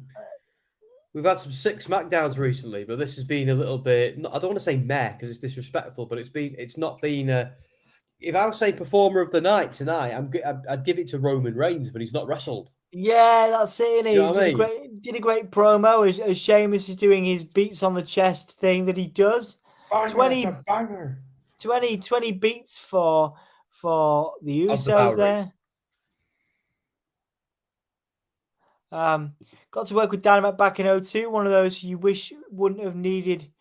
We've had some sick Smackdowns recently, but this has been a little bit. I don't want to say meh because it's disrespectful, but it's not been a. If I was saying performer of the night tonight, I'd give it to Roman Reigns, but he's not wrestled. Yeah, that's it. He did a great promo as Sheamus is doing his beats on the chest thing that he does. Banger. 20 beats for the Usos there. Got to work with Dynamite back in 02. One of those you wish wouldn't have needed.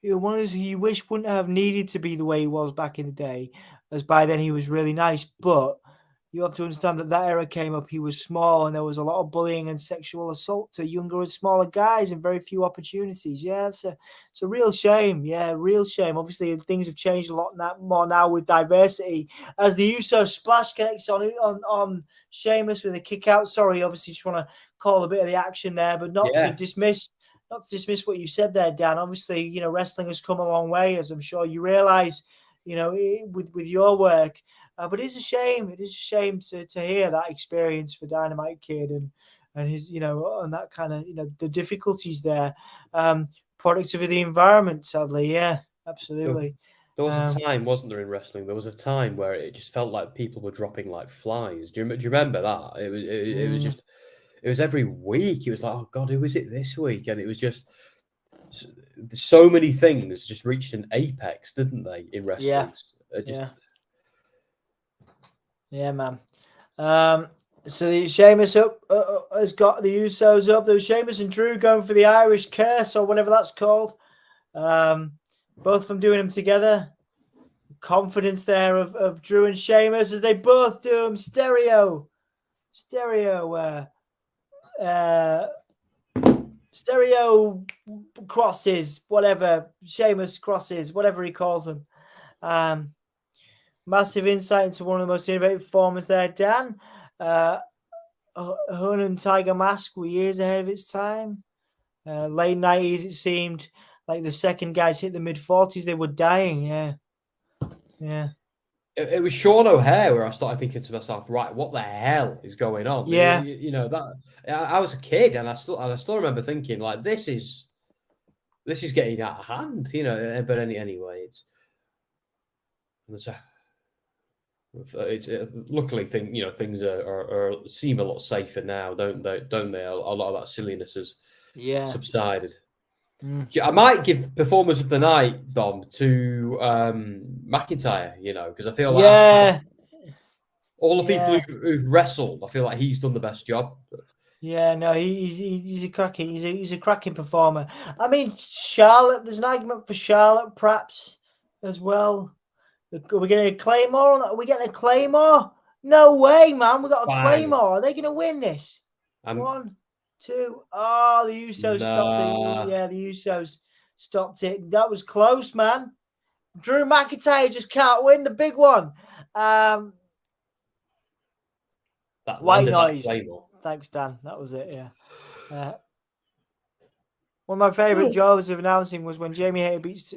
One of those you wish wouldn't have needed to be the way he was back in the day, as by then he was really nice. But you have to understand that era came up. He was small, and there was a lot of bullying and sexual assault to younger and smaller guys, and very few opportunities. Yeah, it's a real shame. Yeah, real shame. Obviously, things have changed a lot more now with diversity. As the Uso splash connects on Sheamus with a kick out. Sorry, obviously, just want to call a bit of the action there, but not to dismiss what you said there, Dan. Obviously, wrestling has come a long way, as I'm sure you realize. With your work. But it is a shame. It is a shame to hear that experience for Dynamite Kid and his, and that kind of, the difficulties there. Product of the environment, sadly. Yeah, absolutely. There was a time, wasn't there, in wrestling? There was a time where it just felt like people were dropping like flies. Do you remember that? It was just, it was every week. It was like, oh God, who is it this week? And it was just, so many things just reached an apex, didn't they, in wrestling? Yeah, man. So the Sheamus has got the Usos up. There was Sheamus and Drew going for the Irish curse or whatever that's called. Both of them doing them together. Confidence there of Drew and Sheamus as they both do them stereo crosses, whatever, Sheamus crosses, whatever he calls them. Massive insight into one of the most innovative performers there, Dan. Hun and Tiger Mask were years ahead of its time. Late 90s, it seemed like the second guys hit the mid-40s, they were dying. Yeah. It was Sean O'Hare where I started thinking to myself, right, what the hell is going on? Yeah. That I was a kid and I still remember thinking like this is getting out of hand, but anyway, it's luckily things are seem a lot safer now, don't they? A lot of that silliness has subsided. I might give performers of the night, Dom, to McIntyre, because I feel like all the people who've wrestled, I feel like he's done the best job. Yeah, no, he's a cracking performer. I mean, Charlotte, there's an argument for Charlotte perhaps as well. Are we getting a Claymore? Are we getting a Claymore? No way, man. We got a Claymore. Are they going to win this? 1, 2. Oh, the Usos stopped it. Yeah, the Usos stopped it. That was close, man. Drew McIntyre just can't win the big one. That White landed that noise. Claymore. Thanks, Dan. That was it. Yeah. One of my favourite jobs of announcing was when Jamie Hayter beats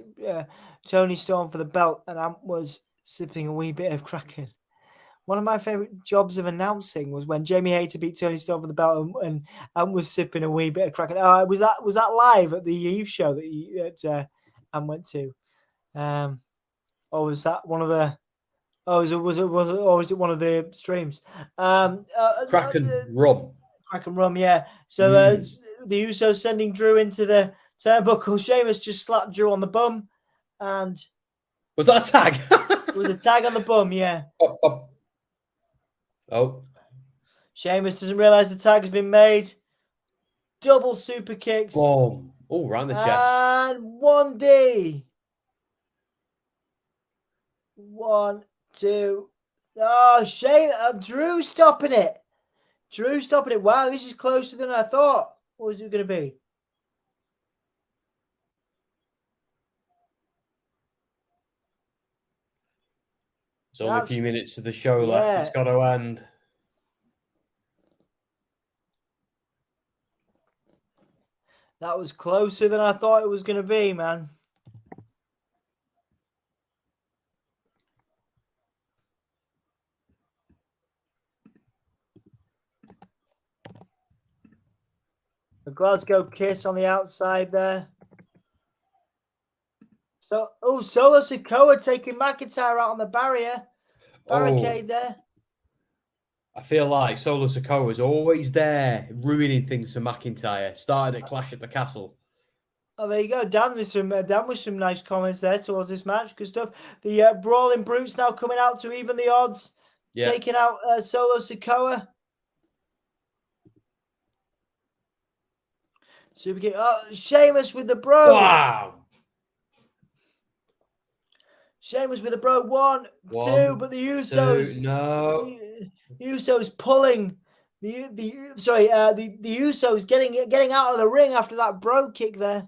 Tony Storm for the belt, and Ant was sipping a wee bit of Kraken. One of my favourite jobs of announcing was when Jamie Hayter beat Tony Storm for the belt, and Ant was sipping a wee bit of Kraken. Was that live at the Eve show that Ant went to, or was that one of the? Oh, was it one of the streams? Kraken rum. Kraken rum, yeah. So the Usos sending Drew into the turnbuckle. Sheamus just slapped Drew on the bum, and was that a tag? it was a tag on the bum, yeah. Oh. Sheamus doesn't realise the tag has been made. Double super kicks. Boom. Oh, round the chest. And 1D. 1, 2. Oh, Drew stopping it. Drew stopping it. Wow, this is closer than I thought. What was it going to be? There's only a few minutes to the show left. It's got to end. That was closer than I thought it was going to be, man. A Glasgow kiss on the outside there. So, Solo Sikoa taking McIntyre out on the barricade there. I feel like Solo Sikoa is always there, ruining things for McIntyre. Started at Clash at the Castle. Oh, there you go. Dan with some nice comments there towards this match. Good stuff. The Brawling Brutes now coming out to even the odds. Yeah. Taking out Solo Sikoa. Super kick. Oh, Sheamus with the bro. Wow. Sheamus with the bro. One, two, but the Usos. No. The Usos pulling. The Usos getting out of the ring after that bro kick there.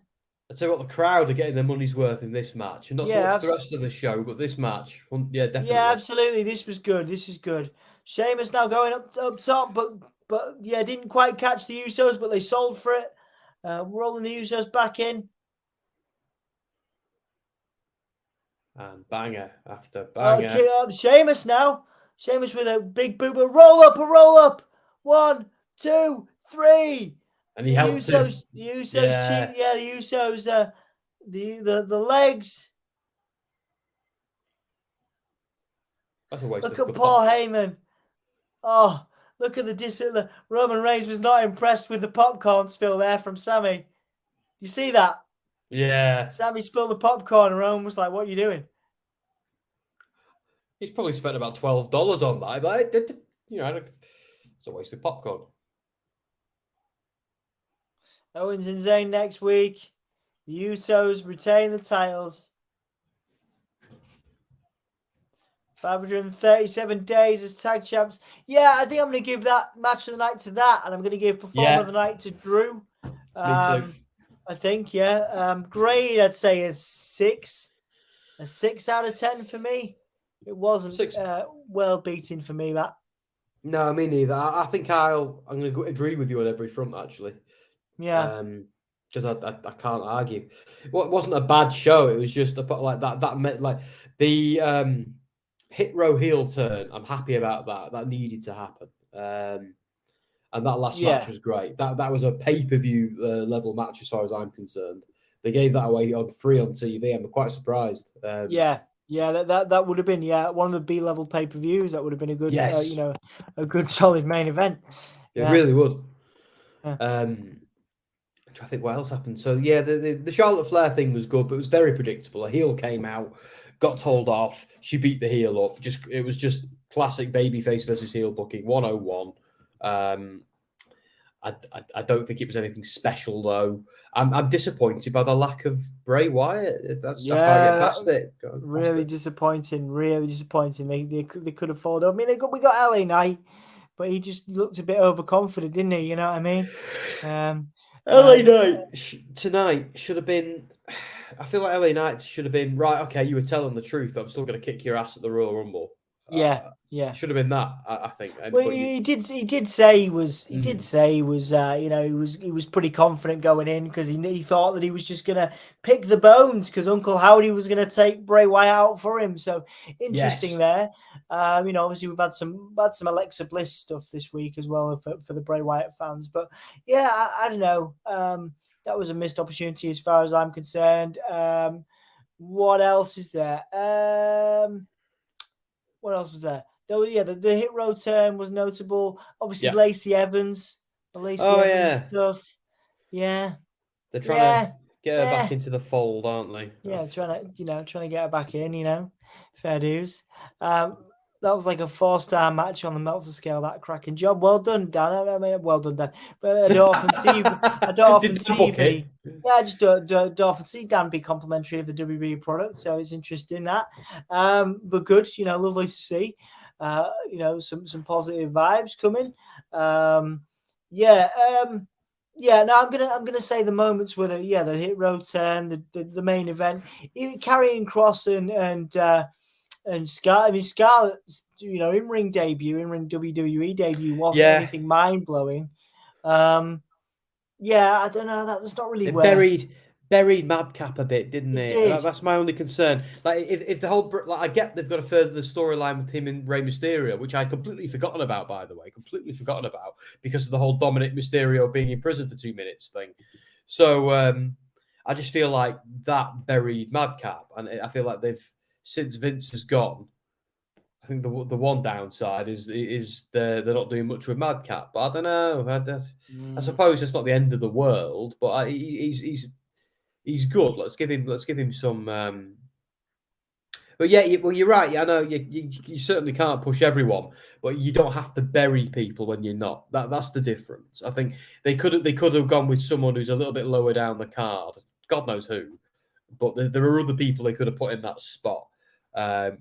I tell you what, the crowd are getting their money's worth in this match, and not so much the rest of the show, but this match, yeah, definitely. Yeah, absolutely. This was good. This is good. Sheamus now going up top, but yeah, didn't quite catch the Usos, but they sold for it. Rolling the Usos back in. And banger after banger. Okay, Sheamus now. Sheamus with a big boot, a roll up. 1, 2, 3. And he helped him. The Usos cheat. Yeah, the Usos. The legs. That's a waste. Look at Paul Heyman. Oh, look at the Roman Reigns was not impressed with the popcorn spill there from Sammy. You see that? Yeah. Sammy spilled the popcorn and Roman was like, what are you doing? He's probably spent about $12 on that. But it's a waste of popcorn. Owens and Zayn next week. The Usos retain the titles. 537 days as tag champs. Yeah, I think I'm going to give that match of the night to that, and I'm going to give performer of the night to Drew. Me too. I think, yeah. Grade, I'd say, is 6. A 6 out of 10 for me. It wasn't well beaten for me, that. No, me neither. I think I'm going to agree with you on every front, actually. Yeah. Because I can't argue. Well, it wasn't a bad show. It was just like that meant like the hit row heel turn. I'm happy about that. That needed to happen. And that last match was great. That was a pay-per-view level match as far as I'm concerned. They gave that away free on TV. I'm quite surprised. Yeah, that would have been one of the B-level pay-per-views. That would have been a good, a good solid main event. It really would. Yeah. I think what else happened. So yeah, the Charlotte Flair thing was good, but it was very predictable. A heel came out, got told off. She beat the heel up. It was just classic babyface versus heel booking 101. I don't think it was anything special though. I'm disappointed by the lack of Bray Wyatt. I can't get past it. Really disappointing. They could have followed. I mean, we got LA Knight, but he just looked a bit overconfident, didn't he? You know what I mean? LA Knight tonight should have been. I feel like LA Knight should have been right. Okay, you were telling the truth. I'm still going to kick your ass at the Royal Rumble. Yeah, yeah. Should have been that, I think. Well, But he did say he was you know, he was pretty confident going in because he thought that he was just gonna pick the bones because Uncle Howdy was gonna take Bray Wyatt out for him. So interesting yes, there. You know, obviously we've had some Alexa Bliss stuff this week as well for the Bray Wyatt fans. But yeah, I don't know. That was a missed opportunity as far as I'm concerned. What else is there? What else was there? Though, yeah, the hit row turn was notable. Obviously, yeah. the Lacey Oh Evans yeah, stuff. Yeah, they're trying to yeah, get her back yeah, into the fold, aren't they? yeah. Trying to get her back in. You know, fair dues. That was like a 4-star match on the Meltzer scale. That cracking job. Well done, Dan. I mean, well done, Dan. But I don't often see you. I don't often Did see you book it? be. Yeah, I just don't often see Dan be complimentary of the WB product, so it's interesting that. But good, you know, lovely to see. You know, some positive vibes coming. Yeah, yeah. No, I'm gonna say the moments where the hit row turn, the main event, even carrying Cross and Scar. I mean, Scarlett's, you know, in ring WWE debut wasn't Yeah, anything mind blowing. Yeah, I don't know. That was not really it worth. buried Madcap a bit, didn't It they? did. That's my only concern. Like, if the whole like, I get they've got to further the storyline with him and Rey Mysterio, which I'd completely forgotten about, by the way, because of the whole Dominic Mysterio being in prison for 2 minutes thing. So I just feel like that buried Madcap, and I feel like they've since Vince has gone. I think the one downside is they're not doing much with Madcap, but I don't know. I suppose it's not the end of the world, but he's good. Let's give him some. But yeah, well, you're right. I know you certainly can't push everyone, but you don't have to bury people when you're not. That's the difference. I think they could have gone with someone who's a little bit lower down the card. God knows who, but there are other people they could have put in that spot.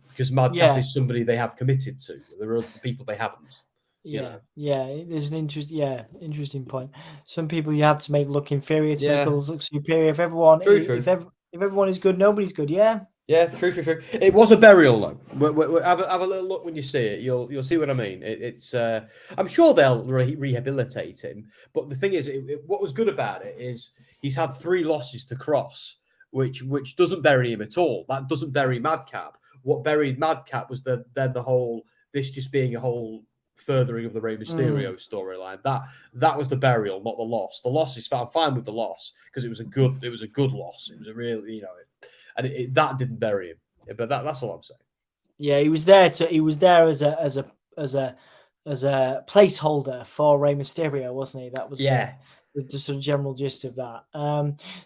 Because Madcap is somebody they have committed to. There are other people they haven't. Yeah, there's an interesting point. Some people you have to make look inferior to make others look superior. If everyone, True. if everyone is good, nobody's good. Yeah. Yeah, true. It was a burial, though. Have a little look when you see it. You'll see what I mean. It's. I'm sure they'll rehabilitate him. But the thing is, what was good about it is he's had 3 losses to Cross, which doesn't bury him at all. That doesn't bury Madcap. What buried Madcap was the whole this just being a whole furthering of the Rey Mysterio storyline. That was the burial, not the loss. The loss is I'm fine with the loss because it was a good loss. It was a really that didn't bury him. But that's all I'm saying. Yeah, he was there as a placeholder for Rey Mysterio, wasn't he? That was the sort of general gist of that.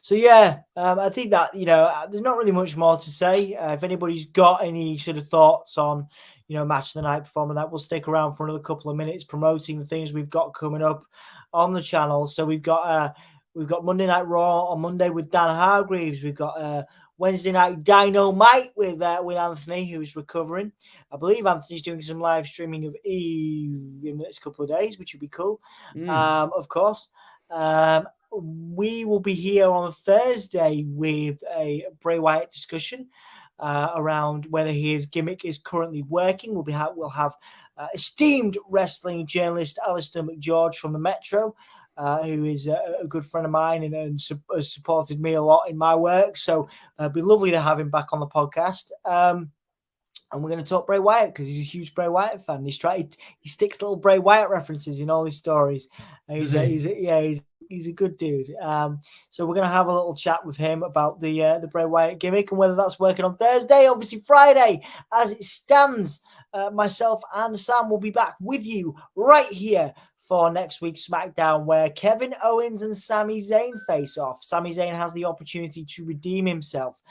So yeah, I think that, you know, there's not really much more to say. If anybody's got any sort of thoughts on, you know, match of the night performance, that will stick around for another couple of minutes promoting the things we've got coming up on the channel. So we've got Monday Night Raw on Monday with Dan Hargreaves. We've got Wednesday Night Dynamite with Anthony, who's recovering. I believe Anthony's doing some live streaming of Eve in the next couple of days, which would be cool. Of course. We will be here on Thursday with a Bray Wyatt discussion around whether his gimmick is currently working. We'll have esteemed wrestling journalist Alistair McGeorge from the Metro, who is a good friend of mine and has supported me a lot in my work. So it'd be lovely to have him back on the podcast. And we're going to talk Bray Wyatt because he's a huge Bray Wyatt fan. He sticks little Bray Wyatt references in all his stories. He's a good dude. So we're going to have a little chat with him about the Bray Wyatt gimmick and whether that's working on Thursday. Obviously Friday, as it stands, myself and Sam will be back with you right here for next week's Smackdown, where Kevin Owens and Sami Zayn face off. Sami Zayn has the opportunity to redeem himself,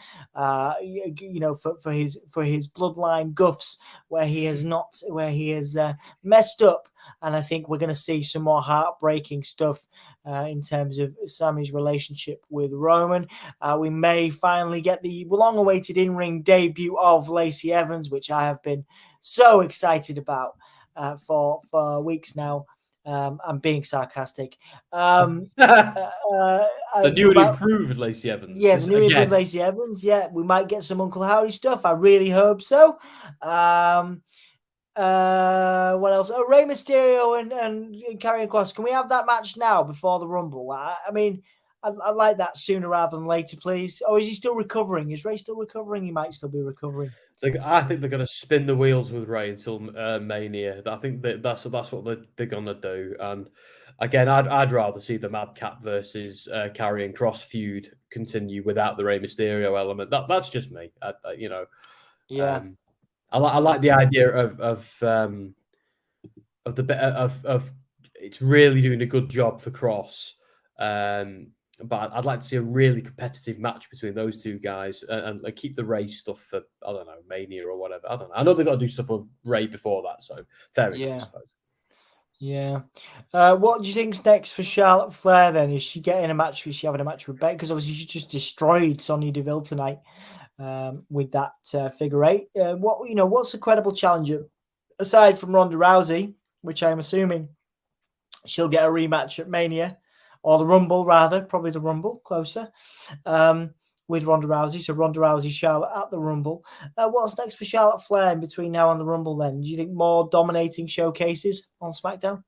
you know, for his bloodline guffs, where he has messed up. And I think we're going to see some more heartbreaking stuff in terms of Sami's relationship with Roman. We may finally get the long-awaited in-ring debut of Lacey Evans, which I have been so excited about for weeks now. I'm being sarcastic. The new and improved Lacey Evans. Yeah, the new and improved Lacey Evans. Yeah, we might get some Uncle Howdy stuff. I really hope so. What else? Oh, Rey Mysterio and Karrion Kross. Can we have that match now before the Rumble? I mean, I'd like that sooner rather than later, please. Oh, is he still recovering? Is Rey still recovering? He might still be recovering. I think they're going to spin the wheels with Rey until Mania. I think that's what they're going to do. And again, I'd rather see the Madcap versus Karrion Kross feud continue without the Rey Mysterio element. That's just me. Yeah. I like the idea of it's really doing a good job for Cross. But I'd like to see a really competitive match between those two guys and keep the Ray stuff for, I don't know, Mania or whatever. I don't know. I know they've got to do stuff with Ray before that, so fair enough, I suppose. Yeah. What do you think's next for Charlotte Flair then? Is she getting a match? Is she having a match with Becky? Because obviously she just destroyed Sonya Deville tonight with that figure eight. What's a credible challenger aside from Ronda Rousey, which I'm assuming she'll get a rematch at Mania or the Rumble, rather, probably the Rumble closer with Ronda Rousey. So Ronda Rousey, Charlotte at the Rumble. What's next for Charlotte Flair in between now and the Rumble then? Do you think more dominating showcases on SmackDown?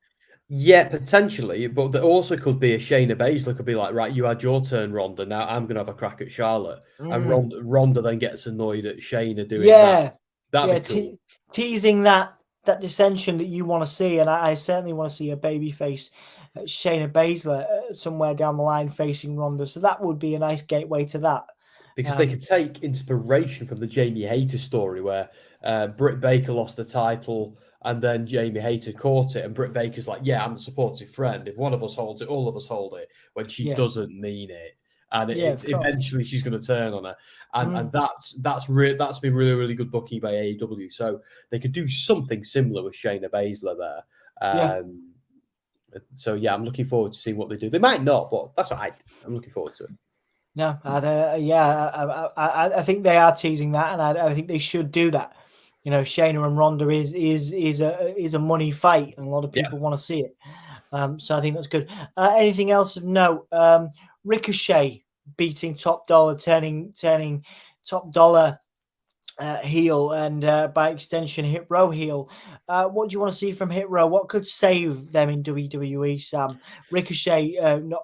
Yeah, potentially, but there also could be a Shayna Baszler could be like, right, you had your turn, Ronda. Now I'm going to have a crack at Charlotte, and Ronda then gets annoyed at Shayna doing that. That'd be cool. Teasing that dissension that you want to see, and I certainly want to see a babyface Shayna Baszler somewhere down the line facing Ronda. So that would be a nice gateway to that. Because they could take inspiration from the Jamie Hayter story where Britt Baker lost the title and then Jamie Hayter caught it. And Britt Baker's like, yeah, I'm the supportive friend. If one of us holds it, all of us hold it, when she doesn't mean it. And it's eventually she's going to turn on her. And that's been really, really good booking by AEW. So they could do something similar with Shayna Baszler there. So, yeah, I'm looking forward to seeing what they do. They might not, but that's all right. I'm looking forward to it. No, I think they are teasing that, and I think they should do that. You know, Shayna and Ronda is a money fight, and a lot of people want to see it. So I think that's good. Anything else of note? Ricochet beating Top Dollar, turning Top Dollar heel, and by extension Hit Row heel. What do you want to see from Hit Row? What could save them in WWE, Sam? Ricochet,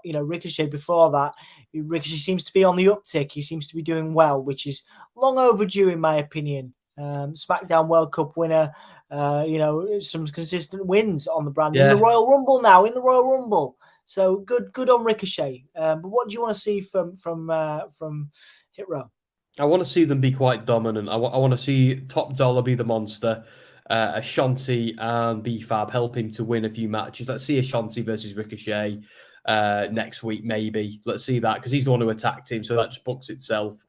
Ricochet before that. Ricochet seems to be on the uptick. He seems to be doing well, which is long overdue in my opinion. SmackDown World Cup winner, some consistent wins on the brand in the Royal Rumble now, in the Royal Rumble. So good on Ricochet. But what do you want to see from Hit Row? I want to see them be quite dominant. I want to see Top Dollar be the monster, Ashanti and B-Fab help him to win a few matches. Let's see Ashanti versus Ricochet next week, maybe. Let's see that, because he's the one who attacked him, so that just books itself.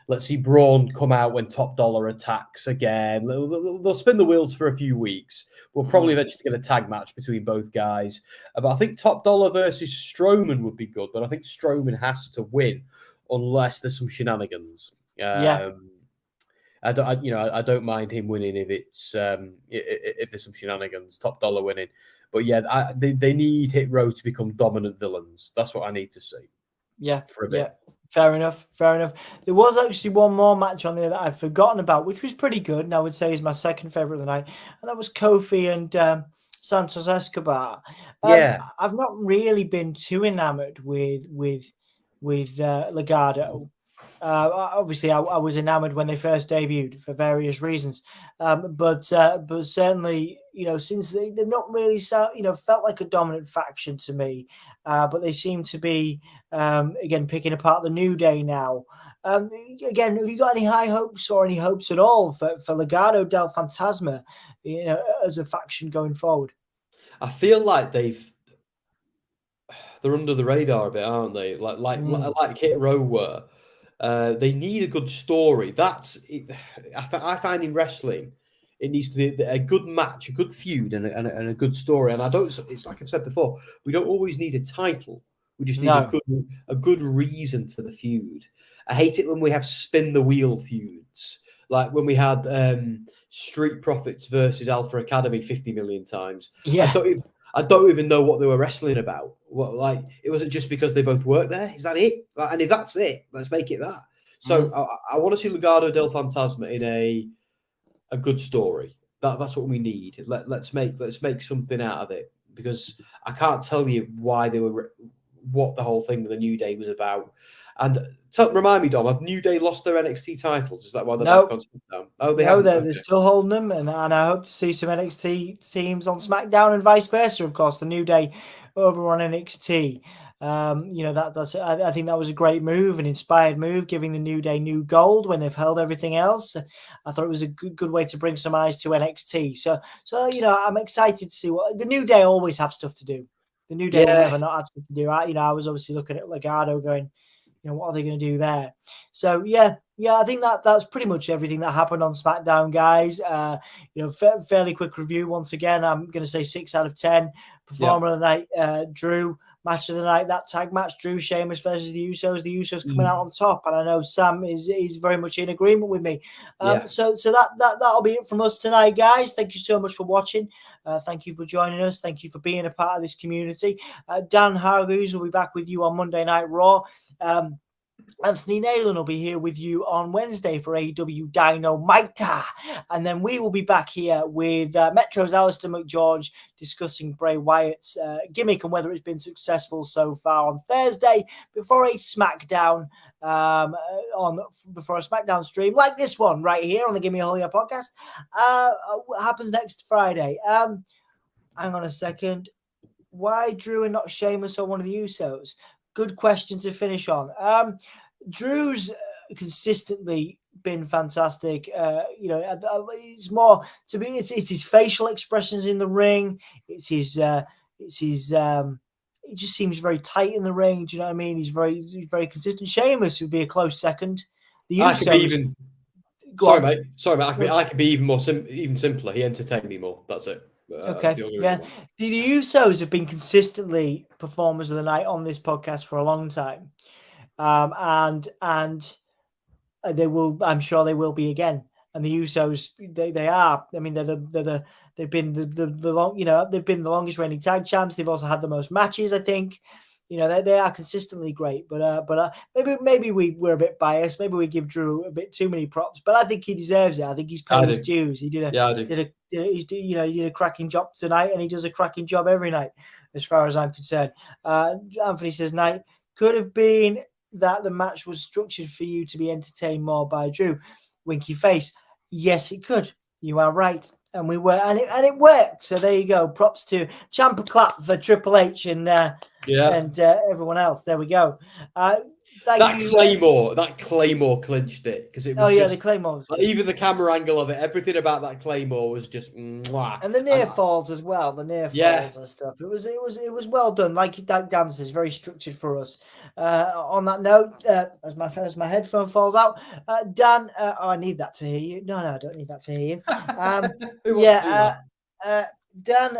Let's see Braun come out when Top Dollar attacks again. They'll spin the wheels for a few weeks. We'll probably eventually get a tag match between both guys. But I think Top Dollar versus Strowman would be good, but I think Strowman has to win unless there's some shenanigans. I don't mind him winning if it's if there's some shenanigans. Top Dollar winning, but yeah, they need Hit Row to become dominant villains. That's what I need to see. Yeah, for a bit. Yeah. Fair enough. There was actually one more match on there that I'd forgotten about, which was pretty good, and I would say is my second favorite of the night, and that was Kofi and Santos Escobar. I've not really been too enamored with Legado. Obviously, I was enamored when they first debuted for various reasons, but certainly, since they've not really felt like a dominant faction to me, but they seem to be again picking apart the New Day now. Again, have you got any high hopes or any hopes at all for Legado del Fantasma, as a faction going forward? I feel like they're under the radar a bit, aren't they? Like Hit Row were. They need a good story. That's it. I find in wrestling, it needs to be a good match, a good feud, and a good story. And it's like I've said before, we don't always need a title. We just need a good reason for the feud. I hate it when we have spin the wheel feuds, like when we had Street Profits versus Alpha Academy 50 million times. Yeah. I don't even know what they were wrestling about. It wasn't just because they both worked there. Is that it? And if that's it, let's make it that. So I want to see Legado del Fantasma in a good story. That's what we need. Let's make something out of it, because I can't tell you why what the whole thing with the New Day was about. And remind me, Dom, have New Day lost their NXT titles? Is that why they're back on SmackDown? Oh, they haven't. They're still holding them, and I hope to see some NXT teams on SmackDown and vice versa. Of course, the New Day over on NXT. That's I think that was a great move, an inspired move, giving the New Day new gold when they've held everything else. I thought it was a good way to bring some eyes to NXT. So I'm excited to see what the New Day always have stuff to do. The New Day will never not have stuff to do. I was obviously looking at Legado going, what are they going to do there? So I think that's pretty much everything that happened on SmackDown, guys. Fairly quick review once again. I'm going to say 6 out of 10. Performer of the night, Drew. Match of the night, that tag match, Drew Sheamus versus the Usos. The Usos coming out on top, and I know Sam is very much in agreement with me. So that'll be it from us tonight, guys. Thank you so much for watching. Thank you for joining us. Thank you for being a part of this community. Dan Hargreaves will be back with you on Monday Night Raw. Anthony Nayland will be here with you on Wednesday for AEW Dynamite. And then we will be back here with Metro's Alistair McGeorge discussing Bray Wyatt's gimmick and whether it's been successful so far on Thursday before a SmackDown before a SmackDown stream like this one right here on the Give Me a Whole Year podcast. What happens next Friday? Hang on a second. Why Drew and not Sheamus or one of the Usos? Good question to finish on. Drew's consistently been fantastic. It's more to me. It's his facial expressions in the ring. It's his. He just seems very tight in the ring. Do you know what I mean? He's very consistent. Sheamus would be a close second. The Usos. Sorry, mate. I could be even simpler. He entertained me more. That's it. Okay. The Usos have been consistently performers of the night on this podcast for a long time, and they will. I'm sure they will be again. And the Usos, they are. I mean, they've been they've been the longest reigning tag champs. They've also had the most matches, I think. They are consistently great, but maybe we're a bit biased. Maybe we give Drew a bit too many props, but I think he deserves it. I think he's paid his dues. He did a cracking job tonight, and he does a cracking job every night, as far as I'm concerned. Anthony says, "Night could have been that the match was structured for you to be entertained more by Drew." Winky face. Yes, it could. You are right. And we were, and it worked. So there you go. Props to Champa clap for Triple H and everyone else. There we go. Claymore clinched it because it was the Claymore. Even the camera angle of it, everything about that Claymore was just mwah. And the near falls as well, and stuff. It was well done. Like Dan says, very structured for us. On that note, as my headphone falls out, Dan, I need that to hear you. No, I don't need that to hear you. Dan,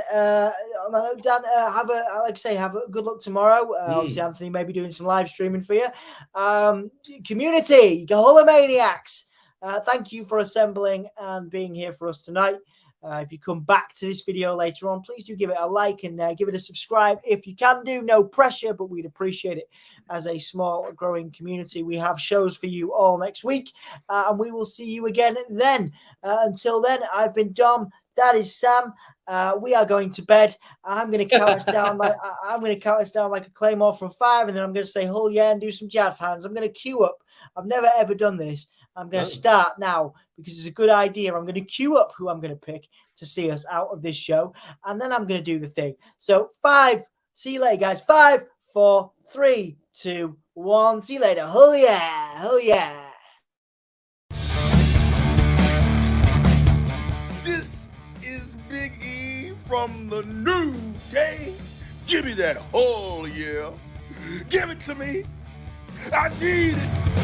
have a good luck tomorrow. Obviously, Anthony may be doing some live streaming for you. Community, Goholomaniacs, thank you for assembling and being here for us tonight. If you come back to this video later on, please do give it a like and give it a subscribe if you can do. No pressure, but we'd appreciate it. As a small growing community, we have shows for you all next week, and we will see you again then. Until then, I've been Dom. That is Sam. We are going to bed. I'm going to count us down like a Claymore from 5, and then I'm going to say "Hull yeah" and do some jazz hands. I'm going to queue up. I've never ever done this. I'm going to start now because it's a good idea. I'm going to queue up who I'm going to pick to see us out of this show, and then I'm going to do the thing. So 5. See you later, guys. 5, 4, 3, 2, 1. See you later. Hull yeah, hull yeah. From the New Day, give me that whole yeah. Give it to me. I need it.